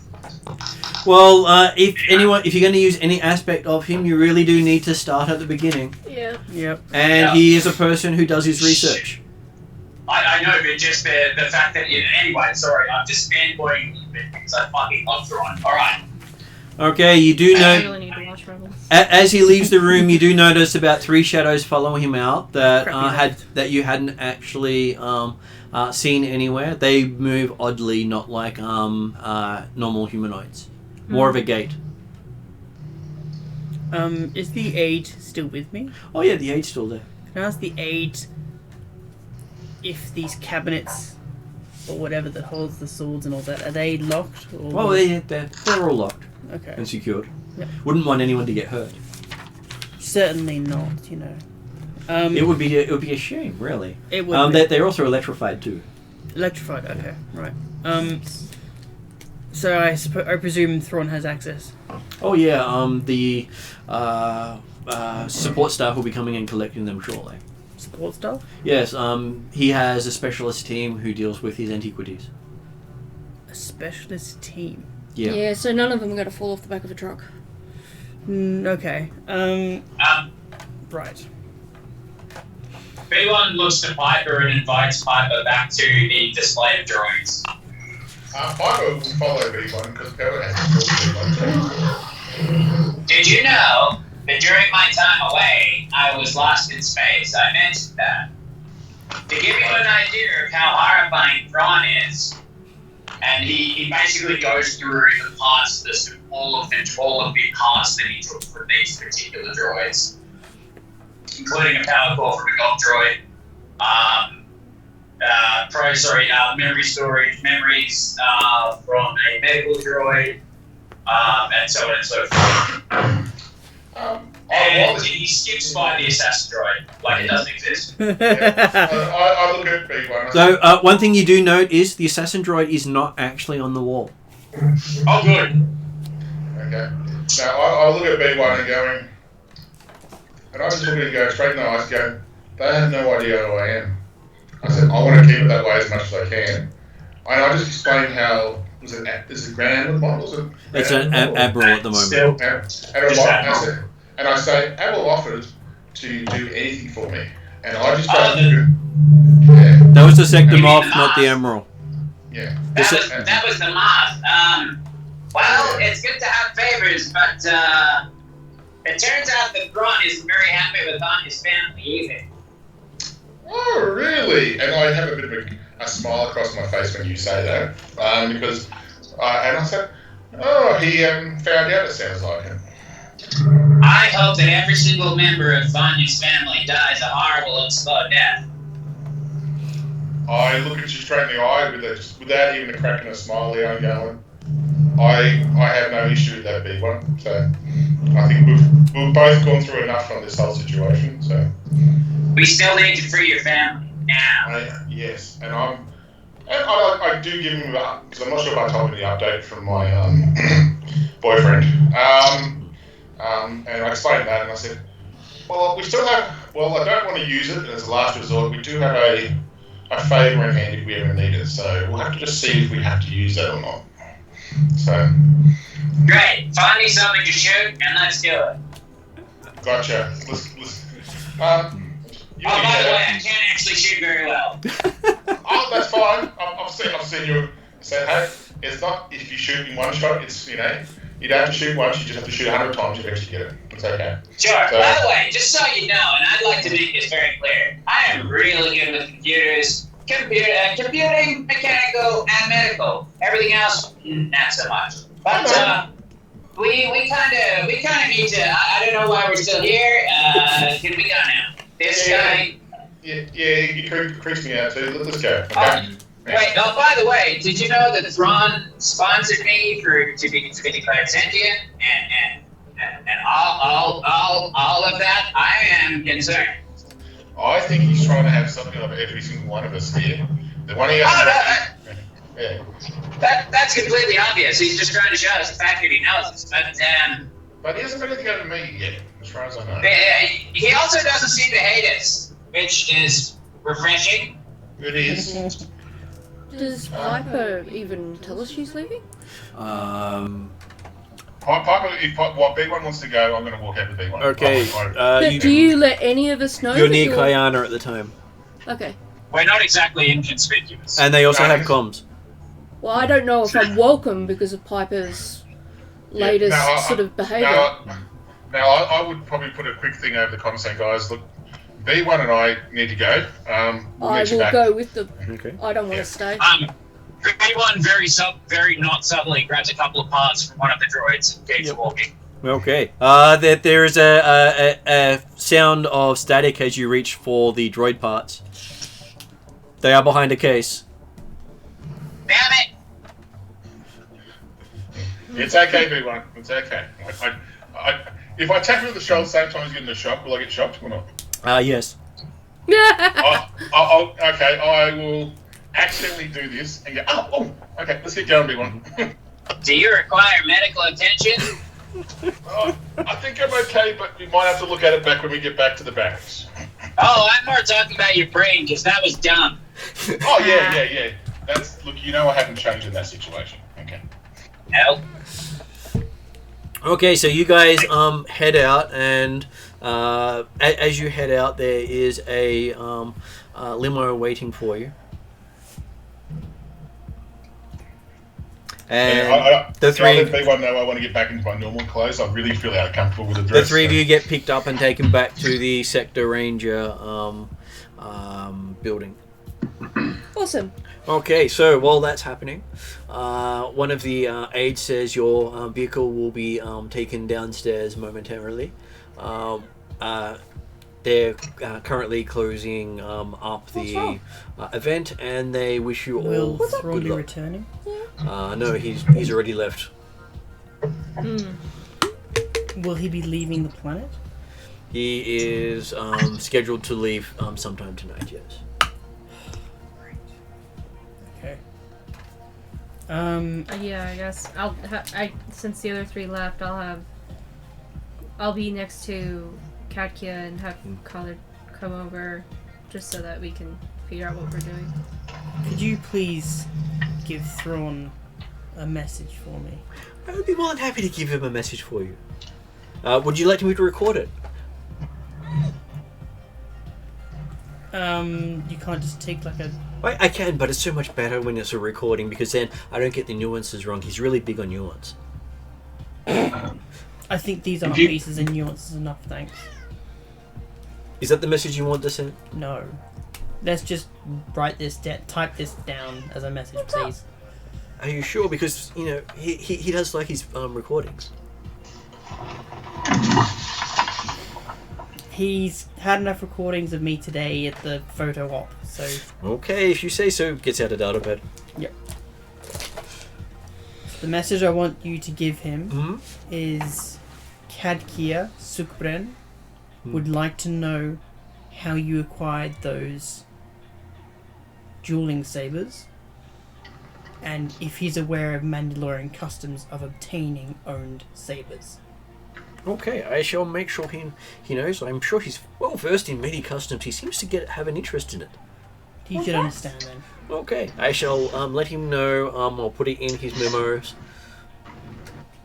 A: Well, if you're going to use any aspect of him, you really do need to start at the beginning.
B: Yeah.
C: Yep.
A: And he is a person who does his research.
E: I know, but just the fact that... Anyway, sorry, I'm just fanboying a little bit because I fucking love Thrawn. Alright.
A: Okay, you do
B: I
A: know...
B: really need to watch Rebels.
A: As he leaves the room, you do notice about 3 shadows follow him out that you hadn't actually seen anywhere. They move oddly, not like normal humanoids. More of a gate.
C: Is the aide still with me?
A: Oh yeah, the aide's still there.
C: Can I ask the aide if these cabinets or whatever that holds the swords and all that, are they locked? Or
A: Well, they're all locked
C: okay.
A: and secured.
C: Yep.
A: Wouldn't want anyone to get hurt.
C: Certainly not, you know.
A: It would be a shame, really.
C: It would be.
A: They're also electrified too.
C: Electrified, okay, right. So I presume Thrawn has access.
A: Oh yeah, the support staff will be coming and collecting them shortly.
C: Support staff?
A: Yes, he has a specialist team who deals with his antiquities.
C: A specialist team?
A: Yeah.
D: Yeah, so none of them are going to fall off the back of a truck.
C: Okay. Right.
E: B1 looks to Piper and invites Piper back to the display of drawings.
F: Piper will follow B1 because Piper has to B1 too.
E: Did you know that during my time away, I was lost in space? I mentioned that. To give you an idea of how horrifying Thrawn is, and he basically goes through the parts, all of the parts that he took from these particular droids, including a power core from a gold droid, memory storage, memories from a medical droid, and so on and so forth. And he skips by the assassin droid, like it doesn't exist.
F: I look at B1.
A: So one thing you do note is the assassin droid is not actually on the wall.
E: Oh, good.
F: Okay. Now I look at B1 and going, and I just look at it, go straight in the eyes, go, they have no idea who I am. I said, I want to keep it that way as much as I can. And I just explained how, is it Grand Admiral?
A: It's an admiral at the moment.
F: And I say, Admiral offered to do anything for me. And I just
A: That was the sector moth, not the admiral.
F: Yeah.
E: That was the moth. Well, it's good to have favors, but it turns out that Thrawn isn't very happy with his family either.
F: Oh, really? And I have a bit of a smile across my face when you say that, because, and I said, oh, he found out, it sounds like it.
E: I hope that every single member of Vanya's family dies a horrible and slow death.
F: I look at you straight in the eye without even a crack and a smile there, I'm going, I have no issue with that B1, so I think we've both gone through enough on this whole situation, so.
E: We still need to free your family now.
F: Yes, and I do give him because I'm not sure if I told him the update from my boyfriend. And I explained that, and I said, well, we still have. Well, I don't want to use it as a last resort. We do have a favour in hand if we ever need it. So we'll have to just see if we have to use that or not. So.
E: Great. Find me something to shoot, and let's do it.
F: Gotcha. Let's
E: by the way, I can't actually shoot very well.
F: Oh, that's fine. I've seen you say, hey, it's not if you shoot in one shot, it's, you don't have to shoot once, you just have to shoot 100 times to actually get it. It's okay.
E: Sure. So, by the way, just so you know, and I'd like to make this very clear, I am really good with computers, computing, mechanical, and medical. Everything else, not so much. But we kind of need to. I don't know why we're still here. Can we go now? This guy.
F: you creased me out too. Let's go. Okay.
E: Wait, oh, by the way, did you know that Thrawn sponsored me to be declared sentient and all of that? I am concerned.
F: I think he's trying to have something of every single one of us here. The one he
E: Oh,
F: yeah.
E: that's completely obvious. He's just trying to show us the fact that he knows us.
F: But he hasn't got anything over me yet, as far as I know.
E: He also doesn't seem to hate us, which is refreshing.
F: It is.
B: Does Piper even tell us she's leaving?
F: Piper, if B1 wants to go, I'm going to walk out with B1.
A: Okay.
B: Do you let any of us know?
A: You're
B: that
A: near Kyanna at the time.
B: Okay.
E: We're not exactly inconspicuous.
A: And they also have comms.
B: Well, I don't know if I'm welcome because of Piper's latest sort of behaviour.
F: Now, I would probably put a quick thing over the comms saying, guys, look, B1 and I need to go. We'll
B: I will go with them.
A: Okay.
B: I don't want to stay.
E: B1 very not subtly grabs a couple of parts from one of the droids and keeps walking.
A: Okay. There is a sound of static as you reach for the droid parts. They are behind a case.
E: Damn it!
F: It's okay, B1. It's okay. If I tap you on the shoulder at the same time as getting the shock, will I get shocked or not?
A: Yes.
F: Okay, I will accidentally do this and go, okay, let's get going, B1.
E: Do you require medical attention?
F: I think I'm okay, but we might have to look at it back when we get back to the barracks.
E: Oh, I'm more talking about your brain, because that was dumb.
F: Oh, yeah. Look, I haven't changed in that situation. Okay.
E: No.
A: Okay, so you guys head out, and as you head out, there is a limo waiting for you. And the three.
F: I let B1 know I want to get back into my normal clothes. I really feel uncomfortable with the
A: The
F: dress.
A: three of you get picked up and taken back to the Sector Ranger building.
B: Awesome.
A: Okay, so while that's happening, one of the aides says your vehicle will be taken downstairs momentarily. They're currently closing up the event, and they wish you all
C: Will Thrawn
A: good
C: be
A: luck.
C: returning?
A: No, he's already left.
C: Will he be leaving the planet?
A: He is scheduled to leave sometime tonight. Yes.
C: Okay.
B: Yeah, I guess since the other three left, I'll be next to Katkia and have Khalid come over, just so that we can figure out what we're doing.
C: Could you please give Thrawn a message for me?
A: I would be more than happy to give him a message for you. Would you like me to record it?
C: You can't just take like a...
A: I can, but it's so much better when it's a recording because then I don't get the nuances wrong. He's really big on nuance.
C: I think these aren't pieces and nuances enough, thanks.
A: Is that the message you want to send?
C: No. Let's just write this type this down as a message, please.
A: Are you sure? Because, he does like his recordings.
C: He's had enough recordings of me today at the photo op, so...
A: Okay, if you say so, gets out of databed.
C: Yep. The message I want you to give him is Kadkia Sukbren would like to know how you acquired those dueling sabers and if he's aware of Mandalorian customs of obtaining owned sabers.
A: Okay, I shall make sure he knows. I'm sure he's well versed in many customs. He seems to have an interest in it.
C: He should understand then.
A: Okay, I shall let him know. I'll put it in his memos.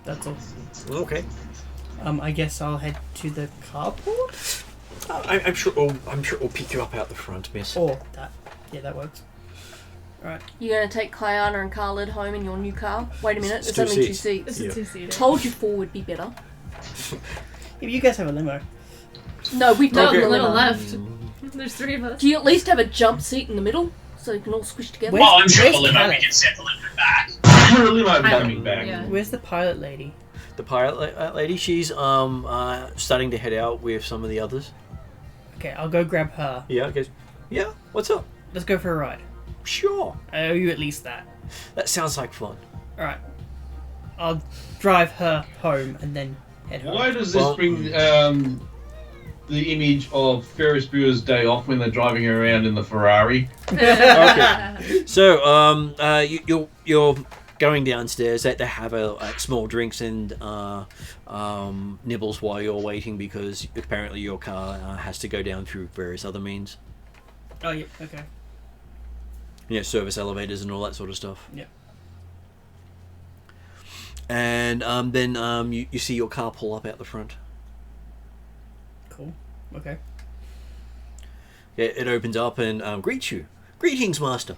C: That's all.
A: Okay.
C: I guess I'll head to the carport.
A: I'm sure it'll pick you up out the front, miss.
C: Or that. Yeah, that works. Alright.
D: You're going to take Kyanna and Khalid home in your new car? Wait a minute,
A: It's
D: it's
A: two
D: only
A: seats.
D: 2 seats.
B: It's a two-seater.
D: Told you 4 would be better.
C: If you guys have a limo.
D: No, we've
B: No,
D: done
B: the
D: the
B: little
D: limo.
B: left. There's 3 of us.
D: Do you at least have a jump seat in the middle so you can all squish together?
C: Where's-
E: Well, I'm sure
C: where's
E: the limo we
C: Alex?
E: can set the limo back.
G: The limo coming back.
B: Yeah.
C: Where's the pilot lady?
A: The pirate lady, she's starting to head out with some of the others.
C: Okay, I'll go grab her.
A: Yeah, okay. Yeah, what's up?
C: Let's go for a ride.
A: Sure.
C: I owe you at least that.
A: That sounds like fun.
C: Alright. I'll drive her home and then head home.
G: Why does this bring the image of Ferris Bueller's Day Off when they're driving around in the Ferrari?
A: Okay. So, you're going downstairs. They have small drinks and nibbles while you're waiting because apparently your car has to go down through various other means.
C: Oh, yeah, okay.
A: Service elevators and all that sort of stuff.
C: Yep.
A: And then you see your car pull up out the front.
C: Cool. Okay.
A: It opens up and greets you. Greetings, Master.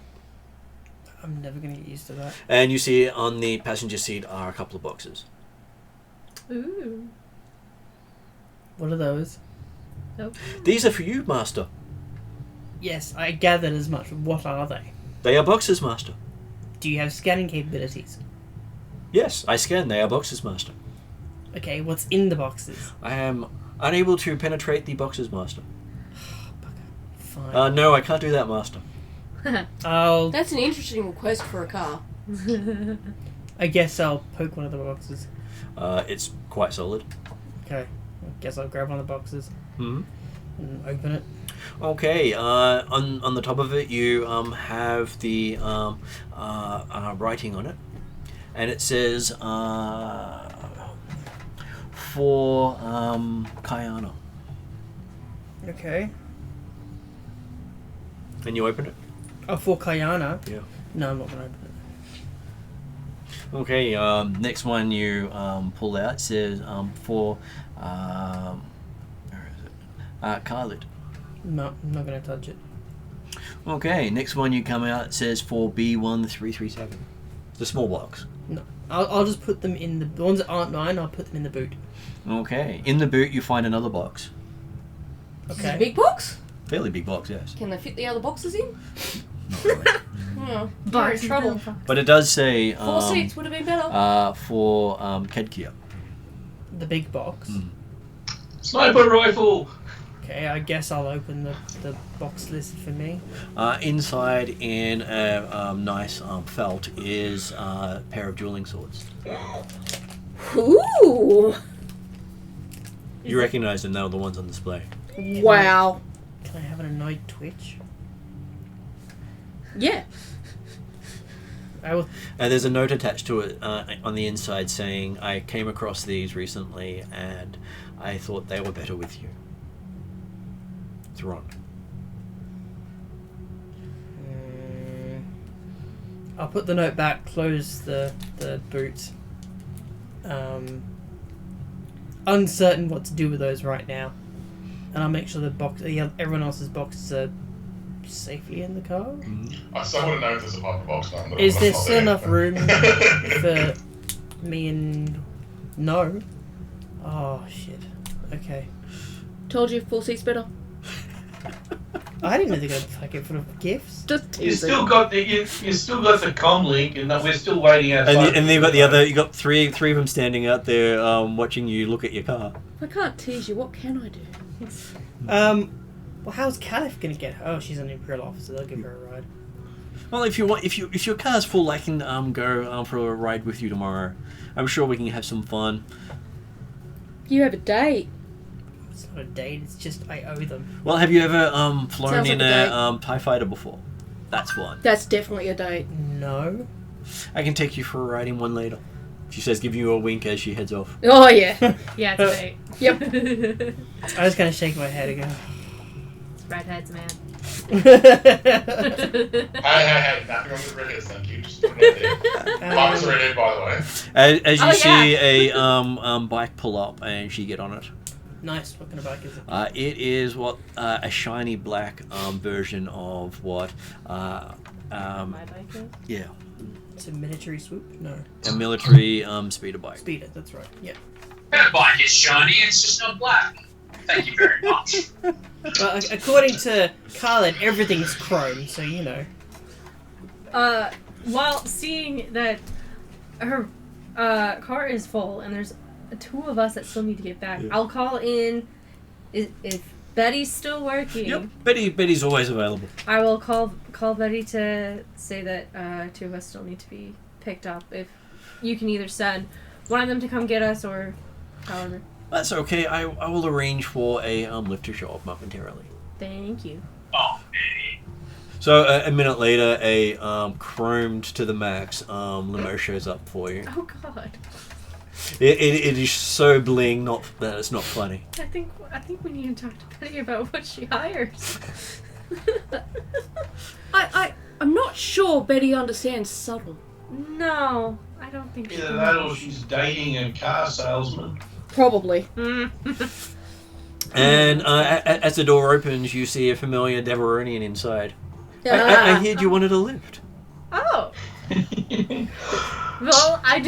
C: I'm never going to get used to that.
A: And you see on the passenger seat are a couple of boxes.
B: Ooh.
C: What are those?
B: Nope.
A: These are for you, Master.
C: Yes, I gathered as much. What are they?
A: They are boxes, Master.
C: Do you have scanning capabilities?
A: Yes, I scan. They are boxes, Master.
C: Okay, what's in the boxes?
A: I am unable to penetrate the boxes, Master.
C: Fine.
A: No, I can't do that, Master.
C: I'll...
D: That's an interesting request for a car.
C: I guess I'll poke one of the boxes.
A: It's quite solid.
C: Okay. I guess I'll grab one of the boxes
A: Hmm.
C: and open it.
A: Okay. On the top of it, you have the writing on it, and it says for Kyanna.
C: Okay.
A: And you open it.
C: Oh, for Kyanna?
A: Yeah.
C: No, I'm not going to open it.
A: Okay. Next one you pull out says for where is it? Khalid.
C: No, I'm not going to touch it.
A: Okay. Next one you come out says for B1337. The small box.
C: No. I'll just put them in the ones that aren't mine, I'll put them in the boot.
A: Okay. In the boot you find another box.
D: Is it a
C: Okay.
D: big box?
A: Fairly big box, yes.
D: Can they fit the other boxes in? Oh,
B: Bar
D: you're in trouble.
A: But it does say
D: 4 seats would have been better.
A: for Kedkia.
C: The big box.
A: Mm.
G: Sniper rifle!
C: Okay, I guess I'll open the box list for me.
A: Inside in a nice felt is a pair of dueling swords.
D: Ooh!
A: You recognize them, they were the ones on display.
D: Wow.
C: Can I have an annoyed twitch?
D: Yeah.
C: I will.
A: And there's a note attached to it on the inside saying, I came across these recently and I thought they were better with you. Thrawn.
C: I'll put the note back, close the boot. Uncertain what to do with those right now. And I'll make sure everyone else's boxes are safely in the car.
F: I still want to know if there's a paper box now.
C: Is there still enough room for me and... No. Oh, shit. Okay.
D: Told you 4 seats better.
C: I didn't know they were going to fucking full of gifts.
D: Just
G: You still got the comm link, and we're still waiting outside.
A: And then you've got the other, you got three of them standing out there watching you look at your car.
D: If I can't tease you, what can I do?
C: Well, how's Caliph going to get her? Oh, she's an Imperial officer. They'll give her a ride.
A: Well, if your car's full, I can go for a ride with you tomorrow. I'm sure we can have some fun.
D: You have a date.
C: It's not a date. It's just I owe them.
A: Well, have you ever flown
D: Sounds
A: in
D: like a
A: a TIE fighter before? That's one.
D: That's definitely a date.
C: No.
A: I can take you for a ride in one later. She says, giving you a wink as she heads off.
D: Oh, yeah.
B: Yeah, it's a date.
D: Yep.
C: I was going to shake my head again.
B: Redheads, man.
F: Hey, nothing on the redheads, thank you. Just put it there. Mine was a redhead, by the way.
A: As you
B: Oh,
A: see a bike pull up and she get on it.
C: Nice. What kind of bike is it?
A: It is a shiny black version of what
B: My bike is?
A: yeah,
C: It's a military swoop? No.
A: a military speeder bike.
C: Speeder, that's right. Yeah.
E: That bike is shiny, it's just not black. Thank you very much.
C: Well, according to Khalid, everything's chrome, so you know.
B: While seeing that her car is full and there's 2 of us that still need to get back,
A: Yeah.
B: I'll call in if Betty's still working.
A: Yep, Betty's always available.
B: I will call Betty to say that 2 of us still need to be picked up. If you can either send one of them to come get us or however.
A: That's okay. I will arrange for a lift to show up momentarily.
B: Thank you.
E: Oh,
A: So a minute later, a chromed to the max limo shows up for you.
B: Oh God.
A: It is so bling, not that it's not funny.
B: I think we need to talk to Betty about what she hires.
D: I'm not sure Betty understands subtle.
B: No, I don't think she
H: Either that or
B: does.
H: she's dating a car salesman.
D: Probably.
A: And as the door opens, you see a familiar Deveronian inside. I heard you wanted a lift.
B: Oh. Well, I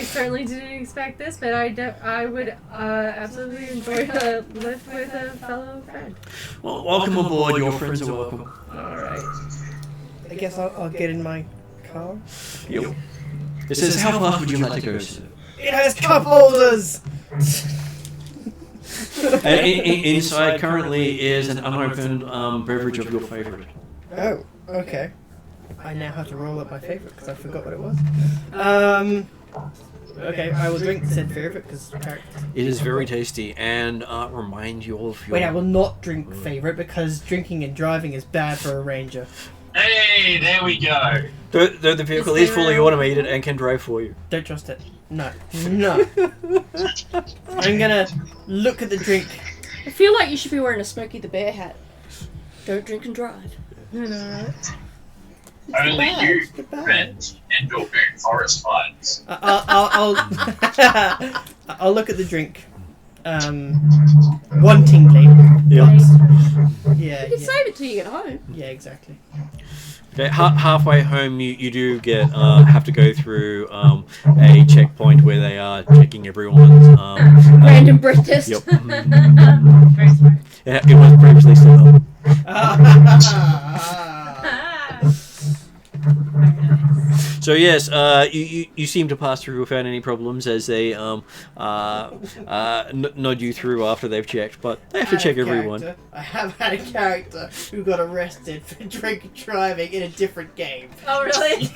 B: certainly didn't expect this, but I would absolutely enjoy a lift with a fellow friend.
A: Well, welcome aboard. Your friends are welcome.
C: Alright. I guess I'll get in my car.
A: Yep. It says, how fast would you like to go, sir?
C: It has cup holders!
A: And inside currently is an unopened beverage of your favorite.
C: Oh, okay. I now have to roll up my favorite because I forgot what it was. Okay, I will drink said favorite because
A: It is very tasty and remind you of your...
C: Wait, I will not drink favorite because drinking and driving is bad for a ranger.
E: Hey, there we go.
A: The vehicle is fully automated and can drive for you.
C: Don't trust it. No. No. I'm gonna look at the drink.
D: I feel like you should be wearing a Smokey the Bear hat. Don't drink and drive.
E: Only you,
C: It's bad.
E: friends, and your boot forest fires.
C: I'll look at the drink. Wantingly.
A: Yeah.
C: Yeah.
D: You can save it till you get home.
C: Yeah, exactly.
A: Okay, halfway home, you do get have to go through a checkpoint where they are checking everyone's
D: Random breath test.
A: Yep.
B: Very smart.
A: It was previously set up. So yes, you seem to pass through without any problems as they nod you through after they've checked, but they have to check everyone.
C: I have had a character who got arrested for drink and driving in a different game.
B: Oh really?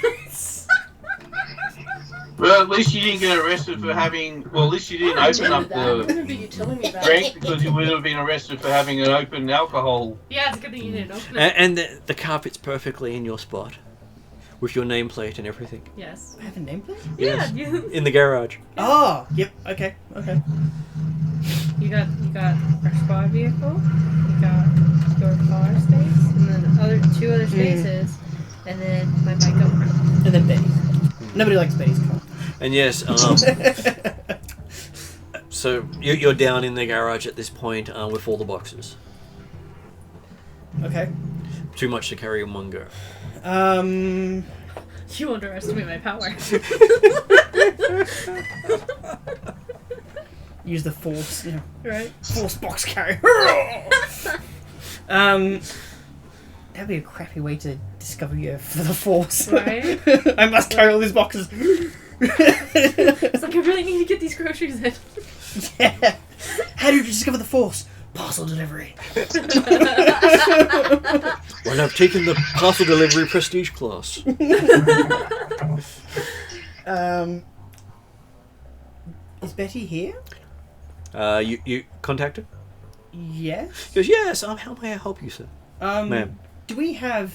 H: Well, at least you didn't get arrested for having. Well, at least you didn't open up
D: I
H: the
D: remember you telling me about
H: drink
D: it.
H: because you would have been arrested for having an open alcohol.
B: Yeah, it's a good thing you didn't open it.
A: And the car fits perfectly in your spot, with your nameplate and everything.
B: Yes.
C: I have a nameplate?
A: Yes.
B: Yeah. You,
A: In the garage.
C: Oh, yep. Okay.
B: you got our squad vehicle. You got your car space, and then two other spaces, and then my bike up front.
C: And then Betty. Nobody likes Betty's car.
A: And yes, so you're down in the garage at this point with all the boxes.
C: Okay.
A: Too much to carry in one go.
B: You underestimate my power.
C: Use the force, you know.
B: Right.
C: Force box carry. That'd be a crappy way to discover you for the force.
B: Right.
C: I must carry all these boxes.
B: It's like I really need to get these groceries in.
C: Yeah. How did you discover the force? Parcel delivery.
A: Well, I've taken the parcel delivery prestige class.
C: Is Betty here?
A: You contacted?
C: Yes.
A: He goes, yes, how may I help you, sir? Ma'am.
C: Do we have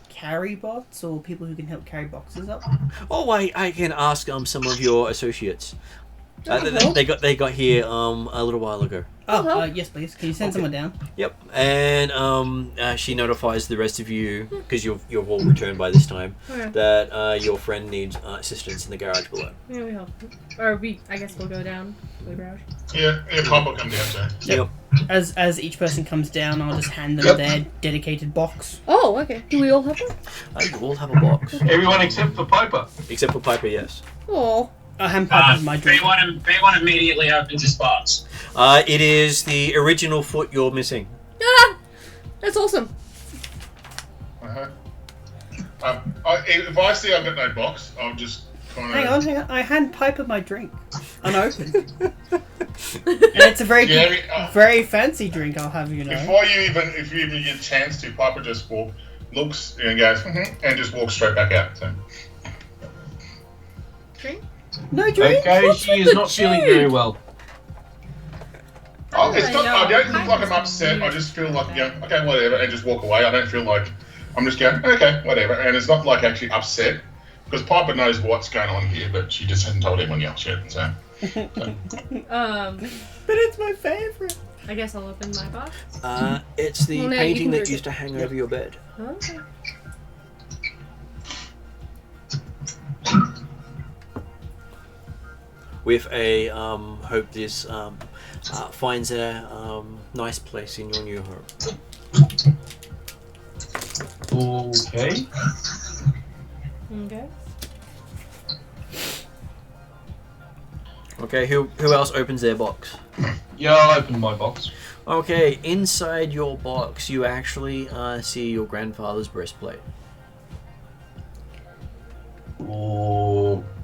C: carry bots or people who can help carry boxes up?
A: Oh, I can ask some of your associates.
C: Oh,
A: They got here a little while ago.
C: Oh, yes, please. Can you send someone down?
A: Yep, and she notifies the rest of you, because you've all returned by this time,
B: Okay.
A: that your friend needs assistance in the garage below.
B: Yeah, we help. Or I guess we'll go down to the garage.
F: Yeah, Pop will come down, so.
A: Yep.
C: As each person comes down, I'll just hand them their dedicated box.
D: Oh, okay. Do we all have one?
A: You all have a box.
H: Everyone except for Piper.
A: Except for Piper, yes.
D: Oh.
C: I hand Piper my drink.
E: B1 immediately opens his box.
A: It is the original foot you're missing.
D: Ah! That's awesome.
F: Uh-huh. If I see I've got no box, I'll just kind
C: Hang
F: of.
C: on. I hand Piper my drink, unopened, and it's a very
F: Yeah,
C: very fancy drink. I'll have you know.
F: if you even get a chance to, Piper just looks and goes, and just walks straight back out. So.
B: Drink?
C: No drink.
G: Okay,
C: What's
G: she
C: with
G: is
C: the
G: not feeling
C: drink?
G: very well.
F: Oh, it's
B: I
F: not.
B: know.
F: I don't look like I'm
B: Piper's
F: upset. I
B: weird.
F: just feel like, okay, whatever, and just walk away. I don't feel like I'm just going, okay, whatever. And it's not like actually upset because Piper knows what's going on here, but she just hasn't told anyone else yet. So.
C: But it's my favorite.
B: I guess I'll open my box.
A: It's the
D: Well, no, you
A: painting
D: can
A: that
D: drink
A: used to hang over your bed.
B: Okay.
A: With a hope this finds a nice place in your new home.
G: Okay.
B: Okay.
A: Okay, who else opens their box?
G: Yeah, I'll open my box.
A: Okay, inside your box you actually see your grandfather's breastplate.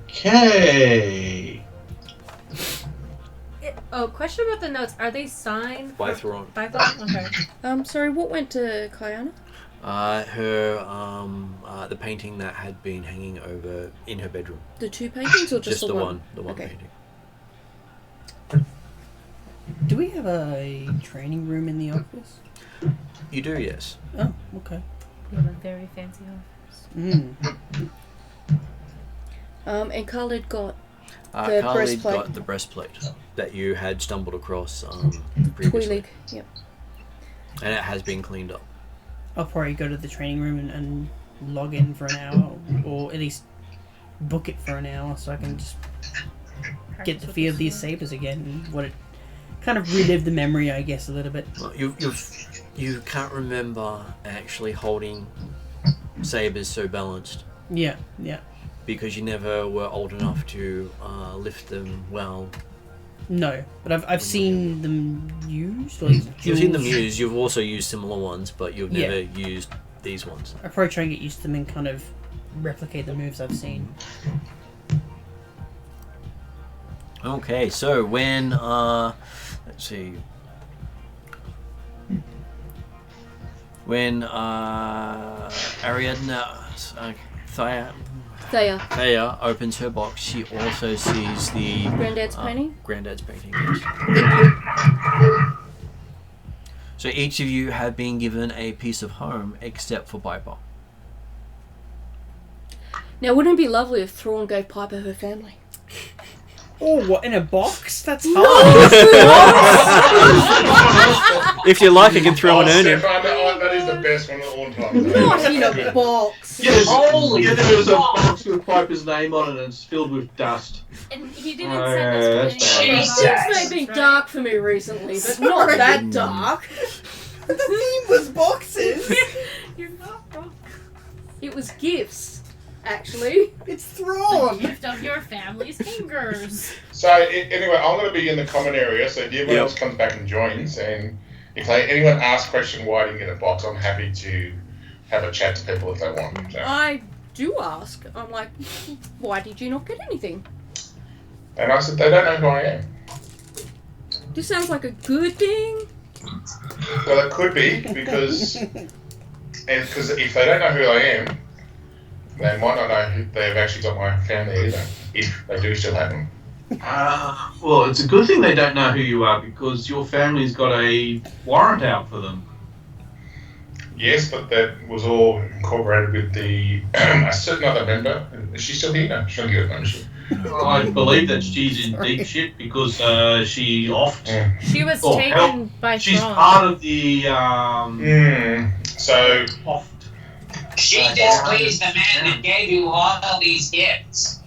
G: Okay.
B: Oh, question about the notes. Are they signed?
A: By Thrawn.
B: By Thrawn? Okay.
D: Sorry, what went to Kyanna?
A: The painting that had been hanging over in her bedroom.
D: The two paintings or just the one?
A: The one
D: Okay.
A: painting.
C: Do we have a training room in the office?
A: You do, yes.
C: Oh, okay.
B: We have a very fancy office.
D: And Khalid got the
A: Khalid
D: breastplate.
A: got the breastplate that you had stumbled across previously.
D: Twi'lek. Yep.
A: And it has been cleaned up.
C: I'll probably go to the training room and log in for an hour, or at least book it for an hour, so I can just get the feel of these sabers again and what it kind of relive the memory, I guess, a little bit.
A: Well, you can't remember actually holding sabers so balanced
C: Yeah.
A: because you never were old enough to lift them well.
C: No, but I've seen them used. Like
A: You've seen them used. You've also used similar ones, but you've never used these ones.
C: I probably try and get used to them and kind of replicate the moves I've seen.
A: Okay, so when let's see, when Arianda Thea opens her box, she also sees the
D: Granddad's painting?
A: Granddad's painting. Yes. So each of you have been given a piece of home except for Piper.
D: Now, wouldn't it be lovely if Thrawn gave Piper her family?
C: Oh, what, in a box? That's hard.
A: If you like, I can throw an urn in.
F: That is the best one of all time.
C: Not in a box.
G: Yes,
E: Holy
G: there's a
E: fuck.
G: box with Piper's name on it and it's filled with dust.
B: And he didn't
G: Oh,
B: send
G: yeah,
B: us
G: that's
B: any
G: bad.
B: boxes,
D: Things may be
B: right?
D: dark for me recently, but not that dark.
C: The theme was boxes.
B: You're not wrong.
D: It was gifts, actually.
C: It's
B: The
C: Thrawn.
B: gift of your family's fingers.
F: So anyway, I'm going to be in the common area. So if anyone else comes back and joins, and if anyone asks question why I didn't get a box, I'm happy to have a chat to people if they want. So.
D: I do ask. I'm like, why did you not get anything?
F: And I said they don't know who I am.
D: This sounds like a good thing.
F: Well, it could be because if they don't know who I am, they might not know who they've actually got my family either. If they do still have them.
G: Well, it's a good thing they don't know who you are because your family's got a warrant out for them.
F: Yes, but that was all incorporated with a certain other member. Is she still here? No, she's not here. No, she.
G: I believe that she's in deep shit because she offed.
F: Yeah.
B: She was
G: Oh,
B: taken
G: hell,
B: by
G: She's
B: Thrawn.
G: part of the
F: So
G: offed.
E: She displeased the man that gave you all these gifts.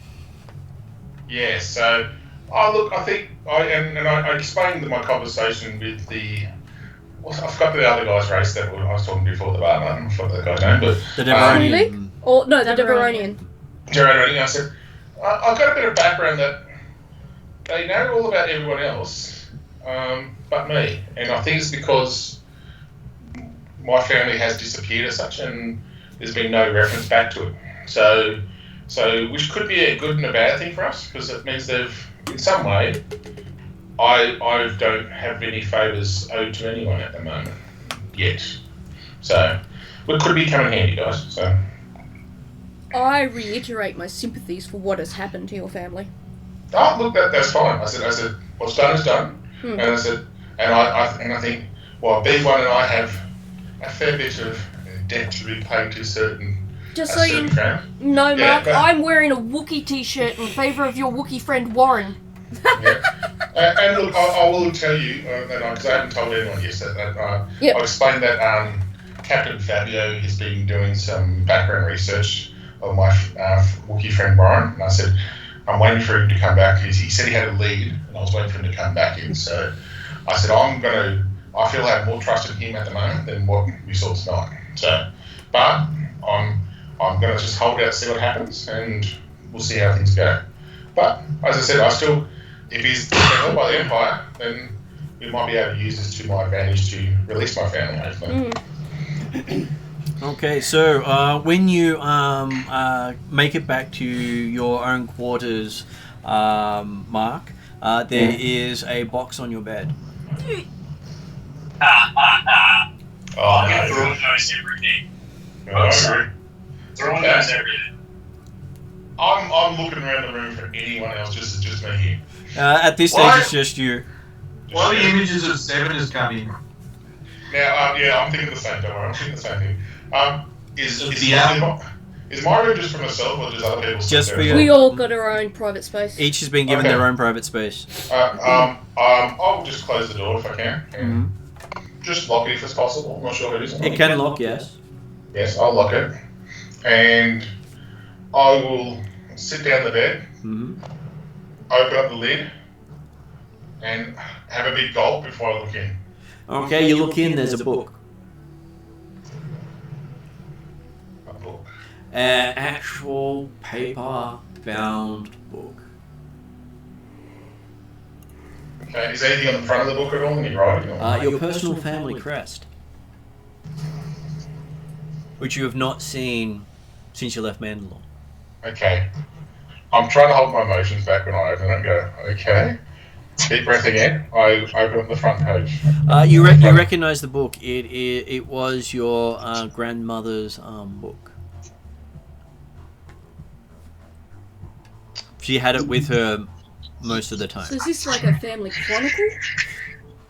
F: yeah, so look, I think I explained my conversation with the. I forgot the other guy's race that I was talking before the bar. I forgot the guy's name, but
A: The Devaronian.
D: Or no, the
B: Devaronian.
D: Devaronian.
F: Gerard, I said I've got a bit of background that they know all about everyone else, but me, and I think it's because my family has disappeared as such, and there's been no reference back to it. So So, which could be a good and a bad thing for us, because it means they've, in some way, I don't have any favours owed to anyone at the moment, yet. So, it could be coming handy, guys. So,
D: I reiterate my sympathies for what has happened to your family.
F: oh, look, that's fine. I said, what's done is done, and I said, and I think, well, B1 and I have a fair bit of debt to repay to certain.
D: Just so you know, Mark,
F: Yeah, but-
D: I'm wearing a Wookiee t-shirt in favour of your Wookiee friend Warren.
F: Yeah. And look, I will tell you, because I haven't told anyone yet,
D: Yep.
F: I'll explain that Captain Fabio has been doing some background research of my Wookiee friend Warren, and I said, I'm waiting for him to come back. He said he had a lead, and I was waiting for him to come back in. So I said, I feel I have more trust in him at the moment than what we saw tonight. So, but I'm going to just hold out, see what happens, and we'll see how things go. But as I said, if he's held by the Empire, then we might be able to use this to my advantage to release my family, hopefully.
A: Okay, so when you make it back to your own quarters, Mark, there is a box on your bed.
E: Thrawn knows everything.
F: Oh,
E: Thrawn knows everything.
F: I'm looking around the room for anyone else, just me here.
A: At this stage,
H: What?
A: it's just you.
H: While the images of Seven has come in,
F: Now, yeah, I'm thinking the same. Don't worry, I'm thinking the same thing. Is my room just for myself, or does other people?
A: Just for you.
D: We all got our own private space.
A: Each has been given
F: Okay.
A: their own private space.
F: I'll just close the door if I can, and just lock it if it's possible. I'm not sure if it is.
A: It can lock, yes.
F: Yes, I'll lock it, and I will sit down the bed, open up the lid, and have a big gulp before I look in.
A: Okay, you look in, there's a book.
F: A book.
A: An actual paper-bound book.
F: Okay, is there anything on the front of the book at all? Any writing?
A: Your personal family crest. Which you have not seen since you left Mandalore.
F: Okay. I'm trying to hold my emotions back when I open it and go, okay. Deep breath again. I open up the front page.
A: You recognize the book. It was your grandmother's book. She had it with her most of the time.
D: So is this like a family chronicle?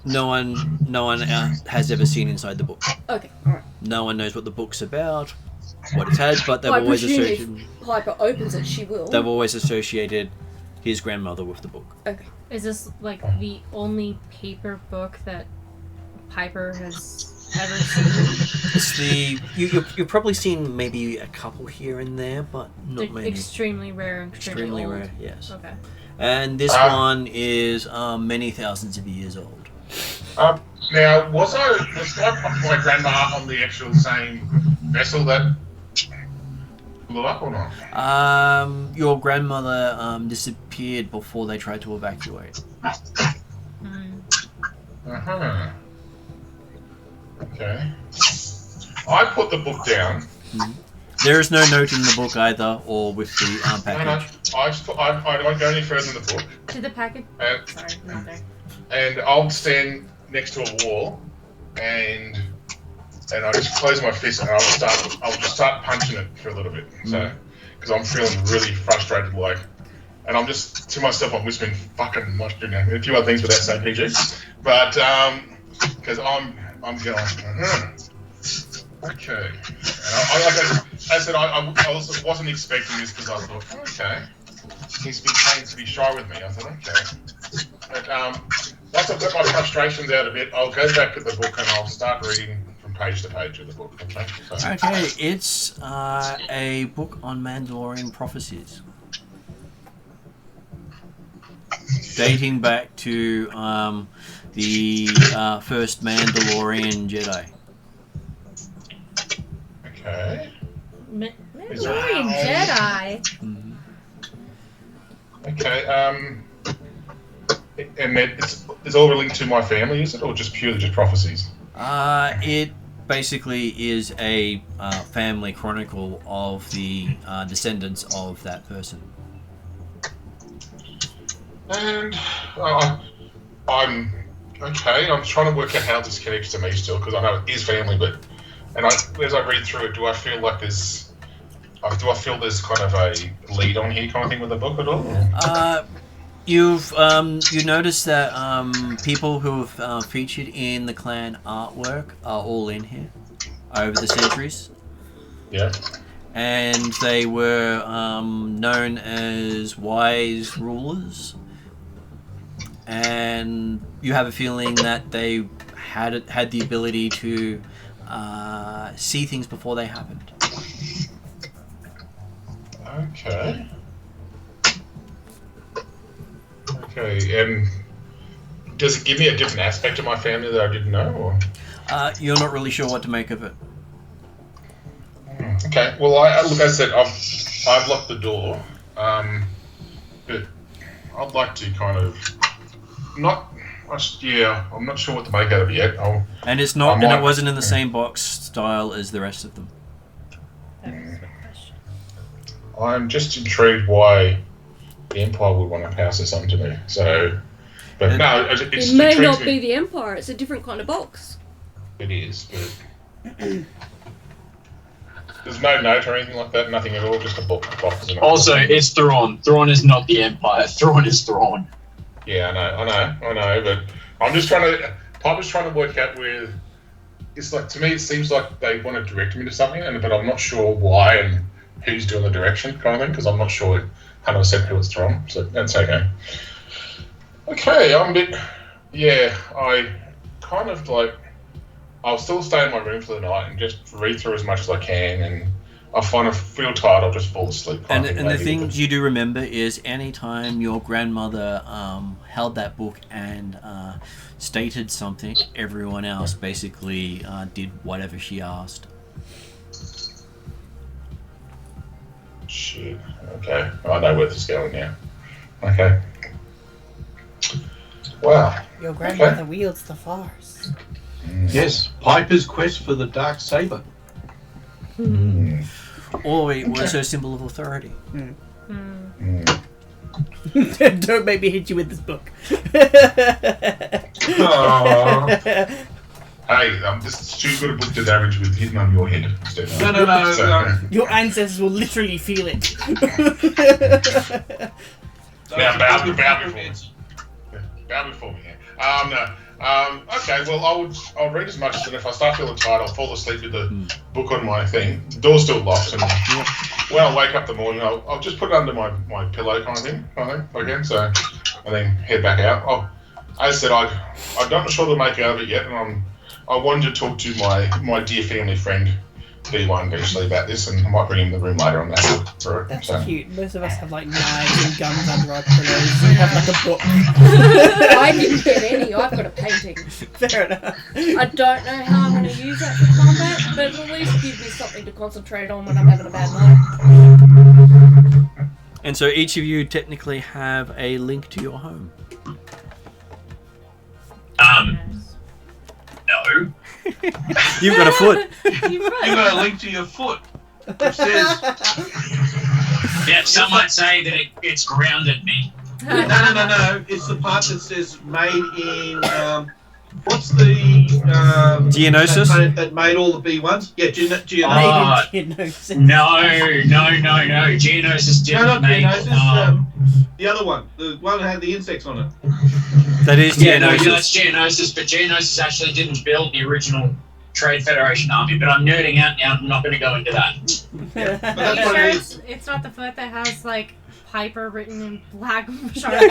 A: No one has ever seen inside the book.
D: Okay, alright.
A: No one knows what the book's about, what it has, but they've
D: I
A: always
D: presume
A: associated.
D: if Piper opens it, she will.
A: They've always associated his grandmother with the book.
D: Okay.
B: Is this like the only paper book that Piper has ever seen?
A: It's you've probably seen maybe a couple here and there, but not
B: They're
A: many.
B: extremely rare and extremely old.
A: rare, yes.
B: Okay.
A: And this one is many thousands of years old.
F: Now, was my grandma on the actual same vessel that blew up or not?
A: Your grandmother disappeared before they tried to evacuate.
F: Uh-huh. Okay. I put the book down.
A: There is no note in the book either, or with the package.
F: I won't go any further in the book.
B: To the package?
F: And,
B: Sorry, not there.
F: and I'll stand next to a wall, and I just close my fist, and I'll just start punching it for a little bit. So, because I'm feeling really frustrated, like, and I'm just to myself, I'm whispering fucking mushroom and a few other things without saying PG, but because I'm going. Okay. And I said I also wasn't expecting this because I thought, okay, he's been trained to be shy with me. I thought, okay. But once I've got my frustrations out a bit, I'll go back to the book and I'll start reading from page to page of the book. Okay. So,
A: Okay, it's a book on Mandalorian prophecies. Dating back to the first Mandalorian Jedi.
F: okay.
B: Mandalorian Jedi.
F: Okay. And it's all linked to my family, is it, or just purely just prophecies?
A: It basically is a family chronicle of the descendants of that person.
F: And I'm okay. I'm trying to work out how this connects to me still, because I know it is family, but as I read through it, do I feel like there's kind of a lead on here kind of thing with the book at all?
A: You notice that people who have featured in the clan artwork are all in here over the centuries.
F: Yeah.
A: And they were known as wise rulers. And you have a feeling that they had the ability to see things before they happened.
F: Okay. Okay, and does it give me a different aspect of my family that I didn't know, or?
A: You're not really sure what to make of it.
F: Okay, well, look, I said I've locked the door, but I'd like to kind of I'm not sure what to make out of it yet.
A: And it's not, and it wasn't in the same box style as the rest of them.
F: I'm just intrigued why the Empire would want to pass this on to me. So, but no,
D: it may not be the Empire. It's a different kind of box.
F: It is, but there's no note or anything like that. Nothing at all. Just a box.
E: Also, it's Thrawn. Thrawn is not the Empire. Thrawn is Thrawn.
F: Yeah, I know, but I'm just Piper's trying to work out where. It's like, to me, it seems like they want to direct me to something, but I'm not sure why and who's doing the direction kind of thing, because I'm not sure 100% who it's from, so that's okay. Okay, I'm a bit, I kind of like, I'll still stay in my room for the night and just read through as much as I can, and I feel tired, I'll just fall asleep.
A: And the things you do remember is anytime your grandmother held that book and stated something, everyone else basically did whatever she asked.
F: Shit. Okay. I know where this is going now. Okay. Wow.
C: Your grandmother wields the Force.
G: Yes. Piper's quest for the dark saber.
A: Or it was her symbol of authority.
C: Don't make me hit you with this book.
F: Hey, this is too good a book to damage with hitting on your head.
G: No.
C: Your ancestors will literally feel it.
F: Now, bow before me. Bow before me, yeah. Okay, well, I'll read as much as, and if I start feeling tired, I'll fall asleep with the book on my thing. The door's still locked, and when I wake up in the morning, I'll just put it under my pillow kind of thing, again, so, and then head back out. As I said, I'm not sure to make out of it yet, and I wanted to talk to my dear family friend, B1, eventually about this, and I might bring him in the room later on that.
C: That's cute. Most of us have like knives and guns under our pillows. We have like a book.
D: I didn't get any. I've got a painting.
C: Fair enough.
D: I don't know how I'm going to use that for combat, but at least give me something to concentrate on when I'm having a bad night.
A: And so each of you technically have a link to your home.
E: No.
A: You've got a foot.
H: You got a link to your foot. It says.
E: Yeah, some might say that it's grounded me.
G: No. It's the part that says made in. What's the.
A: Genesys?
G: That made all the B1s? Yeah, Genesys.
C: Genosys.
E: No. Genesys didn't
G: not
E: make.
G: Genosys. The other one. The one that had the insects on it.
A: That is Genosys.
E: That's Genesys, but Genesys actually didn't build the original Trade Federation army, but I'm nerding out now, I'm not going to go into that.
G: But
B: Are
G: that's
B: you
G: what
B: sure
G: it is.
B: it's not the foot that has like Piper written in black sharp?
F: Oh,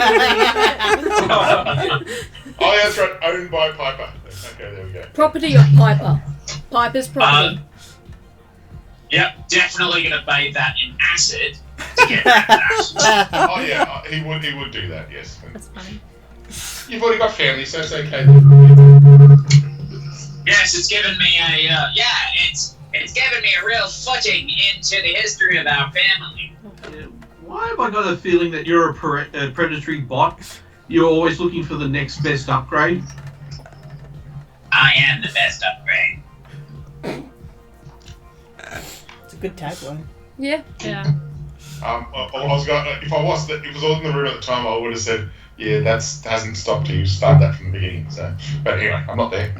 F: that's right, owned by Piper. Okay, there we go.
D: Property of Piper. Piper's property.
E: Yep, definitely going to bathe that in acid to get rid of that.
F: Oh yeah, he would do that, yes.
B: That's funny.
F: You've already got family, so it's okay.
E: Yes, it's given me it's given me a real footing into the history of our family.
G: Why have I got a feeling that you're a predatory bot? You're always looking for the next best upgrade?
E: I am the best upgrade.
C: Good tagline.
D: Yeah.
B: Yeah.
F: I was going. If I was in the room at the time, I would have said, "Yeah, that hasn't stopped you. Start that from the beginning." So, but anyway, I'm not there.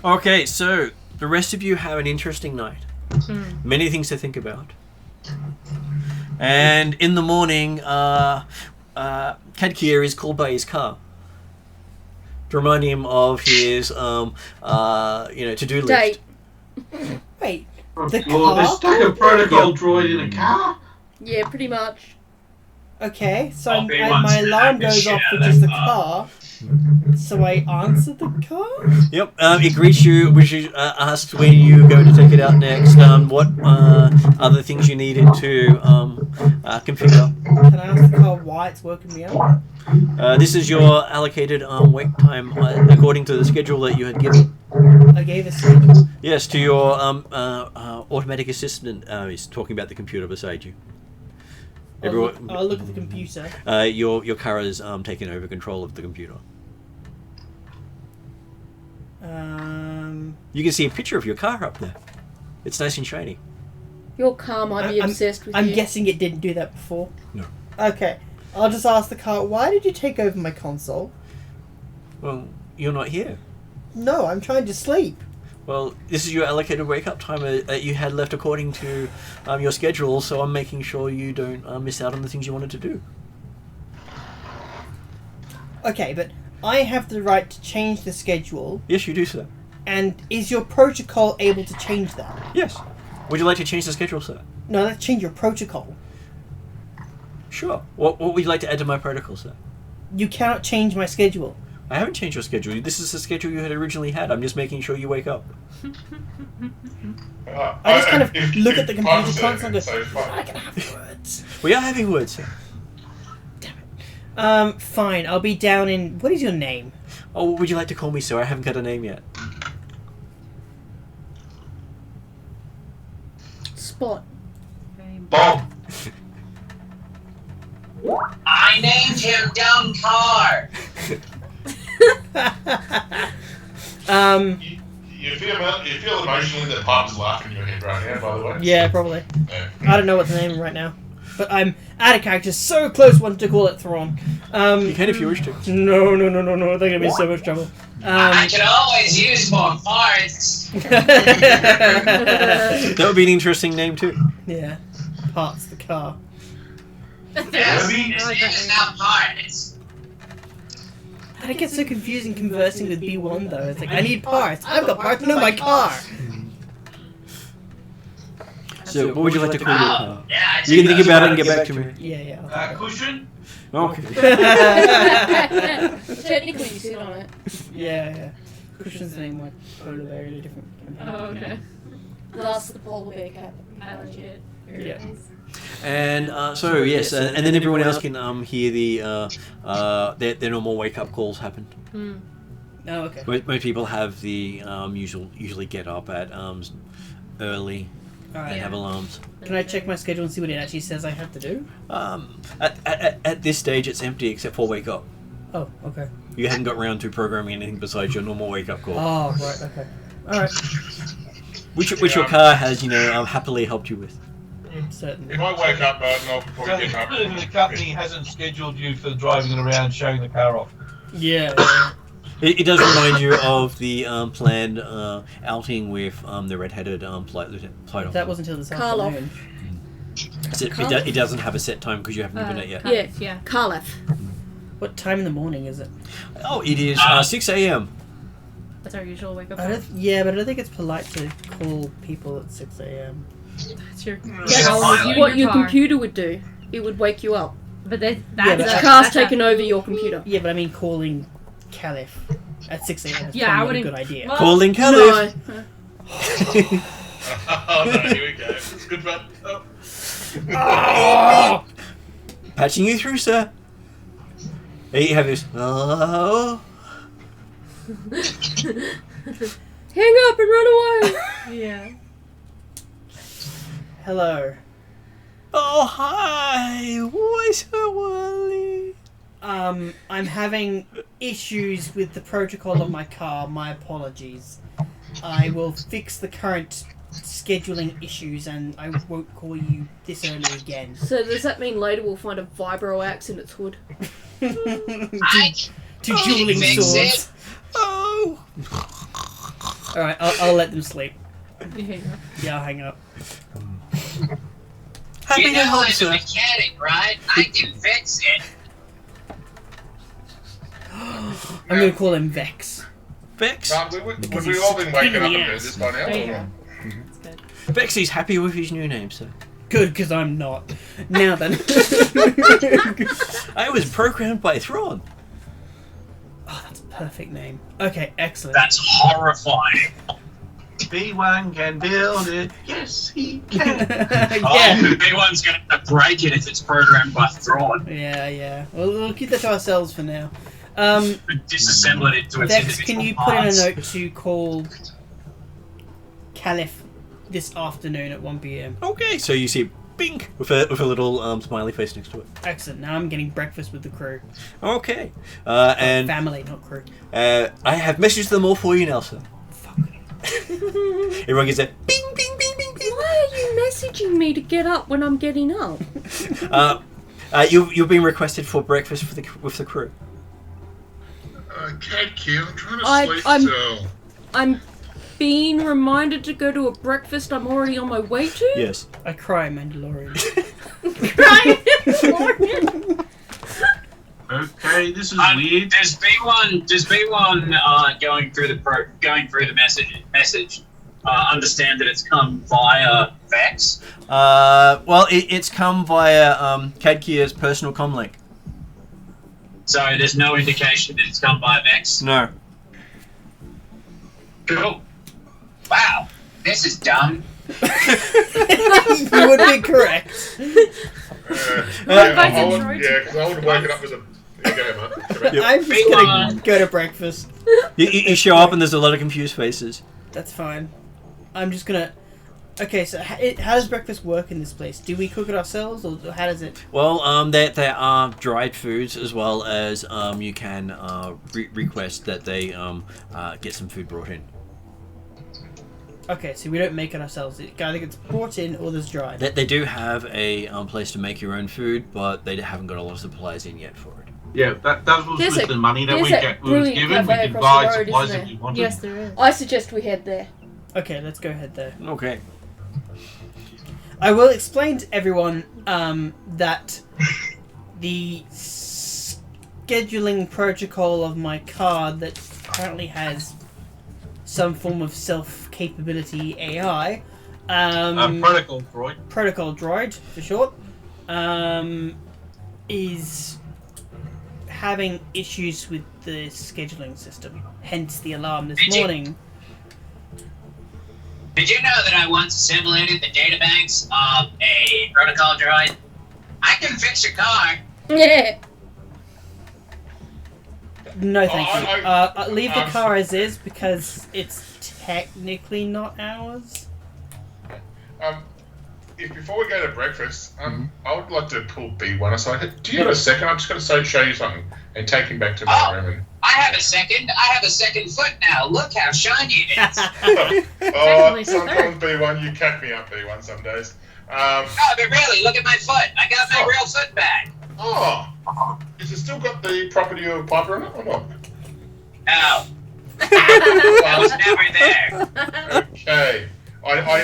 A: Okay, so the rest of you have an interesting night. Many things to think about. And in the morning, Kadkir is called by his car to remind him of his, to-do list.
D: Date.
C: Wait,
G: Well,
C: the
G: they
C: car?
G: stuck a protocol droid in a car?
D: Yeah, pretty much.
C: Okay, so
E: Obi-Wan's
C: my alarm
E: gonna
C: goes off for
E: shit
C: just the
E: out
C: car. So I answer the car?
A: Yep, it greets you, which is asked when you go to take it out next, what other things you needed to configure.
C: Can I ask the car why it's woken me up?
A: This is your allocated wake time according to the schedule that you had given.
C: I gave a schedule.
A: Yes, to your automatic assistant. He's talking about the computer beside you.
C: I'll look at the computer.
A: Your car is taking over control of the computer. You can see a picture of your car up there. It's nice and shiny.
D: Your car might be obsessed with
C: I'm
D: you.
C: guessing it didn't do that before.
A: No.
C: Okay. I'll just ask the car, why did you take over my console?
A: Well, you're not here.
C: No, I'm trying to sleep.
A: Well, this is your allocated wake-up time that you had left according to your schedule, so I'm making sure you don't miss out on the things you wanted to do.
C: Okay, but I have the right to change the schedule,
A: Yes, you do, sir.
C: and is your protocol able to change that?
A: Yes. Would you like to change the schedule, sir?
C: No, let's change your protocol.
A: Sure. What would you like to add to my protocol, sir?
C: You cannot change my schedule.
A: I haven't changed your schedule. This is the schedule you had originally had. I'm just making sure you wake up.
C: I just kind of look at the computer
F: If-
C: console and go,
F: so far.
C: I can have words.
A: We are having words, sir.
C: Fine, I'll be down in... What is your name?
A: Oh, what would you like to call me, sir? I haven't got a name yet.
D: Spot.
G: Bob.
E: I named him Dumb Car.
F: You feel emotionally that Pop laughing in your head right now, by the way.
C: Yeah, probably.
F: Yeah.
C: I don't know what the name right now. But I'm out of character, so close one to call it Thrawn.
A: You can if you wish to.
C: No, they're gonna be in so much trouble.
E: I could always use more parts.
A: That would be an interesting name, too.
C: Yeah, parts the car.
E: Yes,
F: Maybe-
E: his name is now Parts.
C: And it gets so confusing conversing with B1 though. It's like, I need parts. I've got parts in my car.
A: So, what would you like to call your
E: Oh,
A: car?
E: yeah, I
A: You can think about it and
E: that's
A: get back to me.
C: Yeah.
H: Cushion?
A: Okay.
D: Technically, you sit on it.
C: Yeah. Cushion's the name, like, polar bear in a different...
B: Oh, okay.
D: That's the polar bear cat.
B: Legit.
C: Yeah.
A: And so yes, and then everyone else can hear their normal wake up calls happen.
C: Oh, okay.
A: Most people have the usually get up at early
C: Alright.
A: and have alarms.
C: Can I check my schedule and see what it actually says I have to do?
A: At this stage, it's empty except for wake up.
C: Oh, okay.
A: You hadn't got round to programming anything besides your normal wake up call,
C: Oh, right, okay. Alright.
A: which your car has happily helped you with.
C: Certainly.
F: If I wake up, I'll probably get up.
H: The company hasn't scheduled you for driving around showing the car off.
C: Yeah.
A: It does remind you of the planned outing with the red-headed flight officer.
C: That wasn't until this
D: Karloff.
C: afternoon.
A: It doesn't have a set time because you haven't given it yet.
B: Yeah.
D: Carlef.
C: What time in the morning is it?
A: Oh, it is 6 a.m.
B: That's our usual wake up
C: I
B: time.
C: don't, yeah, but I don't think it's polite to call people at 6 a.m.
B: That's your.
D: That's
B: you
D: what
B: and
D: your
B: car.
D: computer would do. It would wake you up.
B: But that's
C: but
D: The
C: That's-
D: car's taken over your computer.
C: Yeah, but I mean calling Caliph at 6 a.m. is
B: Yeah, I
C: probably not a
B: wouldn't-
C: good idea.
B: well-
A: Calling Caliph.
D: No.
F: Oh no, here we go. It's good fun.
A: Patching you through, sir. There you have this. Oh.
D: Hang up and run away.
B: Yeah.
C: Hello.
A: Oh, hi. Why so early?
C: I'm having issues with the protocol of my car. My apologies. I will fix the current scheduling issues, and I won't call you this early again.
B: So does that mean later we'll find a vibro axe in its hood?
C: Two dueling swords.
A: Oh.
C: All right, I'll let them sleep.
B: Yeah.
C: Yeah, I'll hang up.
A: Happy
E: You
A: to
E: know
A: help,
E: I'm a
A: sir.
E: mechanic, right? I can fix it.
C: I'm gonna call him Vex.
A: Vex?
F: We've all been waking up and this by now.
B: There you
F: or
B: go.
F: not?
B: That's good.
A: Vexy's happy with his new name, sir.
C: Good, because I'm not. Now then.
A: I was programmed by Thrawn.
C: Oh, that's a perfect name. Okay, excellent.
E: That's horrifying.
H: B1 can build it. Yes, he can.
C: Yeah.
E: Oh, B1's going to break it if it's programmed by Thrawn.
C: Yeah. Well, we'll keep that to ourselves for now.
E: Disassemble it into its
C: Vex,
E: individual
C: can you put in a
E: parts.
C: note to call Caliph this afternoon at 1 p.m?
A: Okay, so you see Bink with a little smiley face next to it.
C: Excellent. Now I'm getting breakfast with the crew.
A: Okay. And
C: Family, not crew.
A: I have messaged them all for you now, sir.
C: Fuck.
A: Everyone gets a bing, bing, bing, bing, bing.
B: Why are you messaging me to get up when I'm getting up?
A: You've been requested for breakfast with the crew.
F: Cat Q, I'm trying to sleep
B: I'm-
F: still.
B: I'm being reminded to go to a breakfast I'm already on my way to?
A: Yes.
C: I cry, Mandalorian.
H: Okay, this is weird.
E: Does B1 going through the message understand that it's come via Vex?
A: Well, it's come via Kadkia's personal comlink.
E: So there's no indication that it's come via Vex?
A: No.
E: Cool. Wow, this is dumb.
C: You would be correct.
F: I would wake it up with a... Yeah, go ahead, man. Come here.
C: I'm just gonna go to breakfast.
A: You show up and there's a lot of confused faces.
C: That's fine. I'm just gonna... Okay, so how does breakfast work in this place? Do we cook it ourselves, or how does it...
A: Well, there are dried foods as well as you can request that they get some food brought in.
C: Okay, so we don't make it ourselves. It either gets brought in or there's dried.
A: They do have a place to make your own food, but they haven't got a lot of supplies in yet for it.
H: Yeah, that was
B: There's
H: with the money that we
B: there's
H: was
B: brilliant
H: given. We
B: cafe
H: could
B: across
H: buy
B: the road,
H: supplies
B: isn't
H: if
B: there?
H: we wanted.
B: Yes, there is. I suggest we head there.
C: Okay, let's go ahead there.
A: Okay.
C: I will explain to everyone that the scheduling protocol of my card that currently has some form of self-capability AI,
H: Protocol droid.
C: protocol droid for short, is having issues with the scheduling system. Hence the alarm this morning.
E: Did you know that I once assimilated the databanks of a protocol droid? I can fix your car.
B: Yeah.
C: No, thank you. Leave the car as is because it's technically not ours.
F: If before we go to breakfast, I would like to pull B1 aside. Do you have a second? I'm just going to show you something and take him back to my room. And...
E: I have a second foot now. Look how shiny it is.
F: Sometimes B1, you catch me up, B1, some days.
E: No, but really, look at my foot. I got my real foot back.
F: Oh, has it still got the property of Piper in it or not?
E: No. I was never there.
F: Okay.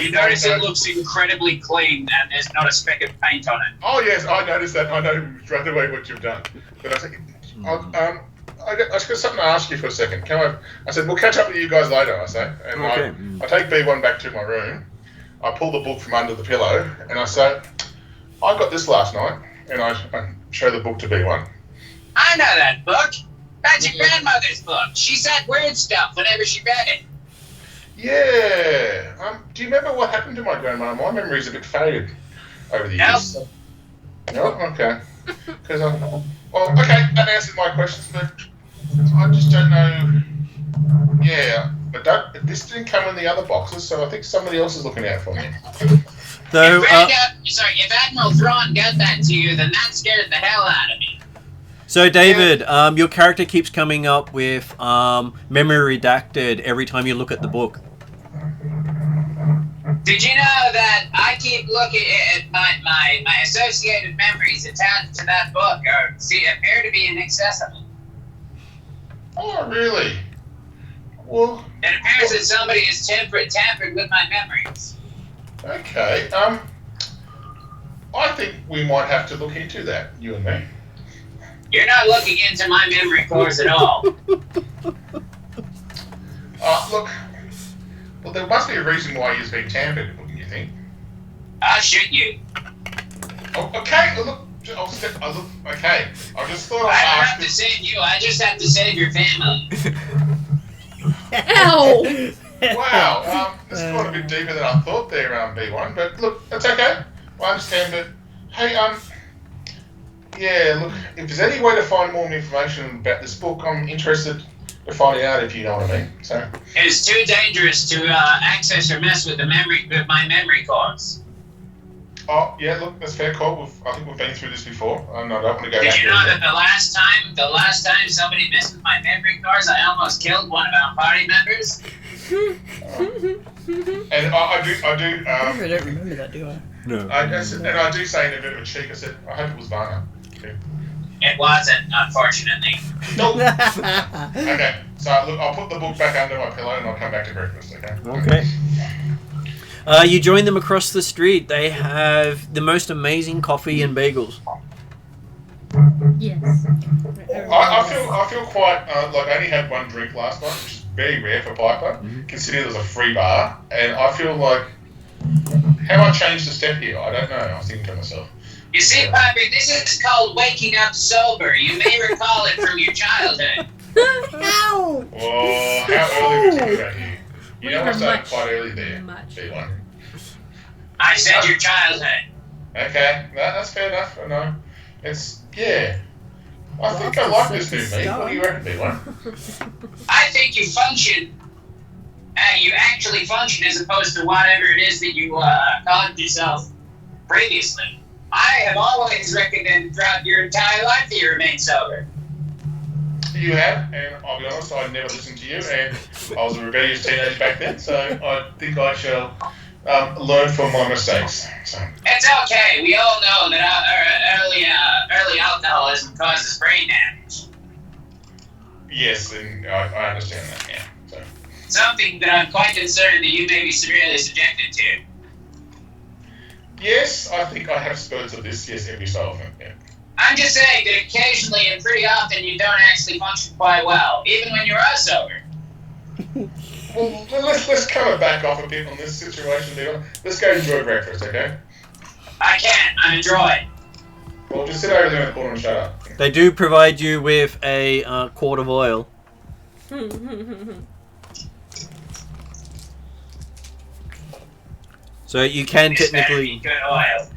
E: You notice it looks incredibly clean and there's not a speck of paint on it.
F: Oh yes, I noticed that. I know right away what you've done. But I think, I just got something to ask you for a second. I said we'll catch up with you guys later. I say, and
A: Okay.
F: I take B1 back to my room. I pull the book from under the pillow and I say, I got this last night, and I show the book to B1.
E: I know that book. That's your grandmother's book. She said weird stuff whenever she read it.
F: Yeah. Do you remember what happened to my grandma? My memory's a bit faded over the years. No? Okay. Because okay, that answers my questions, but I just don't know. Yeah, but this didn't come in the other boxes, so I think somebody else is looking out for me.
A: Though,
E: if Admiral Thrawn got that to you, then that scared the hell out of me.
A: so David, your character keeps coming up with memory redacted every time you look at the book.
I: Did you know that I keep looking at my associated memories attached to that book appear to be inaccessible?
F: Oh, really? Well,
I: It appears that somebody has tampered with my memories.
F: okay. I think we might have to look into that, you and me.
I: You're not looking into my memory cores at all.
F: Look. Well, there must be a reason why he's been tampered, wouldn't you think?
I: I'll shoot you.
F: Oh, okay. Look. Okay. I just thought
I: I
F: I'd
I: don't
F: ask.
I: have to save you. I just have to save your family.
B: Ow!
F: Wow. This is quite a bit deeper than I thought there, B1. But look, that's okay. I understand that. Hey, yeah. Look, if there's any way to find more information about this book, I'm interested to find out, if you know what I mean. So.
I: It's too dangerous to access or mess with my memory cores.
F: Oh, yeah. Look, that's fair call. I think we've been through this before. I don't want to go back.
I: Did you know that the last time somebody messed with my memory cores, I almost killed one of our party members?
F: And I do.
C: I don't remember that, do I?
A: No.
F: And I do say in a bit of a cheek, I said, I hope it was Varna. Okay.
I: It wasn't, unfortunately.
F: Nope. Okay, so look, I'll put the book back under my pillow and I'll come back to breakfast, okay?
A: Okay. You join them across the street. They have the most amazing coffee and bagels.
B: Yes.
F: I feel quite, like I only had one drink last night, which is very rare for Piper, considering there's a free bar, and I feel like, have I changed the step here? I don't know, I was thinking to myself.
I: You see, Piper, this is called waking up sober. You may recall it from your childhood.
D: Ow!
F: Oh, how early are we talking about here? You know I
B: Much,
F: started quite early there,
B: much.
F: B1.
I: I said your childhood.
F: Okay, no, that's fair enough, I know. It's, yeah. I think I like this new me. What do you reckon, B1?
I: I think you function. You actually function as opposed to whatever it is that you called yourself previously. I have always recommended throughout your entire life that you remain sober.
F: You have, and I'll be honest, I never listened to you, and I was a rebellious teenager back then, so I think I shall learn from my mistakes. So.
I: It's okay. We all know that early alcoholism causes brain damage.
F: Yes, and I understand that, yeah. So.
I: Something that I'm quite concerned that you may be severely subjected to.
F: Yes, I think I have spurts of this, yes, every so often, yeah.
I: I'm just saying that occasionally and pretty often you don't actually function quite well, even when you are sober.
F: Well, let's kind of back off a bit on this situation, Leon. Let's go enjoy breakfast, okay?
I: I can't. I'm a droid.
F: Well, just sit over there in the corner and shut up.
A: They do provide you with a quart of oil. So you can
I: This better
A: technically...
I: be good oil.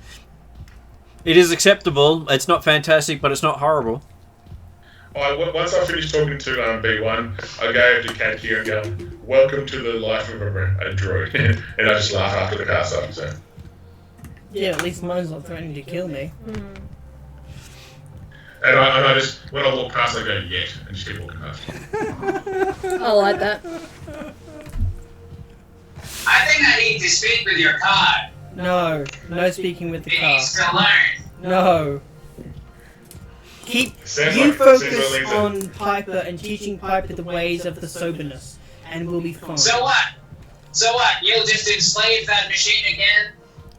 A: It is acceptable. It's not fantastic, but it's not horrible.
F: Once I finished talking to B1, I go to Cat here and go, welcome to the life of a droid. And I just laugh after the car starts. So.
C: Yeah, at least mine's not threatening to kill me.
F: And I just, when I walk past, I go, yet, and just keep walking past.
B: I like that.
I: I think I need to speak with your car.
C: No speaking with the
I: It
C: car.
I: needs to learn.
C: No. Keep
F: Sounds
C: you
F: like
C: focus
F: Lisa.
C: on Piper and teaching Piper the ways of the soberness, and we'll be fine.
I: So what? You'll just enslave that machine again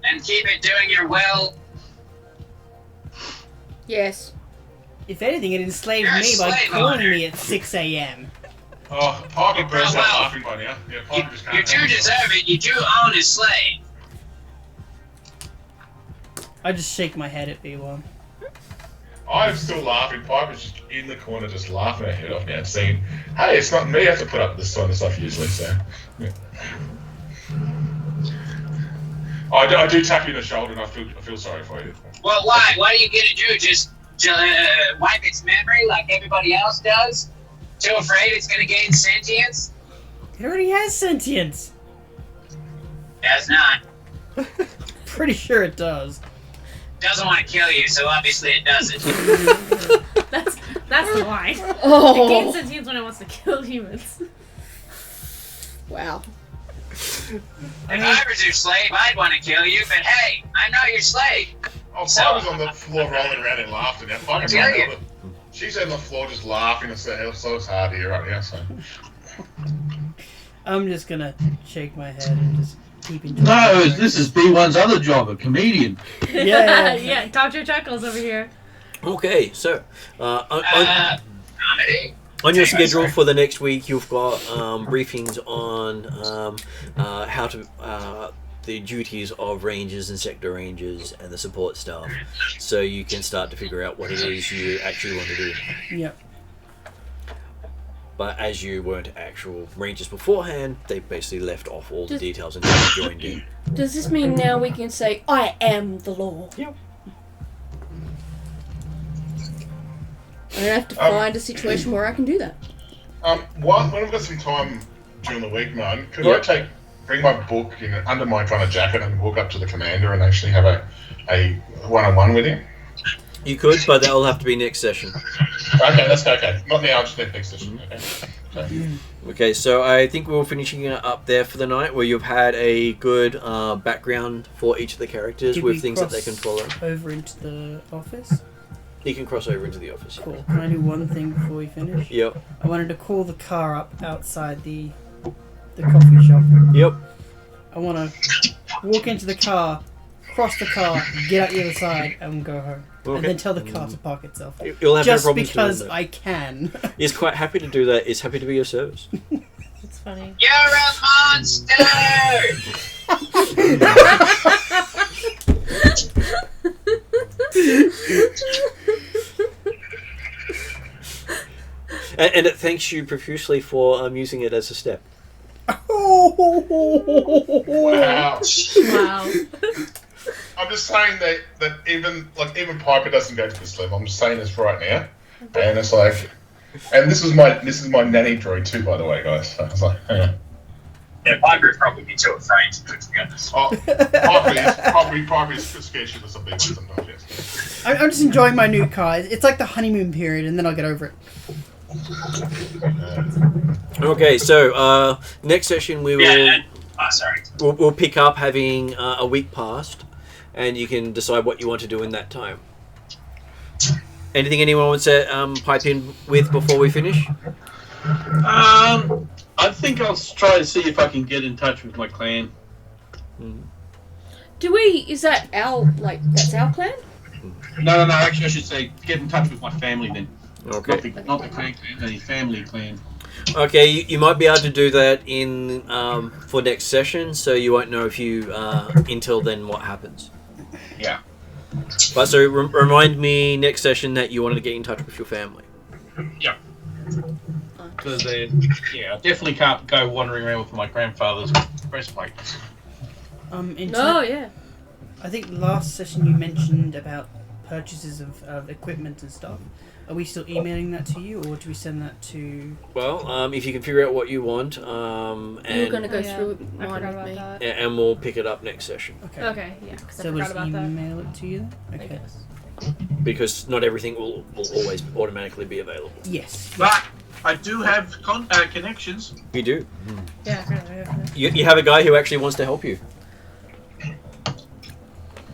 I: and keep it doing your will?
B: Yes.
C: If anything, it enslaved
I: You're a
C: me by
I: slave
C: calling
I: owner.
C: me at 6 a.m.
F: Oh, Piper bursts out
I: well,
F: laughing by now. Yeah, Piper just can't
I: You do
F: handle it.
I: deserve it. You do own a slave.
C: I just shake my head at B1.
F: I'm still laughing. Piper's just in the corner, just laughing her head off now, saying, hey, it's not me I have to put up with this kind of stuff usually, so. Yeah. I do tap you in the shoulder and I feel sorry for you.
I: Well, why? What are you gonna do? Just wipe its memory like everybody else does? Too afraid it's gonna gain sentience?
C: It already has sentience.
I: Does not.
C: Pretty sure it does.
I: Doesn't want to kill you, so obviously it doesn't.
B: That's the line.
D: Oh.
B: It gains sentience when it wants to kill humans.
D: Wow.
I: If I was your slave, I'd want to kill you, but hey, I'm not your slave.
F: Oh, I was on the floor rolling around in laughter now. I can run over. She's on the floor just laughing. It's so hard here right now. So.
C: I'm just gonna shake my head and just keep enjoying.
G: No, this is B1's other job, a comedian.
C: Yeah.
B: Yeah, Dr. Chuckles over here.
A: Okay, so
I: Comedy.
A: on your schedule for the next week, you've got briefings on how to the duties of rangers and sector rangers and the support staff, so you can start to figure out what it is you actually want to do.
C: Yep.
A: But as you weren't actual rangers beforehand, they basically left off all the details until you joined in.
D: Does this mean now we can say, I am the law?
A: Yep.
D: I don't have to find a situation where I can do that.
F: When I've got some time during the week, man, could I bring my book under my kind of jacket and walk up to the commander and actually have a one-on-one with him?
A: You could, but that'll have to be next session.
F: Okay, that's okay. Not now, just next session. Okay.
A: Okay, so I think we're finishing it up there for the night, where you've had a good background for each of the characters
C: Did
A: with
C: we
A: things that they
C: cross
A: can follow.
C: over into the office?
A: You can cross over into the office.
C: Cool. Can I do one thing before we finish?
A: Yep.
C: I wanted to call the car up outside the coffee shop.
A: Yep.
C: I want to walk into the car, cross the car, get out the other side, and go home.
A: Okay.
C: And then tell the car to park itself.
A: You'll have
C: Just
A: no problems
C: because
A: doing that.
C: I can.
A: He's quite happy to do that. He's happy to be of service.
B: It's funny.
I: You're a monster!
A: And it thanks you profusely for using it as a step.
F: Wow.
B: Wow.
F: I'm just saying that even Piper doesn't go to this level. I'm just saying this right now, and it's like, and this is my nanny droid too, by the way, guys. So I was like, hang on.
I: Yeah, Piper would probably be too afraid to put together.
F: Oh, Piper is scared shitless of people sometimes. Yes.
C: I'm just enjoying my new car. It's like the honeymoon period, and then I'll get over it.
A: Okay, so next session we will
I: sorry.
A: we'll pick up having a week passed, and you can decide what you want to do in that time. Anything anyone wants to pipe in with before we finish?
H: I think I'll try to see if I can get in touch with my clan.
D: Is that that's our clan?
H: No, actually I should say get in touch with my family then.
A: Okay.
H: Not the clan, the family clan.
A: Okay, you might be able to do that in for next session, so you won't know if you until then what happens.
H: Yeah.
A: But so remind me next session that you wanted to get in touch with your family.
H: Yeah. Because I definitely can't go wandering around with my grandfather's breastplate.
B: Yeah.
C: I think last session you mentioned about purchases of equipment and stuff. Are we still emailing that to you, or do we send that to...
A: Well, if you can figure out what you want,
D: You're
A: and
D: going to go through
B: I
D: mine
B: forgot
D: with
B: about
D: me.
B: that.
A: and we'll pick it up next session.
B: Okay, yeah, because
C: So
B: I
C: we'll
B: forgot
C: just
B: about that.
C: email it to you then?
B: I
C: Okay.
B: guess.
A: Because not everything will always automatically be available.
C: Yes.
H: But I do have connections.
A: You do.
B: Yeah, I forgot about that.
A: You have a guy who actually wants to help you.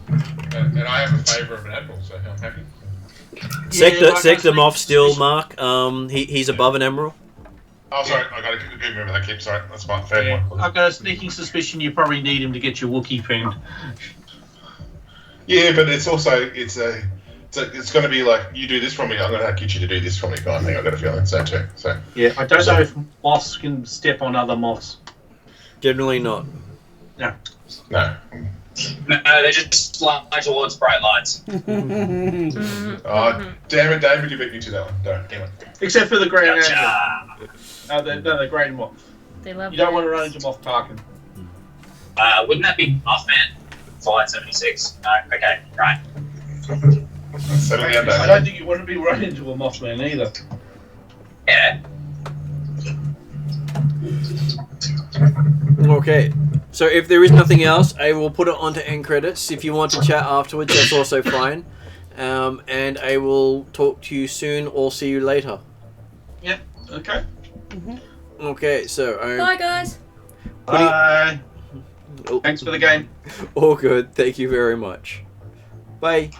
F: And I have a favour of an admiral, so I'm happy.
A: Sector Moff still, Mark. He's above an Emerald.
F: Oh, sorry, I gotta remember that clip. Sorry, that's my fair one.
H: I've got a sneaking suspicion you probably need him to get your Wookiee food.
F: Yeah, but it's also it's going to be like, you do this for me, I'm going to get you to do this for me kind of thing. I've got a feeling so too. So
H: Yeah, I don't know if moths can step on other moths.
A: Generally not.
H: No.
F: no.
I: No, they just fly towards bright lights.
F: Oh, damn it, David, you beat me to that one. Damn it.
H: Except for the grey
I: Gotcha.
H: the grey moth.
B: They love
H: You don't
B: that.
H: want to run into Moff Tarkin.
I: Wouldn't that be Mothman? Flight 76. No, okay, right.
F: Settle down,
H: I don't
F: David.
H: think you want to be running into a Mothman either.
I: Yeah.
A: Okay. So if there is nothing else, I will put it onto end credits. If you want to chat afterwards, that's also fine. And I will talk to you soon or see you later.
H: Yeah, okay.
A: Okay, so
D: Bye, guys.
H: Bye. Thanks for the game.
A: All good. Thank you very much. Bye.